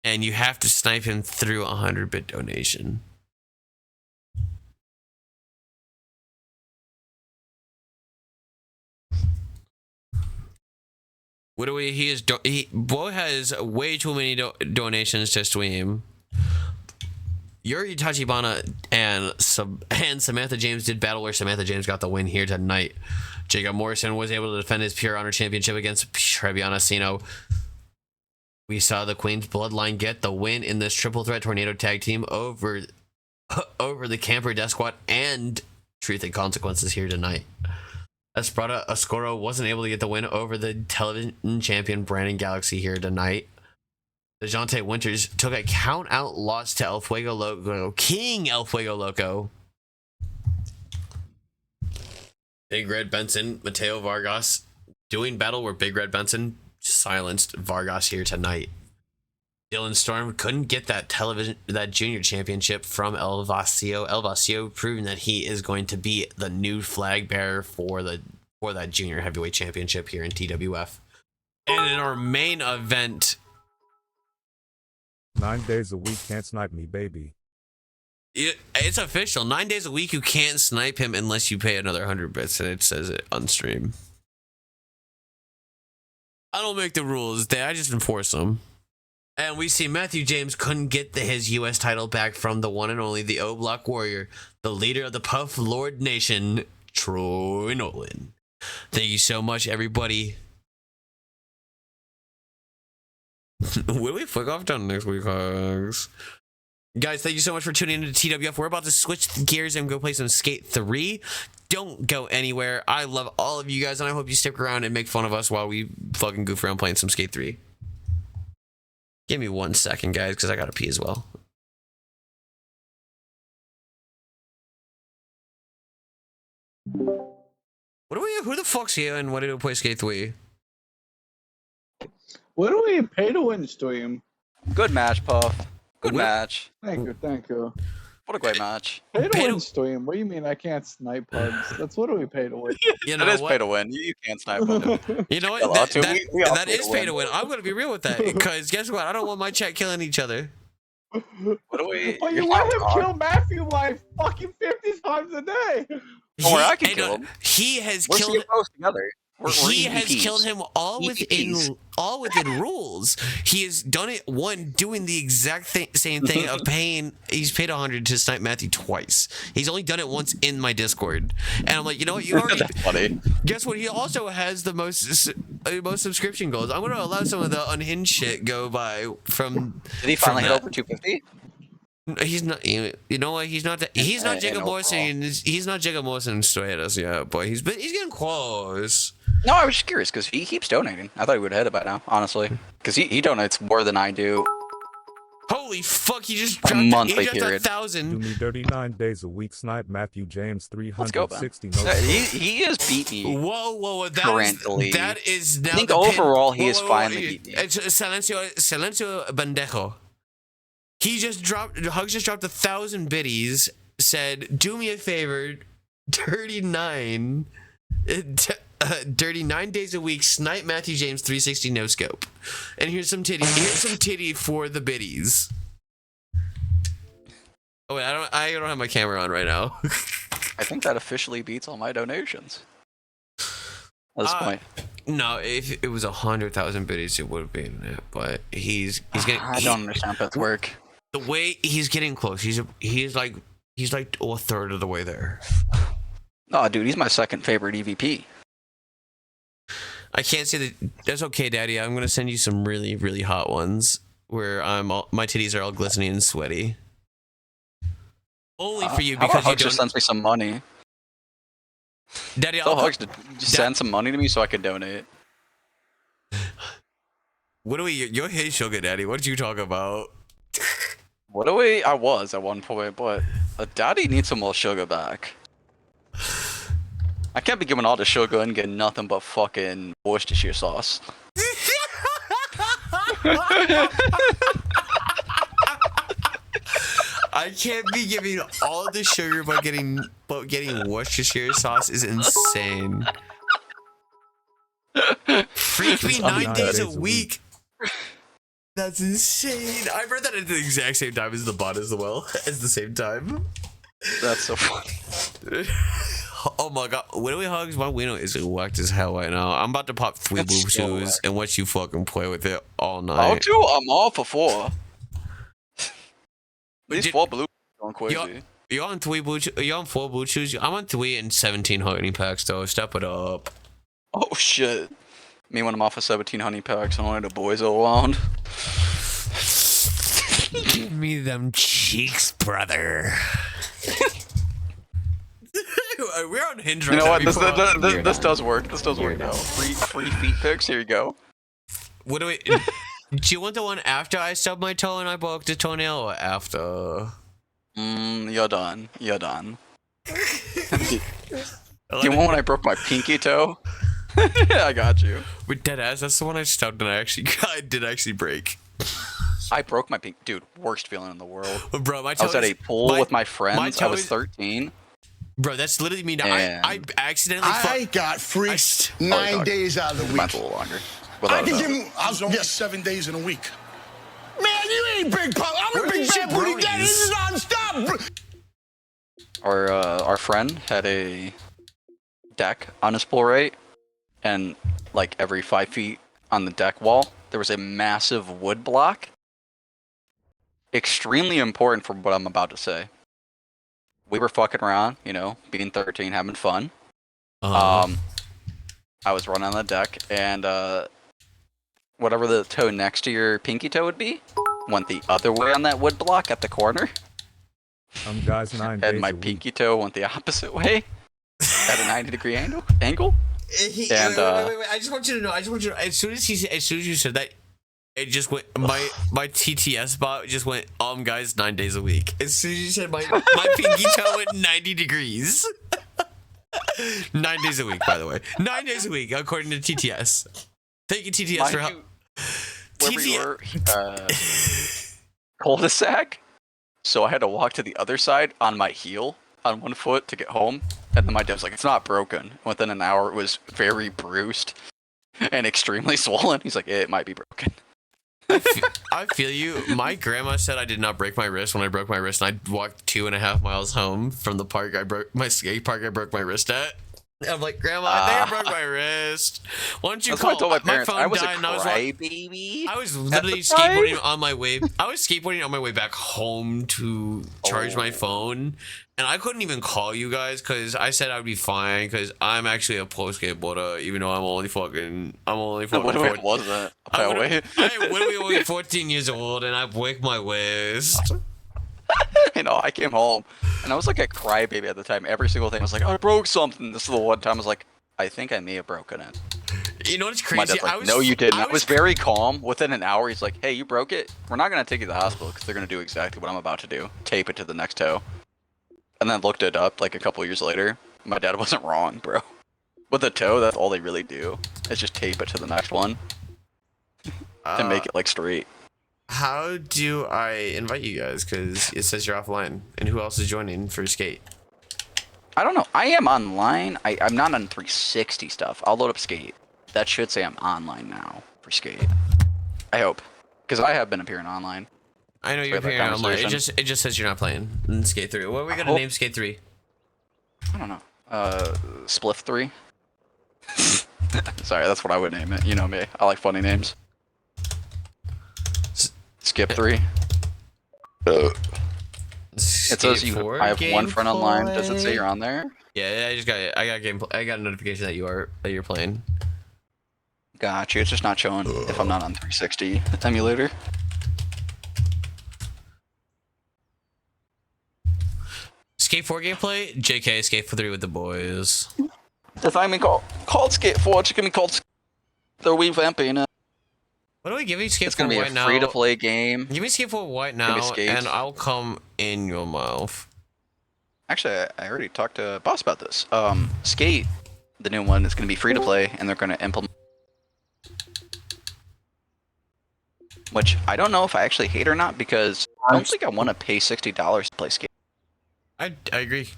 and you have to snipe him through a 100-bit donation. What do we? Boy has way too many donations to stream. Yuri Tachibana and Samantha James did battle where Samantha James got the win here tonight. Jacob Morrison was able to defend his Pure Honor Championship against Treviana Sino. We saw the Queen's Bloodline get the win in this triple threat tornado tag team over the Camper Death Squad and Truth and Consequences here tonight. Esprada Ascoro wasn't able to get the win over the television champion Brandon Galaxy here tonight. DeJounte Winters took a count-out loss to El Fuego Loco, King El Fuego Loco. Big Red Benson, Mateo Vargas doing battle where Big Red Benson silenced Vargas here tonight. Dylan Storm couldn't get that junior championship from El Vacío. El Vacío proving that he is going to be the new flag bearer for that junior heavyweight championship here in TWF. And in our main event, 9 days a week can't snipe me, baby. It's official. 9 days a week you can't snipe him unless you pay another 100 bits, and it says it on stream. I don't make the rules, I just enforce them. And we see Matthew James couldn't get his U.S. title back from the one and only the O-Block Warrior, the leader of the Puff Lord Nation, Troy Nolan. Thank you so much, everybody. What do we flick off down next week, Hugs? Guys, thank you so much for tuning into TWF. We're about to switch gears and go play some Skate 3. Don't go anywhere. I love all of you guys, and I hope you stick around and make fun of us while we fucking goof around playing some Skate 3. Give me 1 second, guys, because I gotta pee as well. Who the fuck's here and what do we play Skate 3? What do we pay to win stream? Good match, Puff. Good match. Thank you. What a great match. Pay to win stream. What do you mean I can't snipe hugs? That's literally pay to win. You know It is what? pay to win. You can't snipe them. You know Yeah, what? we all That pay is to pay win. to win. I'm gonna be real with that, because guess what? I don't want my chat killing each other. What do we? But you're you let not him wrong. kill Matthew like fucking 50 times a day. Don't worry, I can Hey, kill no, him. He has We're killed. CFOs together. We're He EVPs. has killed him all within EVPs. rules. He has done it doing the exact same thing of paying. He's paid 100 to snipe Matthew twice. He's only done it once in my Discord, and I'm like, you know what? You already. That's funny. Guess what? He also has the most subscription goals. I'm gonna allow some of the unhinged shit go by from. Did he finally hit that. over 250? He's not. You know what? He's not. He's not Jacob overall. Morrison. He's not Jacob Morrison straight us yet, but he's getting close. No, I was just curious because he keeps donating. I thought he would have hit it by now, honestly. Because he donates more than I do. Holy fuck! He just A dropped. monthly He dropped period. 1,000. Do me 39 days a week. Snipe Matthew James Let's go, man. 360. No He has beat me. Whoa! Currently. That is now. I think the pin- overall he Whoa, has whoa, finally whoa, beat me. It's Silencio Bandejo. He just dropped. Hugs just dropped 1,000 biddies. Said, "Do me a favor, 39. 39 days a week. Snipe Matthew James 360 no scope. And here's some titty. Here's some titty for the biddies." Oh wait, I don't have my camera on right now. I think that officially beats all my donations. At this point. No, if it was 100,000 biddies, it would have been it. But he's getting. I don't understand how that work. The way he's getting close, he's like a third of the way there. Oh, dude, he's my second favorite EVP. I can't say that. That's okay, Daddy. I'm gonna send you some really, really hot ones where my titties are all glistening and sweaty. Only for you How about because you Hugs just don't. sends me some money. Daddy, Tell I'll Hugs to just send some money to me so I can donate. What do we? You're his sugar daddy. What did you talk about? What do we? I was at one point, but Daddy needs some more sugar back. I can't be giving all the sugar and getting nothing but fucking Worcestershire sauce. I can't be giving all the sugar but getting Worcestershire sauce is insane. Freak me 9 days a week. That's insane. I read that at the exact same time as the bot as well. At the same time. That's so funny. Oh my god. When we hugs, my window is whacked as hell right now. I'm about to pop 3 blue shoes and watch you fucking play with it all night. I'm all for 4. These 4 blue going crazy. You're on 3 blue. You're on 4 blue shoes. I'm on 3 and 17 honey packs though. Step it up. Oh shit. Me when I'm off of 17 honey packs and only the boys are around. Give me them cheeks, brother. We're on Hinge right You know now. what? This does work. This does work now. Free feet pics. Here you go. What do we? Do you want the one after I stubbed my toe and I broke the toenail, or after? You're done. You're done. Do you want when I broke my pinky toe? I got you. With dead ass, that's the one I stubbed and I did actually break. I broke my pink. Dude, worst feeling in the world. Bro, my I toe was at a pool with my friends. I was 13. Bro, that's literally me now. I accidentally. I got freaked 9 days out of the week. Mine's a little longer. I can give him. I was only 7 days in a week. Man, you ain't big pop. I'm a big fat booty daddy. This is non-stop. Our friend had a deck on his pool, right? And like every 5 feet on the deck wall, there was a massive wood block. Extremely important for what I'm about to say. We were fucking around, you know, being 13, having fun. I was running on the deck, and whatever the toe next to your pinky toe would be, went the other way on that wood block at the corner. Guys, 9 days And my a week. pinky toe went the opposite way at a 90-degree angle. Wait, I just want you to know. As soon as you said that, it just went. My TTS bot just went. Guys, 9 days a week. As soon as you said my pinky toe went 90 degrees. 9 days a week, by the way. 9 days a week, according to TTS. Thank you, TTS, for help. Where we were, cul-de-sac. So I had to walk to the other side on my heel, on one foot, to get home. And then my dad was like, "It's not broken." Within an hour, it was very bruised and extremely swollen. He's like, "It might be broken." I feel you. My grandma said I did not break my wrist when I broke my wrist, and I walked 2.5 miles home from the park. I broke my skate park. I broke my wrist at. I'm like, Grandma, I think I broke my wrist. Why don't you call? I told my parents. phone I was died, a and I was crybaby. I was literally skateboarding on my way. I was skateboarding on my way back home to charge my phone, and I couldn't even call you guys because I said I would be fine because I'm actually a pro skateboarder, even though I'm only fucking. What was that? I'm literally only 14 years old, and I break my wrist. I came home, and I was like a crybaby at the time. Every single thing I was like, "I broke something." This is the one time I was like, "I think I may have broken it." You know what's crazy? My dad's like, "No, you didn't." I was very calm. Within an hour, he's like, "Hey, you broke it. We're not gonna take you to the hospital because they're gonna do exactly what I'm about to do: tape it to the next toe." And then looked it up like a couple years later. My dad wasn't wrong, bro. With a toe, that's all they really do. Is just tape it to the next one to make it like straight. How do I invite you guys? Because it says you're offline. And who else is joining for skate? I don't know. I am online. I'm not on 360 stuff. I'll load up skate. That should say I'm online now for skate. I hope. Because I have been appearing online. I know you're appearing online. It just says you're not playing in Skate 3. What are we going to name Skate 3? I don't know. Spliff 3? Sorry, that's what I would name it. You know me. I like funny names. Skip 3. It says I have one friend online. Does it say you're on there? Yeah, I just got it. I got a notification that you're playing. Gotcha. It's just not showing if I'm not on 360 emulator. Skate 4 gameplay? JK, Skate 3 with the boys. If I'm called Skate 4, it's gonna be called. They're revamping it. What do we give you Skate 4 It's gonna be White now? a free-to-play game. Give me Skate 4 White now, and I'll come in your mouth. Actually, I already talked to Boss about this. Skate, the new one, is gonna be free-to-play, and they're gonna implement. Which I don't know if I actually hate or not, because I don't think I want to pay $60 to play Skate. I agree.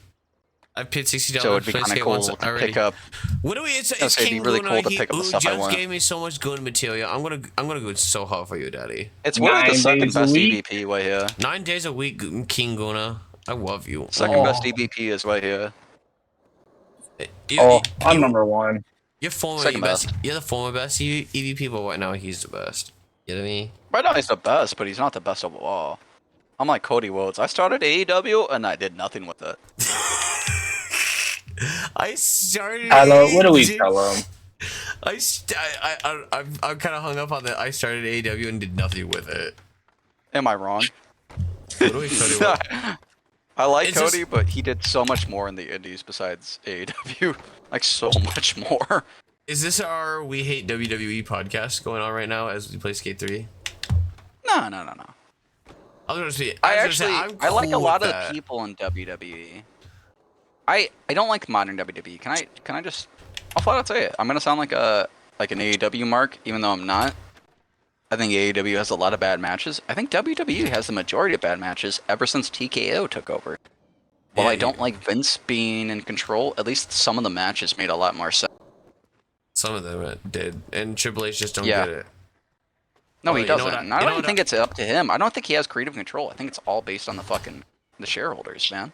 I've paid $60 so it'd be to play kind of Skate cool once to already. pick up. What do we? It's it'd be really cool to pick up the stuff I want. Just gave me so much good material. I'm gonna go so hard for you, Daddy. It's one of the second best EVP right here. 9 days a week, King Guna. I love you. Second best EVP is right here. I'm number one. You're Second best. You're the former best EVP, but right now he's the best. You know what I mean? Right now he's the best, but he's not the best overall. I'm like Cody Rhodes. I started AEW and I did nothing with it. I started. Hello, what do we tell him? I'm kind of hung up on that. I started AEW and did nothing with it. Am I wrong? What do we Cody? I like Cody, but he did so much more in the indies besides AEW. Like so much more. Is this our We Hate WWE podcast going on right now as we play Skate 3? No. I like a lot of the that. people in WWE. I don't like modern WWE. Can I just? I'll flat out say it. I'm gonna sound like an AEW mark, even though I'm not. I think AEW has a lot of bad matches. I think WWE has the majority of bad matches ever since TKO took over. While I don't like Vince being in control, at least some of the matches made a lot more sense. Some of them did, and Triple H just don't get it. No, he doesn't. I don't think it's up to him. I don't think he has creative control. I think it's all based on the shareholders, man.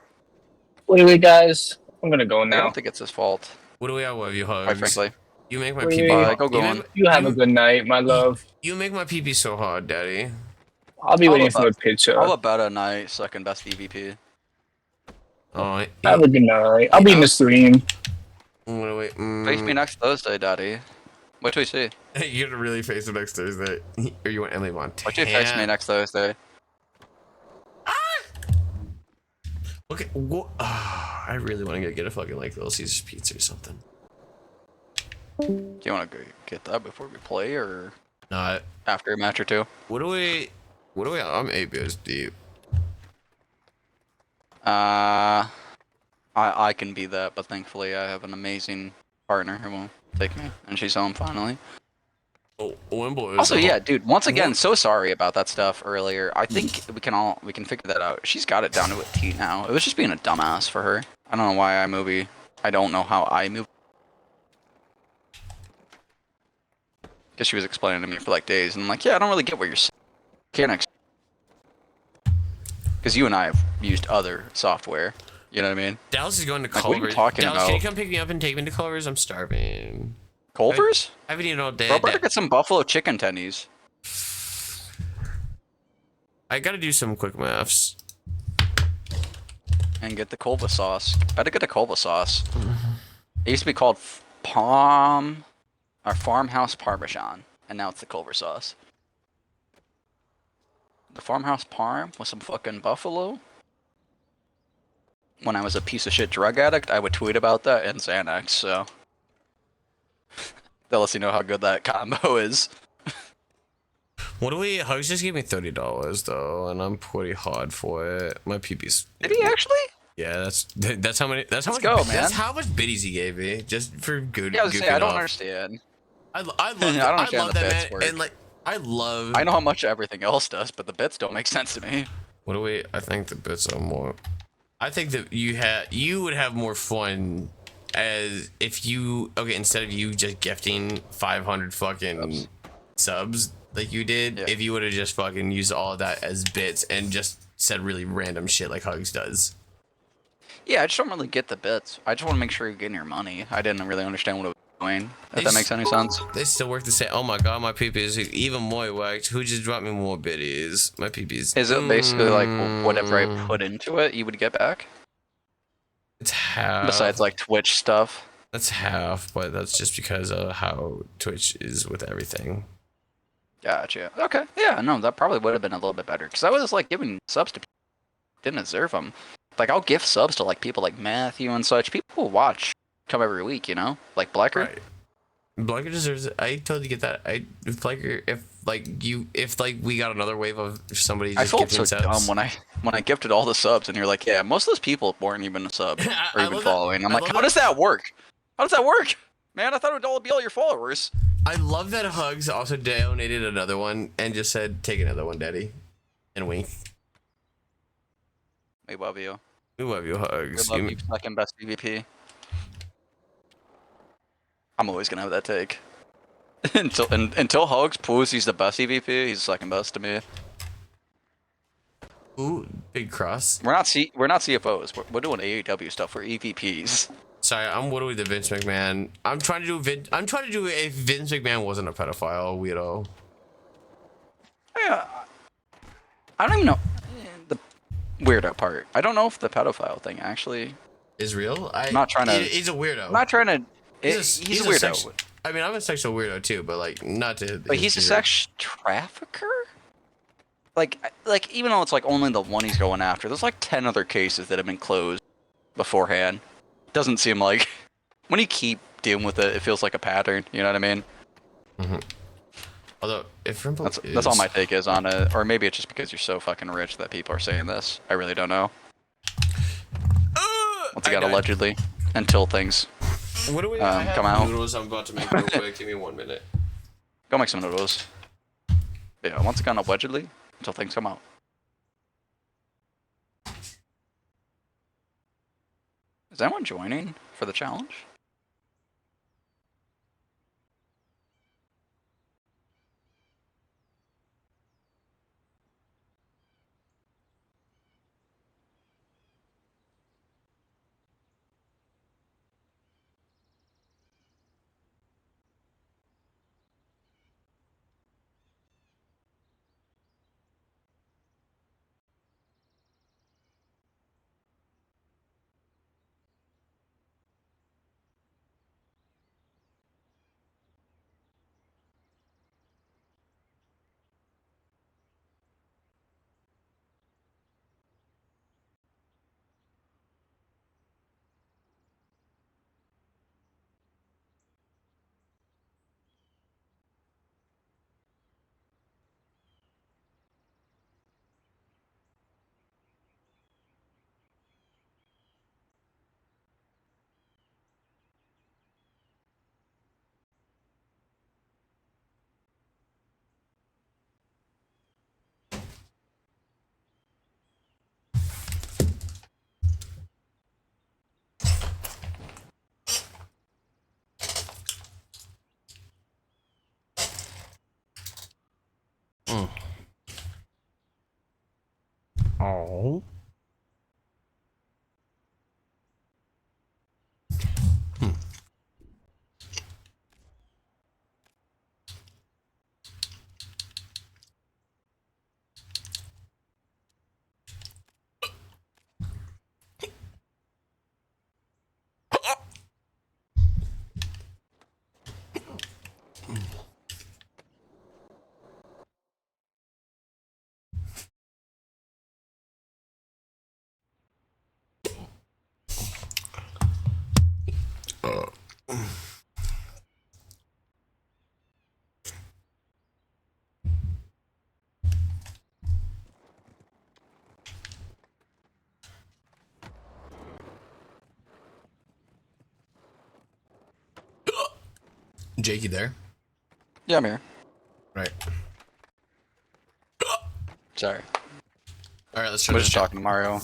Wait, guys. I'm gonna go now. I don't think it's his fault. What do we have with you, Hugs? Quite frankly. You make my pee. You have a good night, my love. You make my pee so hard, Daddy. I'll be waiting for the picture. How about a night, second best EVP? Oh, have a good night. I'll be in the stream. Wait. Face me next Thursday, Daddy. What do we see? You're gonna really face him next Thursday, or you want Emily Montana? What do you face me next Thursday? Okay, I really want to get a fucking like Little Caesars pizza or something. Do you want to get that before we play, or not after a match or two? What do we? I'm ABS deep. I can be that, but thankfully I have an amazing partner who will take me, and she's home finally. Wimble is Also, yeah, dude. Once again, so sorry about that stuff earlier. I think we can figure that out. She's got it down to a T now. It was just being a dumbass for her. I don't know why iMovie. I don't know how iMovie. Because she was explaining to me for like days, and I'm like, yeah, I don't really get what you're saying. Can't. Because you and I have used other software. You know what I mean? Dallas is going to like, what are you Culver's. talking Dallas, about? can you come pick me up and take me to Culver's? I'm starving. Culver's? I haven't eaten all day. Bro, better get some buffalo chicken tendies. I gotta do some quick maths. And get the Culva sauce. Better get the Culva sauce. It used to be called Farmhouse Parmesan, and now it's the Culver sauce. The Farmhouse Parm with some fucking buffalo. When I was a piece of shit drug addict, I would tweet about that and Xanax, so that lets you know how good that combo is. What do we? Hugs just gave me $30 though, and I'm pretty hard for it. My PP's. Did he actually? Yeah, that's how many. That's how Let's much. go, man. That's how much biddies he gave me just for good. Yeah, I was saying, I don't off. understand. I love. I don't understand love the that bits man, work. and like I love. I know how much everything else does, but the bits don't make sense to me. What do we? I think the bits are more. I think that you would have more fun as if you instead of you just gifting 500 fucking subs like you did, if you would have just fucking used all of that as bits and just said really random shit like Hugs does. Yeah, I just don't really get the bits. I just want to make sure you're getting your money. I didn't really understand what it was doing. If that makes any sense. They still work the same. Oh my god, my PP is even more whacked. Who just dropped me more biddies? My PP's. Is it basically like whatever I put into it, you would get back? It's half. Besides like Twitch stuff. That's half, but that's just because of how Twitch is with everything. Gotcha. Okay. Yeah, no, that probably would have been a little bit better. Because I was like giving subs to people who didn't deserve them. Like I'll gift subs to like people like Matthew and such. People who watch come every week, you know? Like Blacker. Right. Blacker deserves it. I totally get that. If Blacker, if we got another wave of somebody just I felt so subs. dumb when I gifted all the subs and you're like, yeah, most of those people weren't even a sub or even following. I'm like, how does that work? How does that work? Man, I thought it would all be all your followers. I love that Hugs also donated another one and just said, take another one, Daddy. And wink. We love you. We love you, Hugs. We love you, second best PvP. I'm always gonna have that take. until Hugs proves he's the best EVP, he's second best to me. Ooh, big cross. We're not CFOs. We're doing AEW stuff. We're EVPs. Sorry, I'm literally the Vince McMahon. I'm trying to do if Vince McMahon wasn't a pedophile weirdo. Yeah, I don't even know the weirdo part. I don't know if the pedophile thing actually is real. I'm not trying to. He's a weirdo. I'm not trying to. He's a weirdo. I mean, I'm a sexual weirdo too, but like not to. But he's a sex trafficker. Like even though it's like only the one he's going after, there's like 10 other cases that have been closed beforehand. Doesn't seem like when you keep dealing with it, it feels like a pattern. You know what I mean? Mm-hmm. Although if Rimble that's all my take is on it, or maybe it's just because you're so fucking rich that people are saying this. I really don't know. Once again, allegedly, until things what do we come out. Noodles I'm about to make real quick. Give me 1 minute. Go make some noodles. Yeah, once again, allegedly, until things come out. Is anyone joining for the challenge? Oh. Jake, you there? Yeah, I'm here. Right. Sorry. All right, let's try We're to just talking to Mario.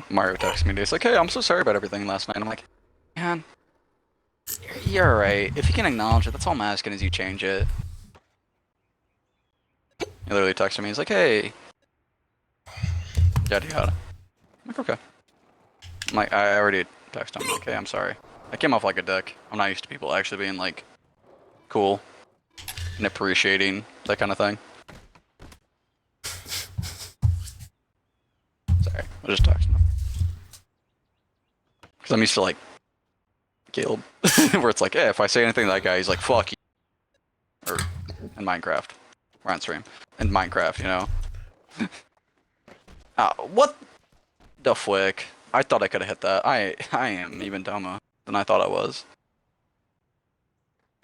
Mario texted me. He's like, "Hey, I'm so sorry about everything last night." I'm like, "Man, you're right. If you can acknowledge it, that's all I'm asking is you change it." He literally texted me. He's like, "Hey, yada yada." I'm like, "Okay." I'm like, I already texted him. Like, "Hey, I'm sorry. I came off like a dick. I'm not used to people actually being like cool and appreciating that kind of thing." Sorry, I just texted him. Because I'm used to like Caleb, where it's like, hey, if I say anything to that guy, he's like, fuck you. Or in Minecraft. We're on stream. In Minecraft, you know. What the flick? I thought I could have hit that. I am even dumber than I thought I was.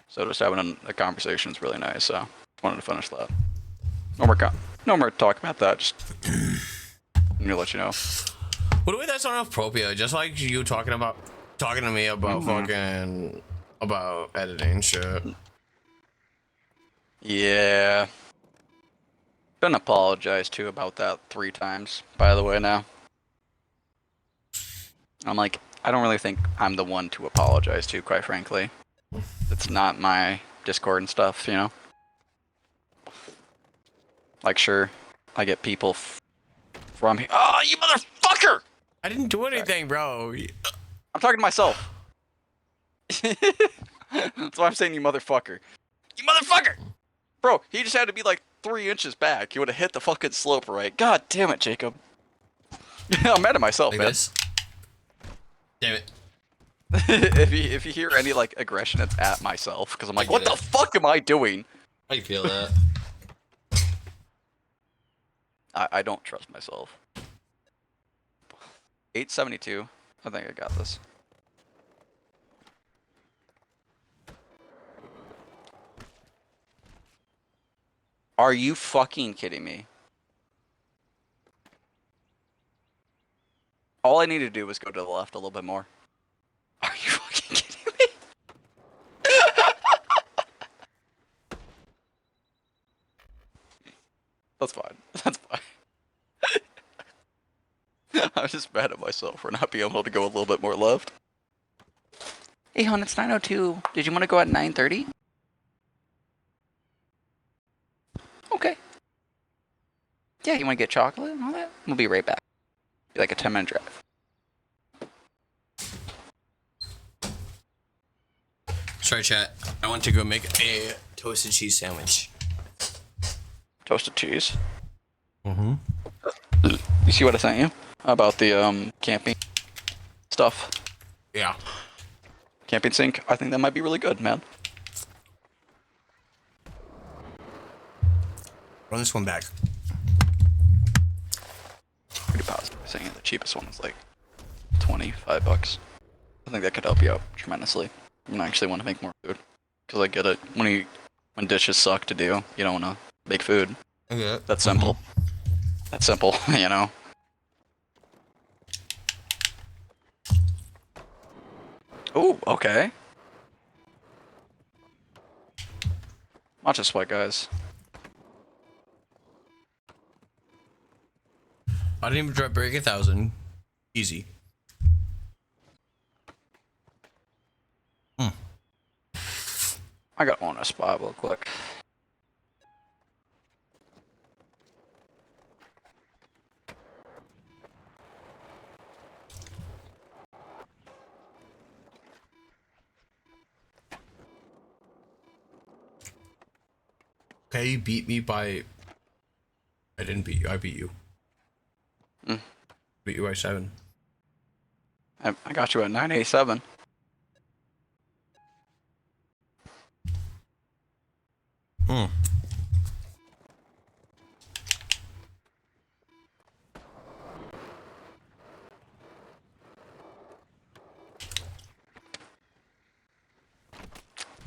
So just having a conversation is really nice, so wanted to finish that. No more talk about that, just I'm gonna let you know. What do we that's inappropriate? Just like you talking to me about fucking about editing shit. Yeah. Been apologized to about that 3 times, by the way, now. I'm like, I don't really think I'm the one to apologize to, quite frankly. It's not my Discord and stuff, you know? Like, sure, I get people from here. Oh, you motherfucker! I didn't do anything, bro. I'm talking to myself. That's why I'm saying you motherfucker. You motherfucker! Bro, he just had to be like 3 inches back. He would have hit the fucking slope right. God damn it, Jacob. I'm mad at myself, like man. This? Damn it. if you hear any like aggression, it's at myself because I'm like, what the fuck am I doing? How you feel that? I don't trust myself. 872. I think I got this. Are you fucking kidding me? All I need to do was go to the left a little bit more. Are you fucking kidding me? That's fine. That's fine. I was just mad at myself for not being able to go a little bit more left. Hey, hon, it's 9:02. Did you want to go at 9:30? Okay. Yeah, you want to get chocolate and all that? We'll be right back. Be like a 10-minute drive. Sorry, chat. I want to go make a toasted cheese sandwich. Toasted cheese. Mm-hmm. You see what I sent you about the camping stuff? Yeah. Camping sink. I think that might be really good, man. Run this one back. Pretty positive. Saying the cheapest one is like $25. I think that could help you out tremendously. I actually want to make more food because I get it. When dishes suck to do, you don't want to make food. Okay. That's simple. That's simple, you know. Ooh, okay. Watch this sweat, guys. I didn't even break 1,000. Easy. I got on a spot real quick. Hey, you beat me by... I didn't beat you, I beat you. Beat you by 7. I got you at 987.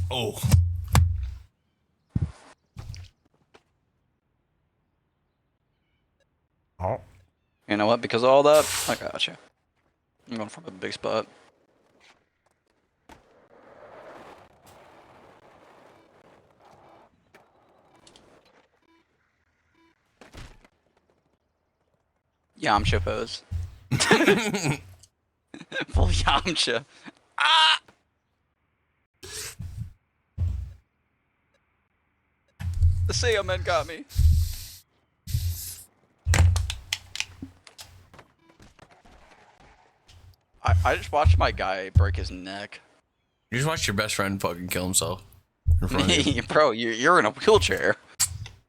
Oh. Oh. You know what? Because of all that, I got you. I'm going for the big spot. Yamcha pose. Full Yamcha. Ah! The Saiyan men got me. I just watched my guy break his neck. You just watched your best friend fucking kill himself. In front of you. Bro, you're in a wheelchair.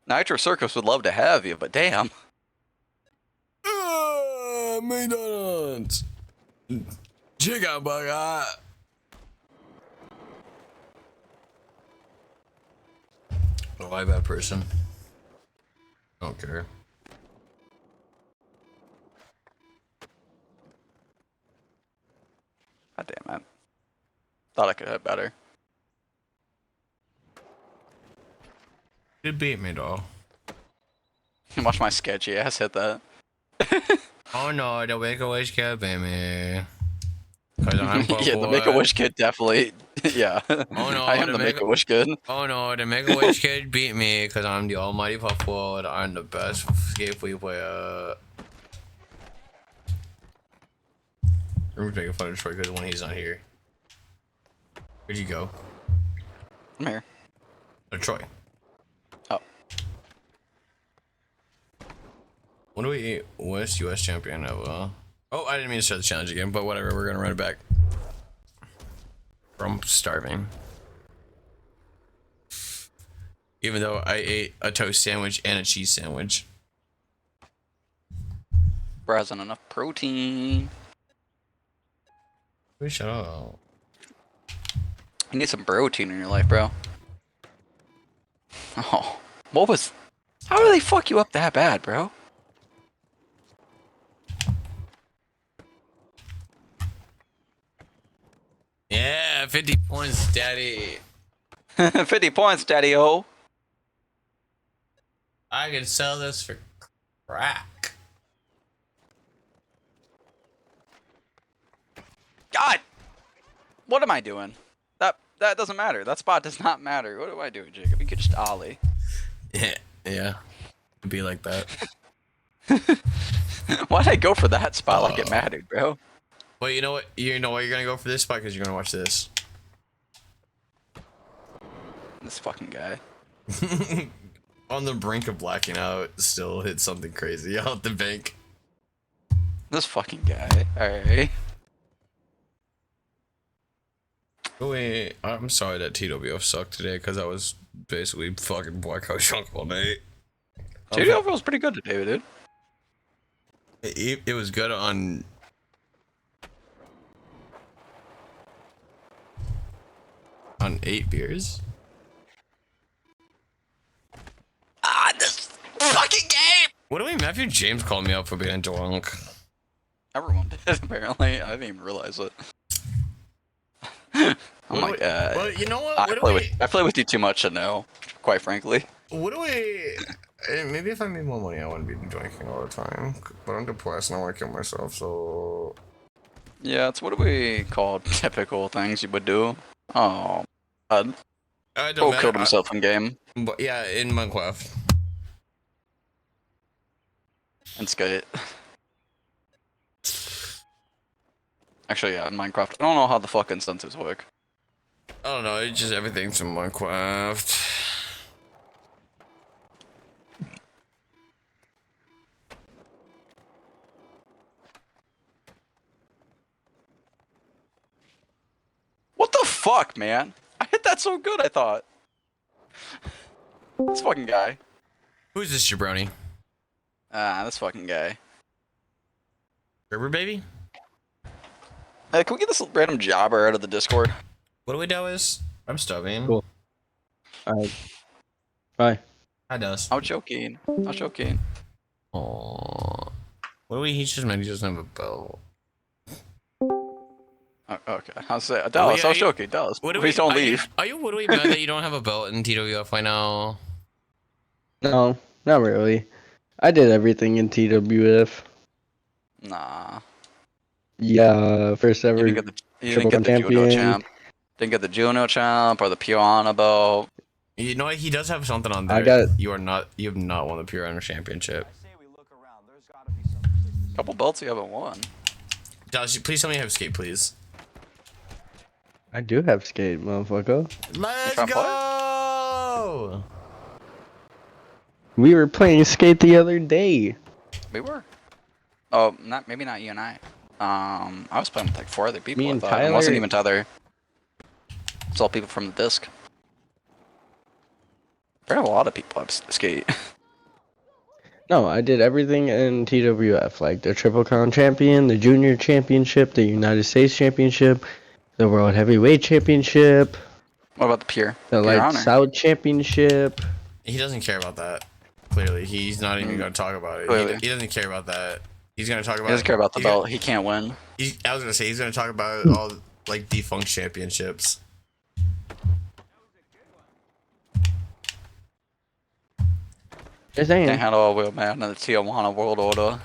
Nitro Circus would love to have you, but damn. McDonald's. Chicken burger. Oh, I'm a bad person. I don't care. God damn it. Thought I could have better. You beat me, though. Watch my sketchy ass hit that. Oh no, the Make-A-Wish kid beat me. Cause I'm yeah, the Make-A-Wish kid definitely. Yeah. Oh no, I am the Make-A-Wish kid. Oh no, the Make-A-Wish kid beat me because I'm the almighty Puffwood. I'm the best skateboard player. Everyone's making fun of Troy because when he's not here. Where'd you go? I'm here. Oh, Troy. Oh. When do we eat West US champion ever? Oh, I didn't mean to start the challenge again, but whatever, we're gonna run it back. From starving. Even though I ate a toast sandwich and a cheese sandwich. Bro hasn't enough protein. Shut up. You need some protein in your life, bro. Oh, what was... How do they fuck you up that bad, bro? Yeah, 50 points, daddy. 50 points, daddy-o. I can sell this for crack. God! What am I doing? That doesn't matter. That spot does not matter. What am I doing, Jacob? You could just ollie. Yeah. It'd be like that. Why'd I go for that spot like it mattered, bro? Well, you know what? You know why you're gonna go for this spot? Because you're gonna watch this. This fucking guy. On the brink of blacking out, still hit something crazy out the bank. This fucking guy. Alright. Wait, I'm sorry that TWF sucked today because I was basically fucking blackout drunk all night. TWF was pretty good today, dude. It was good on... On 8 beers? Ah, this fucking game! What do we Matthew James called me out for being drunk? Everyone did, apparently. I didn't even realize it. Oh my god. Well, you know what? I play with you too much to know, quite frankly. What do we... Maybe if I made more money, I wouldn't be drinking all the time. But I'm depressed and I want to kill myself, so... Yeah, it's what do we call typical things you would do? Oh, God. Cole killed himself in game. But yeah, in Minecraft. And skate. Actually, yeah, in Minecraft. I don't know how the fuck incentives work. I don't know, it's just everything's in Minecraft. What the fuck, man? I hit that so good, I thought. This fucking guy. Who's this jabroni? This fucking guy. River baby? Hey, can we get this random jobber out of the Discord? What do we do is? I'm starving. Cool. Alright. Bye. Hi, Dust. I'm joking. I'm joking. Aww. What do we? He just meant he doesn't have a belt. Okay. I'll say Dallas. I was joking. Dallas. Please don't leave. Are you literally mad that you don't have a belt in TWF right now? No, not really. I did everything in TWF. Nah. Yeah, first ever You didn't get the judo champ. Didn't get the judo champ or the Piranha belt. You know what? He does have something on there. You have not won the Piranha Championship. Couple belts you haven't won. Dallas, please tell me you have skate, please. I do have skate, motherfucker. Let's go! We were playing skate the other day. We were. Oh, maybe not you and I. I was playing with like 4 other people. Me and I thought. Tyler. It wasn't even Tyler. It's all people from the disc. There are a lot of people have skate. No, I did everything in TWF, like the Triple Crown Champion, the Junior Championship, the United States Championship, the World Heavyweight Championship. What about the Pure? The Lights Out Championship. He doesn't care about that. Clearly, he's not even going to talk about it. He doesn't care about that. He's going to talk about. He doesn't care about the belt. He can't win. I was going to say he's going to talk about all like defunct championships. Just saying. Can't handle a wheel man in the Tijuana World Order.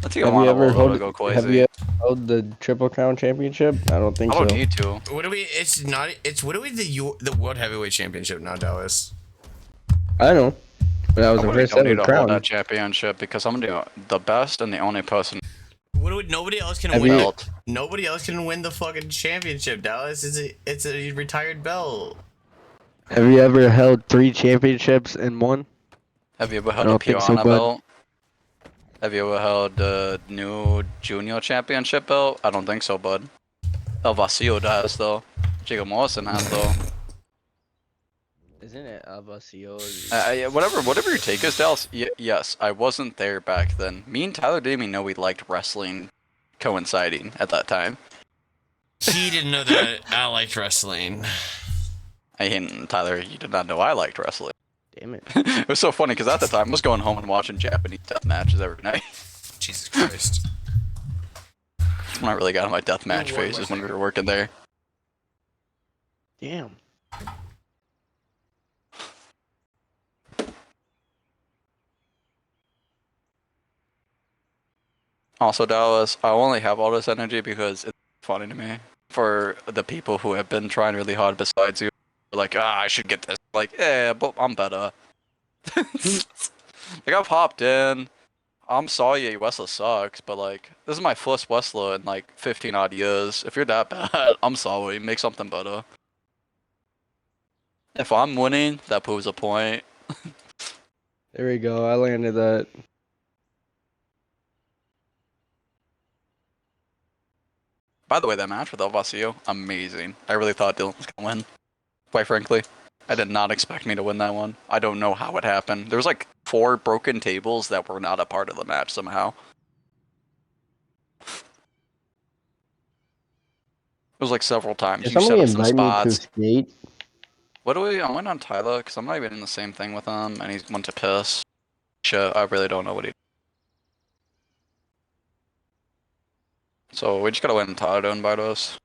The Have you Tijuana ever World Order held, go crazy. have you ever held the Triple Crown Championship? I don't think I so. don't need to. What do we? It's not. It's what do we the World Heavyweight Championship now, Dallas? I know. But I was the first don't ever need to crown. hold that championship because I'm the best and the only person. What do we, nobody else can Have win. you- Nobody else can win the fucking championship, Dallas. It's a retired belt. Have you ever held 3 championships in one? Have you ever I held a don't think so, Piranha bud. belt? Have you ever held the new junior championship belt? I don't think so, bud. El Vacío does though. Chico Morrison has though. Isn't it Avasio? Whatever your take is, Dallas. Yes, I wasn't there back then. Me and Tyler didn't even know we liked wrestling coinciding at that time. He didn't know that I liked wrestling. Tyler, you did not know I liked wrestling. Damn it. It was so funny because at the time I was going home and watching Japanese death matches every night. Jesus Christ. When I really got on my death match phase is when we were working there. Damn. Also, Dallas, I only have all this energy because it's funny to me. For the people who have been trying really hard besides you, like, I should get this. Like, yeah, but I'm better. Like, I've hopped in. I'm sorry Wrestler sucks, but like, this is my first Wrestler in like 15 odd years. If you're that bad, I'm sorry. Make something better. If I'm winning, that proves a point. There we go. I landed that. By the way, that match with El Vacío, amazing. I really thought Dylan was gonna win. Quite frankly, I did not expect me to win that one. I don't know how it happened. There was like 4 broken tables that were not a part of the match somehow. It was like several times. Did You set somebody up some invite me to spots. skate? What do we? I went on Tyler because I'm not even in the same thing with him, and he went to piss. Shit, I really don't know what he. So we just gotta wait until Tyler to invite us.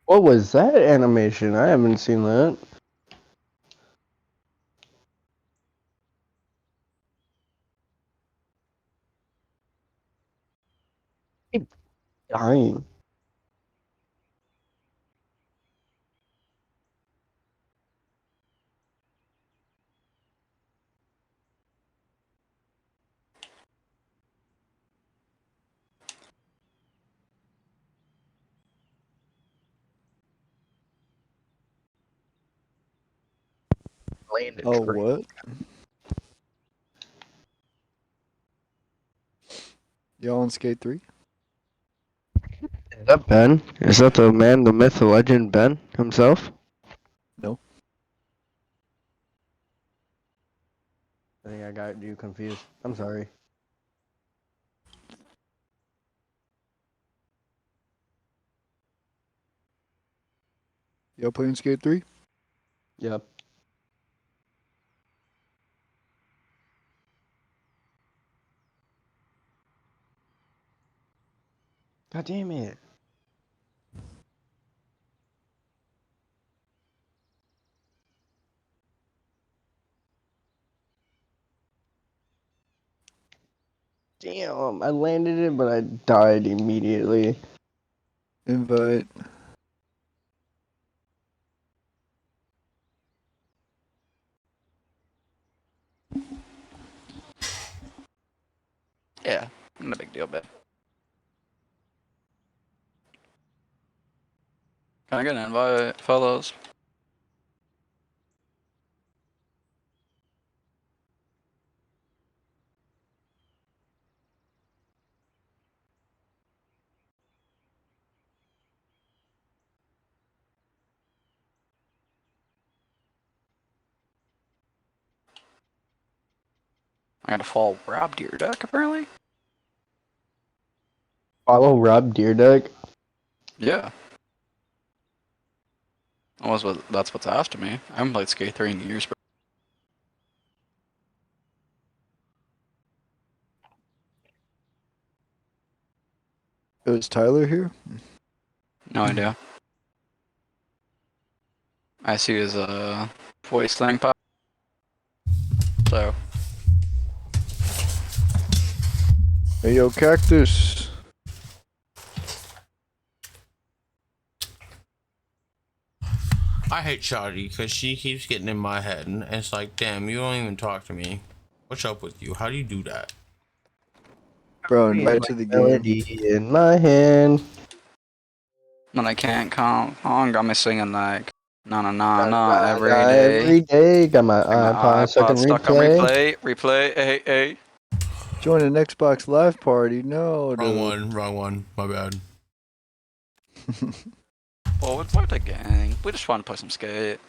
What was that animation? I haven't seen that. Keep dying. landed. Oh, what? Y'all on Skate 3? Is that Ben? Is that the man, the myth, the legend, Ben himself? No. I think I got you confused. I'm sorry. Y'all playing Skate 3? Yep. God damn it. Damn, I landed it, but I died immediately. Invite. Yeah, not a big deal, but. Can I get an invite, fellas? I gotta follow Rob Deerduck, apparently? Follow Rob Deerduck? Yeah. That's what's asked of me. I haven't played Skate 3 in years, but Is Tyler here? no idea. I see his voice thing pop. So Hey, yo, Cactus. I hate Shotty because she keeps getting in my head, and it's like, damn, you don't even talk to me. What's up with you? How do you do that? Bro, invite to the game. Melody in my hand. when I can't come on, got me singing like na every Nah, day. every day. Got my Got iPod stuck on stuck on replay. replay, hey. Join an Xbox Live party. No, Wrong one. My bad. Well, it's like a gang. We just want to play some skate.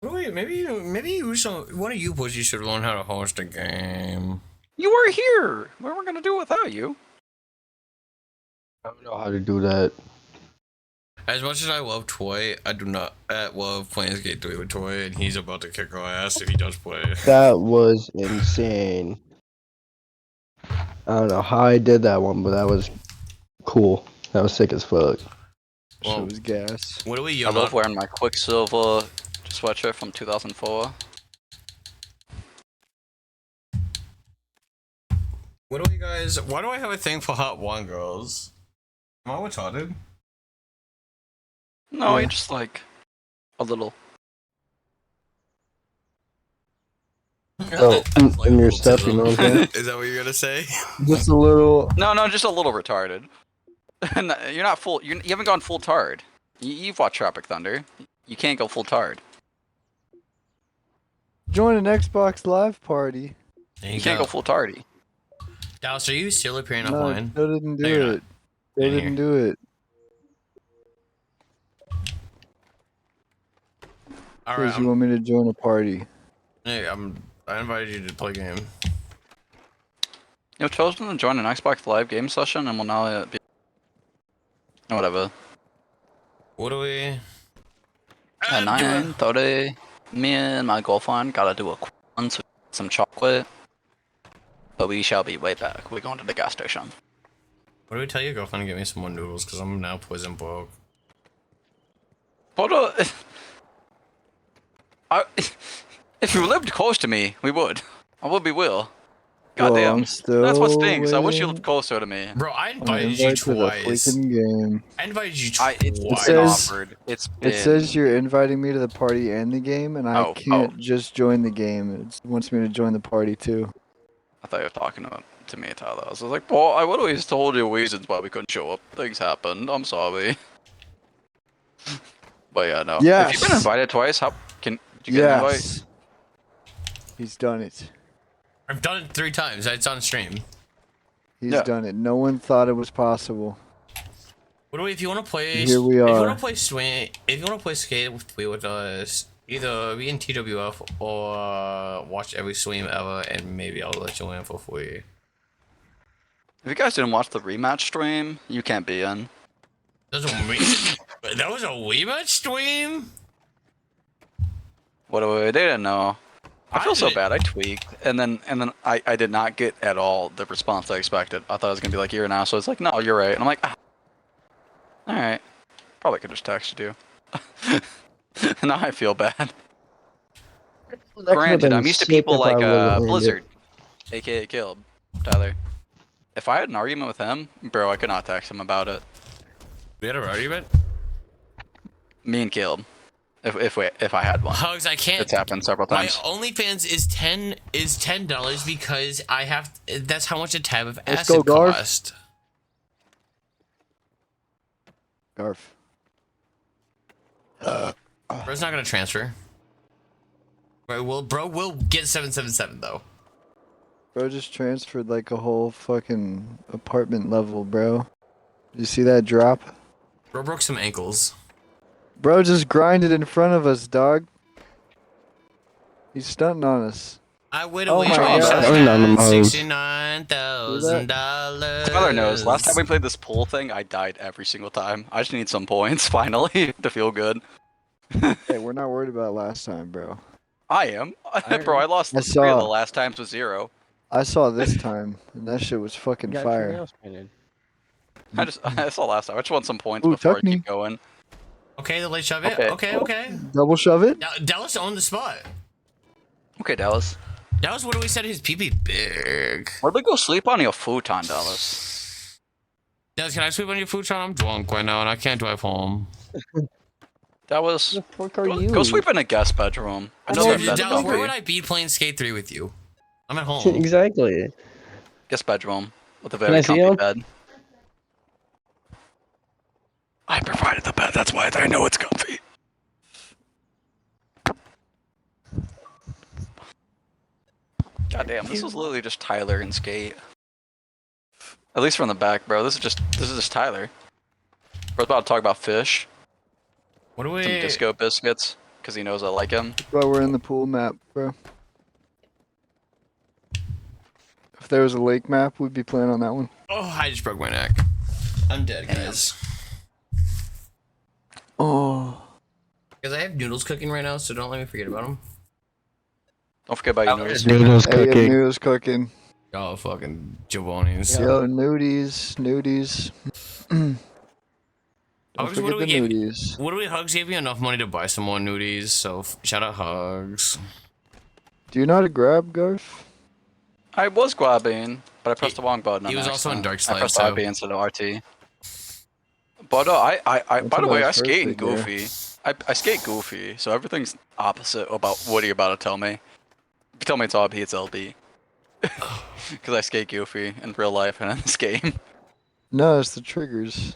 Wait, maybe you one of you pussies should learn how to host a game. You were here. What were we gonna do without you? I don't know how to do that. As much as I love Toy, I do not love playing Skate 3 with Toy, and he's about to kick our ass if he does play. That was insane. I don't know how I did that one, but that was cool. That was sick as fuck. Well, it was gas. What do we? I love wearing my Quicksilver sweatshirt from 2004. What do you guys? Why do I have a thing for hot one girls? Am I retarded? No, you're just like a little. Oh, in your stuff, you know what I'm saying? Is that what you're gonna say? Just a little. No, just a little retarded. You're not full. You haven't gone full tard. You've watched Tropic Thunder. You can't go full tard. Join an Xbox Live party. You can't go full tardy. Dallas, are you still appearing No, offline? Joe didn't No, do you're it. Joe In didn't here. do it. All Because right. you want me to join a party. Hey, I invited you to play a game. You've chosen to join an Xbox Live game session and will now be. Whatever. What do we? At 9:30, me and my girlfriend gotta do a quick one to get some chocolate. But we shall be right back. We're going to the gas station. What do we tell your girlfriend to get me some more noodles? Because I'm now poison broke. Hold if you lived close to me, we would. I would be will. Goddamn. That's what stinks. I wish you lived closer to me. Bro, I invited you twice. Game. I invited you twice. It's been offered. It says you're inviting me to the party and the game, and I can't just join the game. It wants me to join the party too. I thought you were talking to me, Tyler. I was like, well, I would always told you reasons why we couldn't show up. Things happened. I'm sorry. But yeah, no. Yes. If you've been invited twice, how can you get an invite? He's done it. I've done it 3 times. It's on stream. He's done it. No one thought it was possible. What do we? If you want to play, Here we If you are. want to play swing, if you want to play skate with us, either be in TWF or watch every stream ever, and maybe I'll let you in for free. If you guys didn't watch the rematch stream, you can't be in. That was a rematch stream. What do they didn't know? I feel so bad. I tweaked, and then I did not get at all the response I expected. I thought it was gonna be like, "You're an asshole." It's like, "No, you're right." And I'm like, ah. "All right." Probably could just texted you. Now I feel bad. Granted, I'm used to people like Blizzard, aka Caleb, Tyler. If I had an argument with him, bro, I could not text him about it. We had an argument. Me and Caleb. If I had one. Hugs, I can't. It's happened several times. My OnlyFans is $10 because I have. That's how much a tab of Let's acid go, Garf. cost. Garf. Bro's not gonna transfer. Bro will get 777 though. Bro just transferred like a whole fucking apartment level, bro. You see that drop? Bro broke some ankles. Bro just grinded in front of us, dog. He's stunting on us. I would Oh have my God. $69,000. Tyler knows. Last time we played this pool thing, I died every single time. I just need some points, finally, to feel good. Hey, we're not worried about last time, bro. I am. Bro, I lost 3 of the last times with 0. I saw this time, and that shit was fucking fire. I saw last time. I just want some points Ooh, before tuck I me. keep going. Okay, the late shove it. Okay. Okay. Double shove it? Dallas on the spot. Okay, Dallas. Dallas, what do we said? His pee big. Where'd we go sleep on your futon, Dallas? Dallas, can I sleep on your futon? I'm drunk right now and I can't drive home. That was. What the fuck are you? Go sleep in a guest bedroom. I know that Dallas, where would I be playing Skate 3 with you? I'm at home. Exactly. Guest bedroom with a Can very I see comfy him? bed. I provided the bed. That's why I know it's comfy. God damn, this is literally just Tyler and Skate. At least from the back, bro. This is just Tyler. Bro's about to talk about fish. What do we? Some disco biscuits, because he knows I like him. Bro, we're in the pool map, bro. If there was a lake map, we'd be playing on that one. Oh, I just broke my neck. I'm dead, guys. Oh. Because I have noodles cooking right now, so don't let me forget about them. Don't forget about your noodles. Noodles Hey, cooking. noodles cooking. Oh, fucking jabronis. Yo, nudies. Don't Hugs, forget the nudies. What do we? Hugs gave me enough money to buy some more nudies, so shout out Hugs. Do you know how to grab, Garf? I was grabbing, but I pressed the wrong button. He was also in Dark I Slide, pressed so. RB instead of RT. But by the way, I skate in Goofy. I skate Goofy, so everything's opposite about what you're about to tell me. If you tell me it's RB, it's LB. Because I skate Goofy in real life and in this game. No, it's the triggers.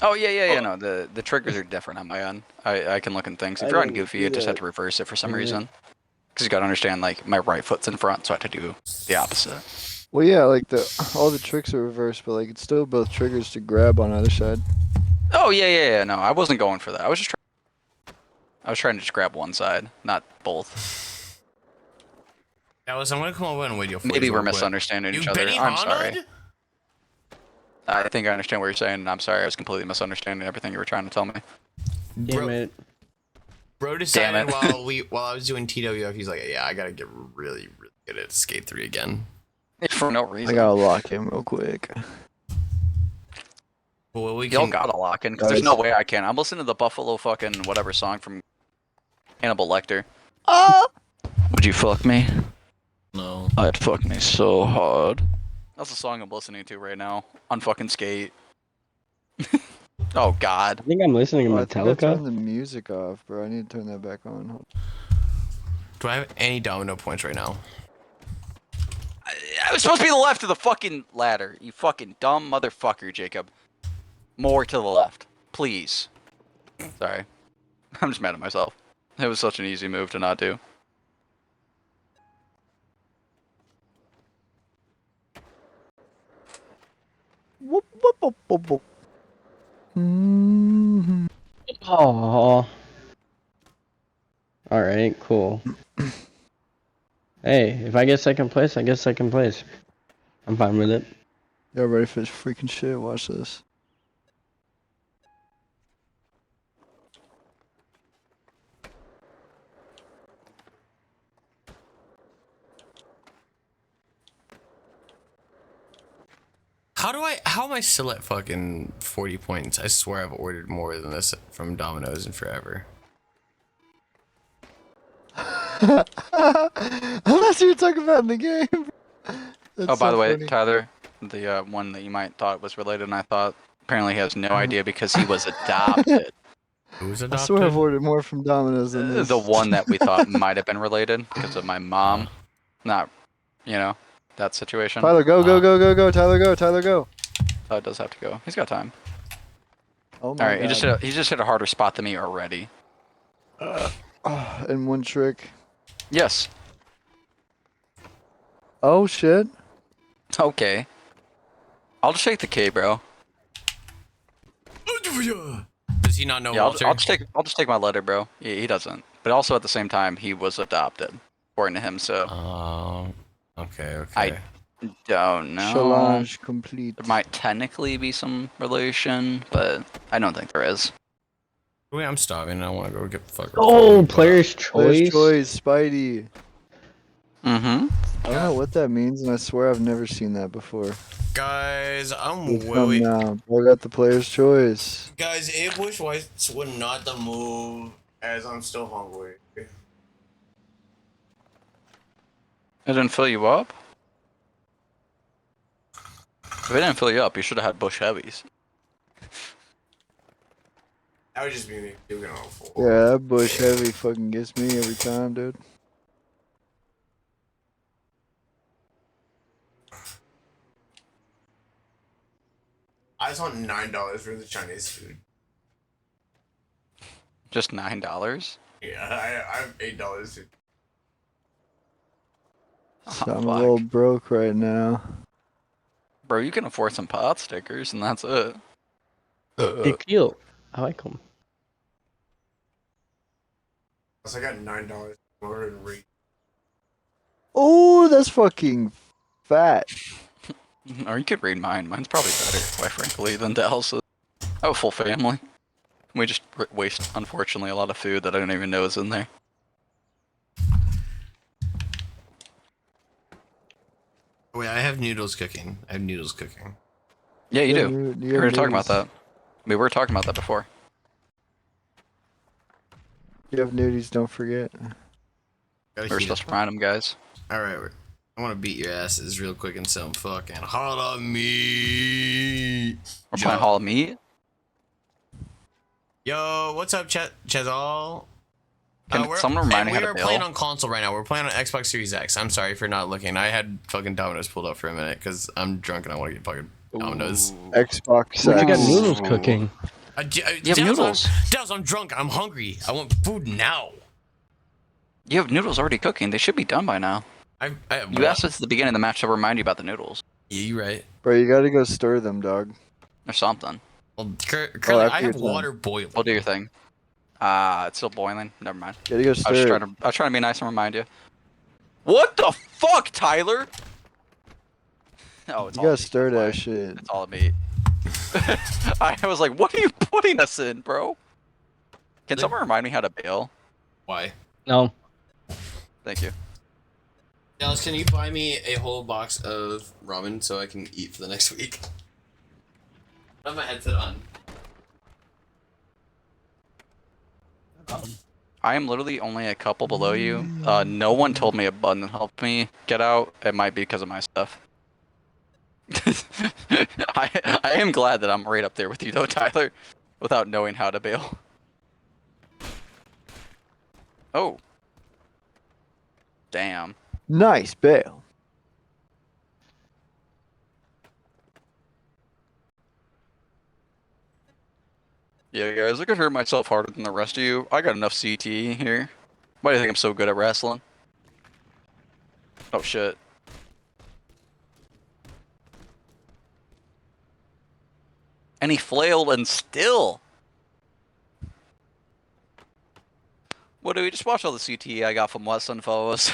Oh yeah. No, the triggers are different on my end. I can look in things. If you're on Goofy, you just have to reverse it for some reason. Because you gotta understand, like, my right foot's in front, so I have to do the opposite. Well, yeah, like all the tricks are reversed, but like it's still both triggers to grab on either side. Oh yeah. No, I wasn't going for that. I was trying to just grab one side, not both. Dallas, I'm gonna come over and wait you. Maybe we're misunderstanding each other. I'm sorry. I think I understand what you're saying, and I'm sorry. I was completely misunderstanding everything you were trying to tell me. Damn it. Bro decided while I was doing TWF, he's like, yeah, I gotta get really good at Skate 3 again. For no reason. I gotta lock him real quick. Well, we Y'all gotta lock in, because there's no way I can. I'm listening to the Buffalo fucking whatever song from Hannibal Lecter. Would you fuck me? No. I'd fuck me so hard. That's the song I'm listening to right now on fucking Skate. Oh God. I think I'm listening to I think I turned Metallica. the music off, bro. I need to turn that back on. Do I have any domino points right now? I was supposed to be the left of the fucking ladder. You fucking dumb motherfucker, Jacob. More to the left, please. Sorry. I'm just mad at myself. It was such an easy move to not do. Whoop, whoop, whoop, whoop, whoop. Mm-hmm. Oh. Alright, cool. Hey, if I get second place, I get second place. I'm fine with it. Y'all ready for this freaking shit? Watch this. How am I still at fucking 40 points? I swear I've ordered more than this from Domino's in forever. Unless you were talking about in the game. Oh, by the way, Tyler, the one that you might thought was related, and I thought apparently he has no idea because he was adopted. Who's I adopted? swear I've ordered more from Domino's than this. The one that we thought might have been related because of my mom. Not, you know, that situation. Tyler, go, go, go, go, go. Tyler, go. Tyler, go. Oh, it does have to go. He's got time. Oh my All right, God. he just hit a harder spot than me already. And one trick. Yes. Oh shit. Okay. I'll just take the K, bro. Does he not know Walter? I'll just take my letter, bro. He doesn't. But also at the same time, he was adopted, according to him. So. Okay. I don't know. Challenge complete. There might technically be some relation, but I don't think there is. Wait, I'm starving. I want to go get the fuck. Oh, player's choice. Player's choice, Spidey. Mm-hmm. I don't know what that means, and I swear I've never seen that before. Guys, I'm Come now. I got the player's choice. Guys, if Bush Whites would not the move, as I'm still hungry. It didn't fill you up? If it didn't fill you up, you should have had Bush Heavies. That would just be me doing all four. Yeah, that Bush Heavy fucking gets me every time, dude. I just want $9 for the Chinese food. Just $9? Yeah, I have $8. So I'm a little broke right now. Bro, you can afford some pot stickers, and that's it. They're cute. I like them. So I got $9 more in rate. Oh, that's fucking fat. Or you could read mine. Mine's probably better, quite frankly, than Dallas. I have a full family. We just waste, unfortunately, a lot of food that I don't even know is in there. Wait, I have noodles cooking. Yeah, you do. We were talking about that. We were talking about that before. You have nudies, don't forget. We're supposed to remind them, guys. Alright, I want to beat your asses real quick in some fucking Hall of Meat. We're playing Hall of Meat? Yo, what's up, Chazal? Can someone remind me how to We're playing on console right now. We're playing on Xbox Series X. I'm sorry for not looking. I had fucking Domino's pulled up for a minute because I'm drunk and I want to get fucking Domino's. Xbox I X. got noodles cooking. You have noodles. Dallas, I'm drunk. I'm hungry. I want food now. You have noodles already cooking. They should be done by now. You asked us at the beginning of the match to remind you about the noodles. Yeah, you're right. Bro, you gotta go stir them, dog. Or something. Well, currently, I have water boiling. We'll do your thing. It's still boiling. Never mind. Gotta go stir. I was trying to be nice and remind you. What the fuck, Tyler? Oh, it's you gotta stir that shit. It's all meat. I was like, what are you putting us in, bro? Can someone remind me how to bail? Why? No. Thank you. Dallas, can you buy me a whole box of ramen so I can eat for the next week? I have my headset on. I am literally only a couple below you. No one told me a button helped me get out. It might be because of my stuff. I am glad that I'm right up there with you though, Tyler, without knowing how to bail. Oh. Damn. Nice bail. Yeah, guys, I could hurt myself harder than the rest of you. I got enough CT here. Why do you think I'm so good at wrestling? Oh shit. And he flailed and still. What do we just watch all the CTE I got from Westland fellows?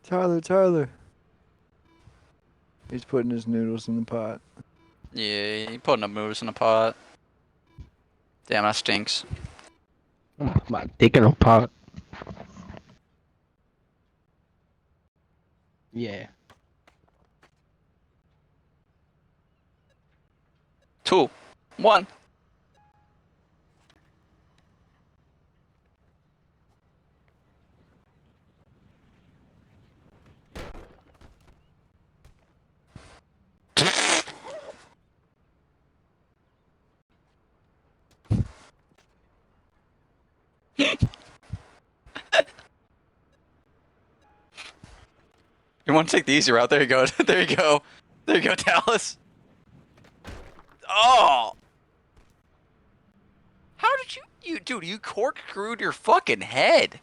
Tyler. He's putting his noodles in the pot. Yeah, he putting up moves in the pot. Damn, that stinks. My dick in a pot. Yeah. 2, 1. You want to take the easy route? There you go. There you go. There you go, Dallas. Oh! How did dude, you corkscrewed your fucking head.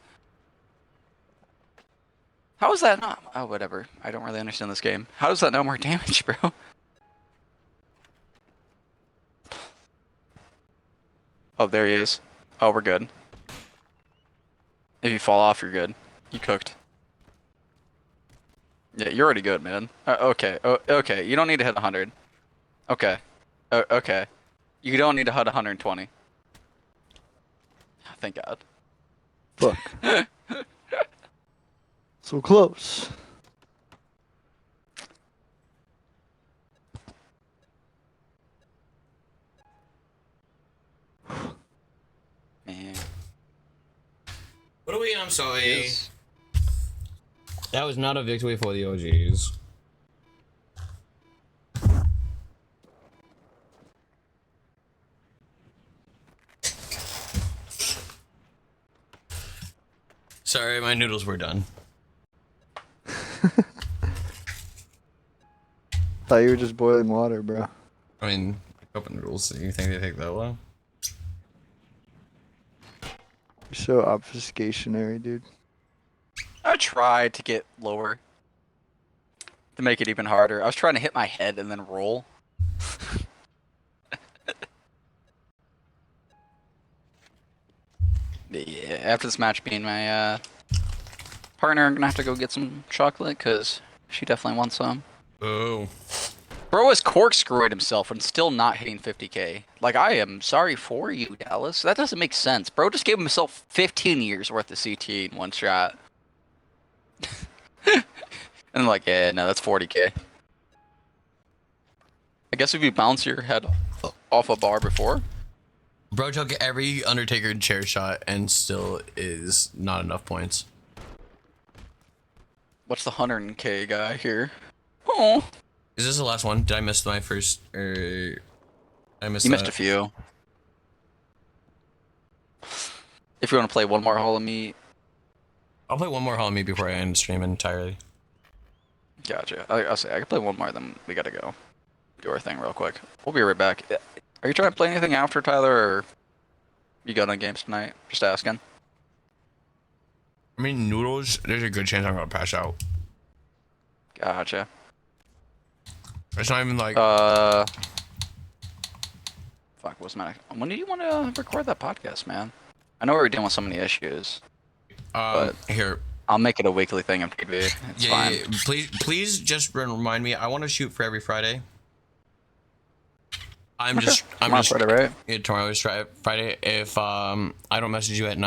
How is that not? Oh, whatever. I don't really understand this game. How does that not more damage, bro? Oh, there he is. Oh, we're good. If you fall off, you're good. You cooked. Yeah, you're already good, man. Okay. Okay. You don't need to hit 100. Okay. Okay. You don't need to hit 120. Thank God. Fuck. So close. Man. What are we? I'm sorry. Yes. That was not a victory for the OGs. Sorry, my noodles were done. Thought you were just boiling water, bro. I mean, cup noodles. You think they take that long? You're so obfuscationary, dude. I tried to get lower to make it even harder. I was trying to hit my head and then roll. Yeah, after this match being my partner, I'm gonna have to go get some chocolate because she definitely wants some. Oh. Bro is corkscrewed himself and still not hitting 50k. Like, I am sorry for you, Dallas. That doesn't make sense. Bro just gave himself 15 years worth of CT in one shot. And like, yeah, no, that's 40k. I guess if you bounce your head off a bar before. Bro took every Undertaker chair shot and still is not enough points. What's the 100k guy here? Oh. Is this the last one? Did I miss my first? I missed. You missed a few. If you want to play one more Hall of Meat. I'll play one more Hall of Meat before I end stream entirely. Gotcha. I'll say I can play one more, then we gotta go do our thing real quick. We'll be right back. Are you trying to play anything after, Tyler, or you got on games tonight? Just asking. I mean, noodles. There's a good chance I'm gonna pass out. Gotcha. It's not even like. Fuck. What's my? When do you want to record that podcast, man? I know we were dealing with so many issues. But here. I'll make it a weekly thing on TV. It's fine. Yeah. Please just remind me. I want to shoot for every Friday. I'm just Friday, right? Yeah, tomorrow's Friday. If I don't message you at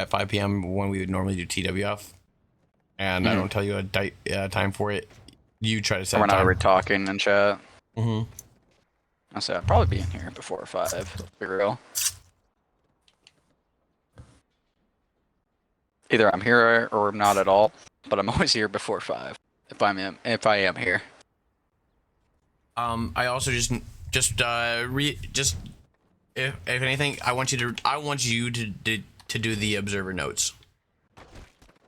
5 p.m. when we would normally do TWF, and I don't tell you a time for it, you try to set. We're not already talking in chat. Mm-hmm. I say I'll probably be in here before 5. Let's be real. Either I'm here or I'm not at all, but I'm always here before 5 if I am here. I also if anything, I want you to do the observer notes.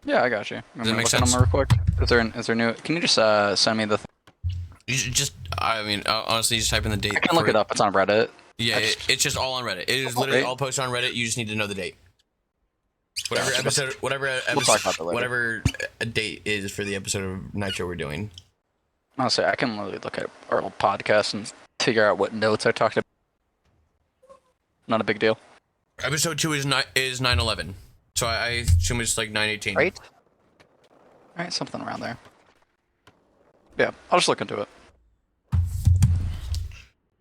Yeah, I got you. Does that make sense? Real quick? Is there new? Can you just send me the? I mean, honestly, just type in the date. I can look it up. It's on Reddit. Yeah, it's just all on Reddit. It is literally all posted on Reddit. You just need to know the date. Whatever episode, we'll talk about that later. whatever date is for the episode of Nitro we're doing. Honestly, I can literally look at our old podcast and figure out what notes I talked about. Not a big deal. Episode 2 is 9/11, so I assume it's like 9/18. Right? Alright, something around there. Yeah, I'll just look into it.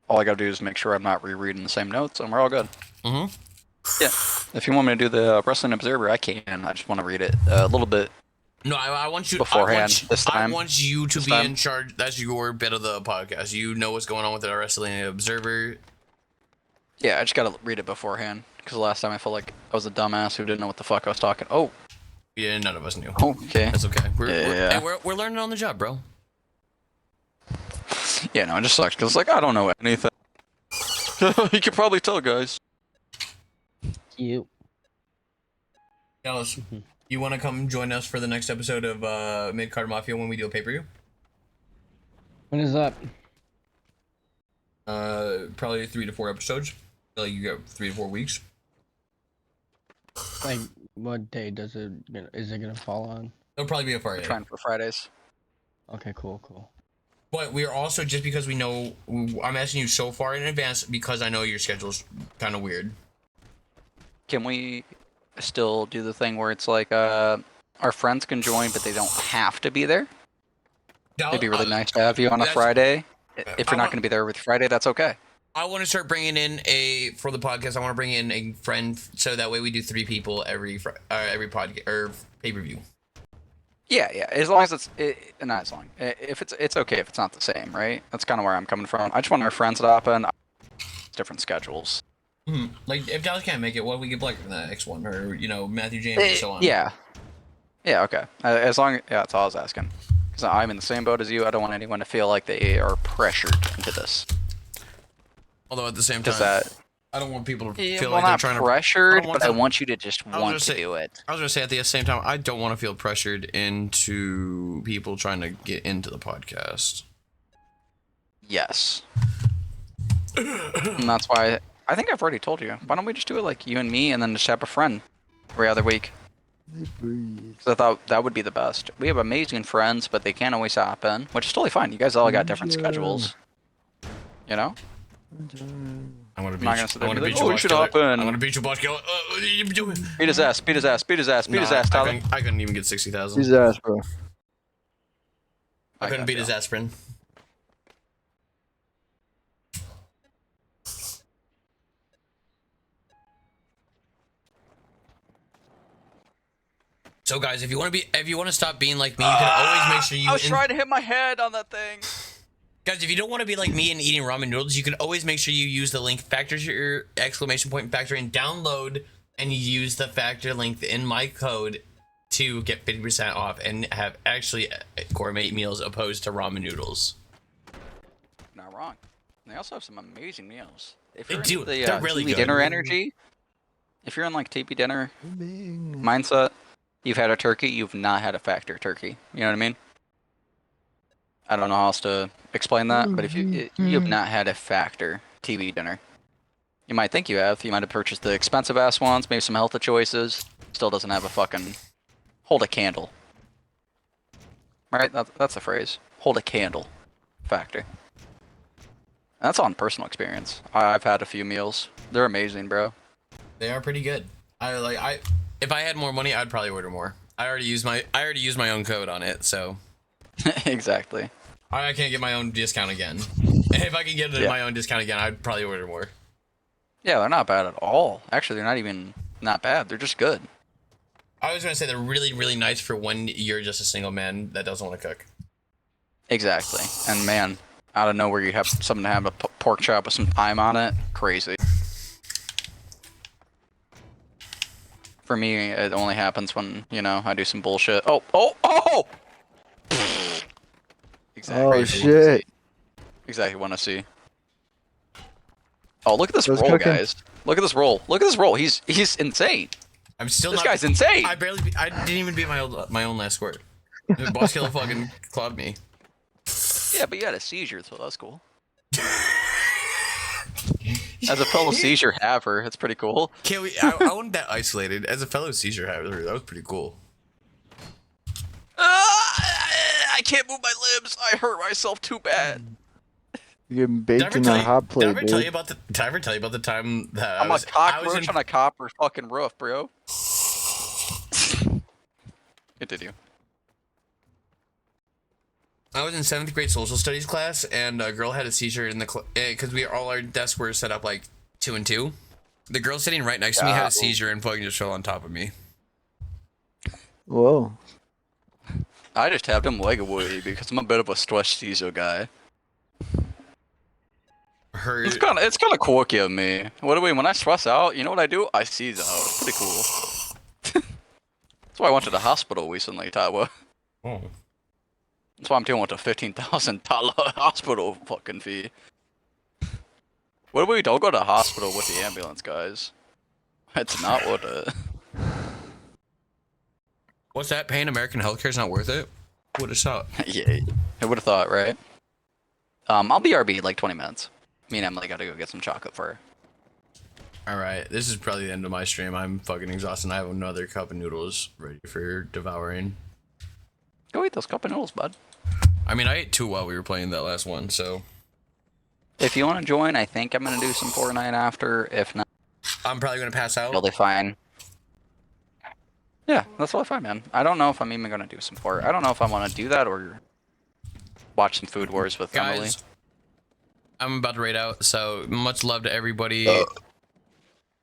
All I gotta do is make sure I'm not rereading the same notes, and we're all good. Mm-hmm. Yeah. If you want me to do the Wrestling Observer, I can. I just want to read it a little bit. No, I want you beforehand this time. I want you to be in charge. That's your bit of the podcast. You know what's going on with the Wrestling Observer. Yeah, I just gotta read it beforehand. Because last time I felt like I was a dumbass who didn't know what the fuck I was talking. Oh. Yeah, none of us knew. Okay. That's okay. Yeah. We're learning on the job, bro. Yeah, no, it just sucks. Because, like, I don't know anything. You can probably tell, guys. You. Dallas, you want to come join us for the next episode of Mid-Card Mafia when we do a pay-per-view? When is that? Probably 3 to 4 episodes. Like you got 3 to 4 weeks. Like, what day is it gonna fall on? It'll probably be a Friday. We're trying for Fridays. Okay, cool. But we are also, just because we know, I'm asking you so far in advance because I know your schedule's kind of weird. Can we still do the thing where it's like, our friends can join, but they don't have to be there? It'd be really nice to have you on a Friday. If you're not going to be there with Friday, that's okay. I want to start bringing in for the podcast. I want to bring in a friend, so that way we do 3 people every podcast or pay-per-view. Yeah. As long as not as long. If it's okay if it's not the same, right? That's kind of where I'm coming from. I just want our friends to hop in. Different schedules. Like if Dallas can't make it, what if we get Blake in the next one, or Matthew James and so on. Yeah. Okay. As long that's all I was asking. Because I'm in the same boat as you. I don't want anyone to feel like they are pressured into this. Although at the same time, I don't want people to feel like they're trying pressured, but I want you to just want to do it. I was gonna say at the same time, I don't want to feel pressured into people trying to get into the podcast. Yes. And that's why I think I've already told you. Why don't we just do it like you and me, and then just have a friend every other week? Because I thought that would be the best. We have amazing friends, but they can't always hop in, which is totally fine. You guys all got different schedules. You know? I'm gonna beat you. We should hop in. I'm gonna beat you, boss killer. Beat his ass, Tyler. I couldn't even get 60,000. Beat his ass, bro. I couldn't beat his aspirin. So guys, if you want to stop being like me, you can always make sure you. I was trying to hit my head on that thing. Guys, if you don't want to be like me and eating ramen noodles, you can always make sure you use the link factor your exclamation point factor and download, and you use the factor link in my code to get 50% off and have actually gourmet meals opposed to ramen noodles. Not wrong. They also have some amazing meals. If They you're do. in the They're really TV good. dinner energy, if you're in like TV dinner mindset, you've had a turkey, you've not had a factor turkey. You know what I mean? I don't know how else to explain that, but if you have not had a factor TV dinner, you might think you have. You might have purchased the expensive ass ones, maybe some healthy choices. Still doesn't have a fucking hold a candle. Right? That's the phrase. Hold a candle factor. That's on personal experience. I've had a few meals. They're amazing, bro. They are pretty good. If I had more money, I'd probably order more. I already used my own code on it, so. Exactly. I can't get my own discount again. If I can get my own discount again, I'd probably order more. Yeah, they're not bad at all. Actually, they're not even not bad. They're just good. I was gonna say they're really, really nice for when you're just a single man that doesn't want to cook. Exactly. And man, out of nowhere, you have something to have a pork chop with some thyme on it. Crazy. For me, it only happens when, I do some bullshit. Oh! Exactly. Oh shit! Exactly what I see. Oh, look at this roll, guys! Look at this roll! Look at this roll! He's insane. I'm still. This guy's insane. I didn't even beat my own last squirt. The boss killer fucking clubbed me. Yeah, but you had a seizure, so that's cool. As a fellow seizure haver, it's pretty cool. I want that isolated. As a fellow seizure haver, that was pretty cool. I can't move my limbs. I hurt myself too bad. You're getting baked in a hot plate, Did I ever tell you about the time that I'm a cockroach on a copper fucking roof, bro. Continue. I was in 7th grade social studies class, and a girl had a seizure in the because all our desks were set up like 2 and 2. The girl sitting right next to me had a seizure and fucking just fell on top of me. Whoa. I just tapped him leg away because I'm a bit of a stress seizure guy. It's kind of quirky of me. When I stress out, you know what I do? I seize out. It's pretty cool. That's why I went to the hospital recently, Tyler. Oh. That's why I'm dealing with a $15,000 hospital fucking fee. Don't go to the hospital with the ambulance, guys. It's not worth it. What's that? Paying American healthcare is not worth it? Would have thought. Yeah, I would have thought, right? I'll BRB like 20 minutes. Me and Emily gotta go get some chocolate for her. Alright, this is probably the end of my stream. I'm fucking exhausted. I have another cup of noodles ready for devouring. Go eat those cup of noodles, bud. I mean, I ate 2 while we were playing that last one, so... If you want to join, I think I'm gonna do some Fortnite after. If not... I'm probably gonna pass out. Totally fine. Yeah, that's totally fine, man. I don't know if I'm even gonna do some Fortnite. I don't know if I want to do that or... watch some Food Wars with Emily. I'm about to raid out, so much love to everybody.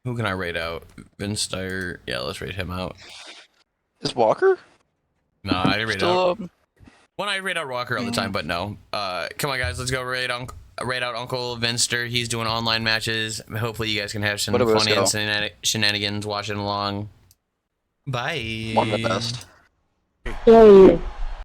Who can I raid out? Vince Dyer. Yeah, let's raid him out. Is Walker? No, I didn't raid out. Well, I raid out Walker all the time, but no. Come on, guys, let's go raid out Uncle Vinster. He's doing online matches. Hopefully, you guys can have some funny and shenanigans watching along. Bye. One of the best. Hey.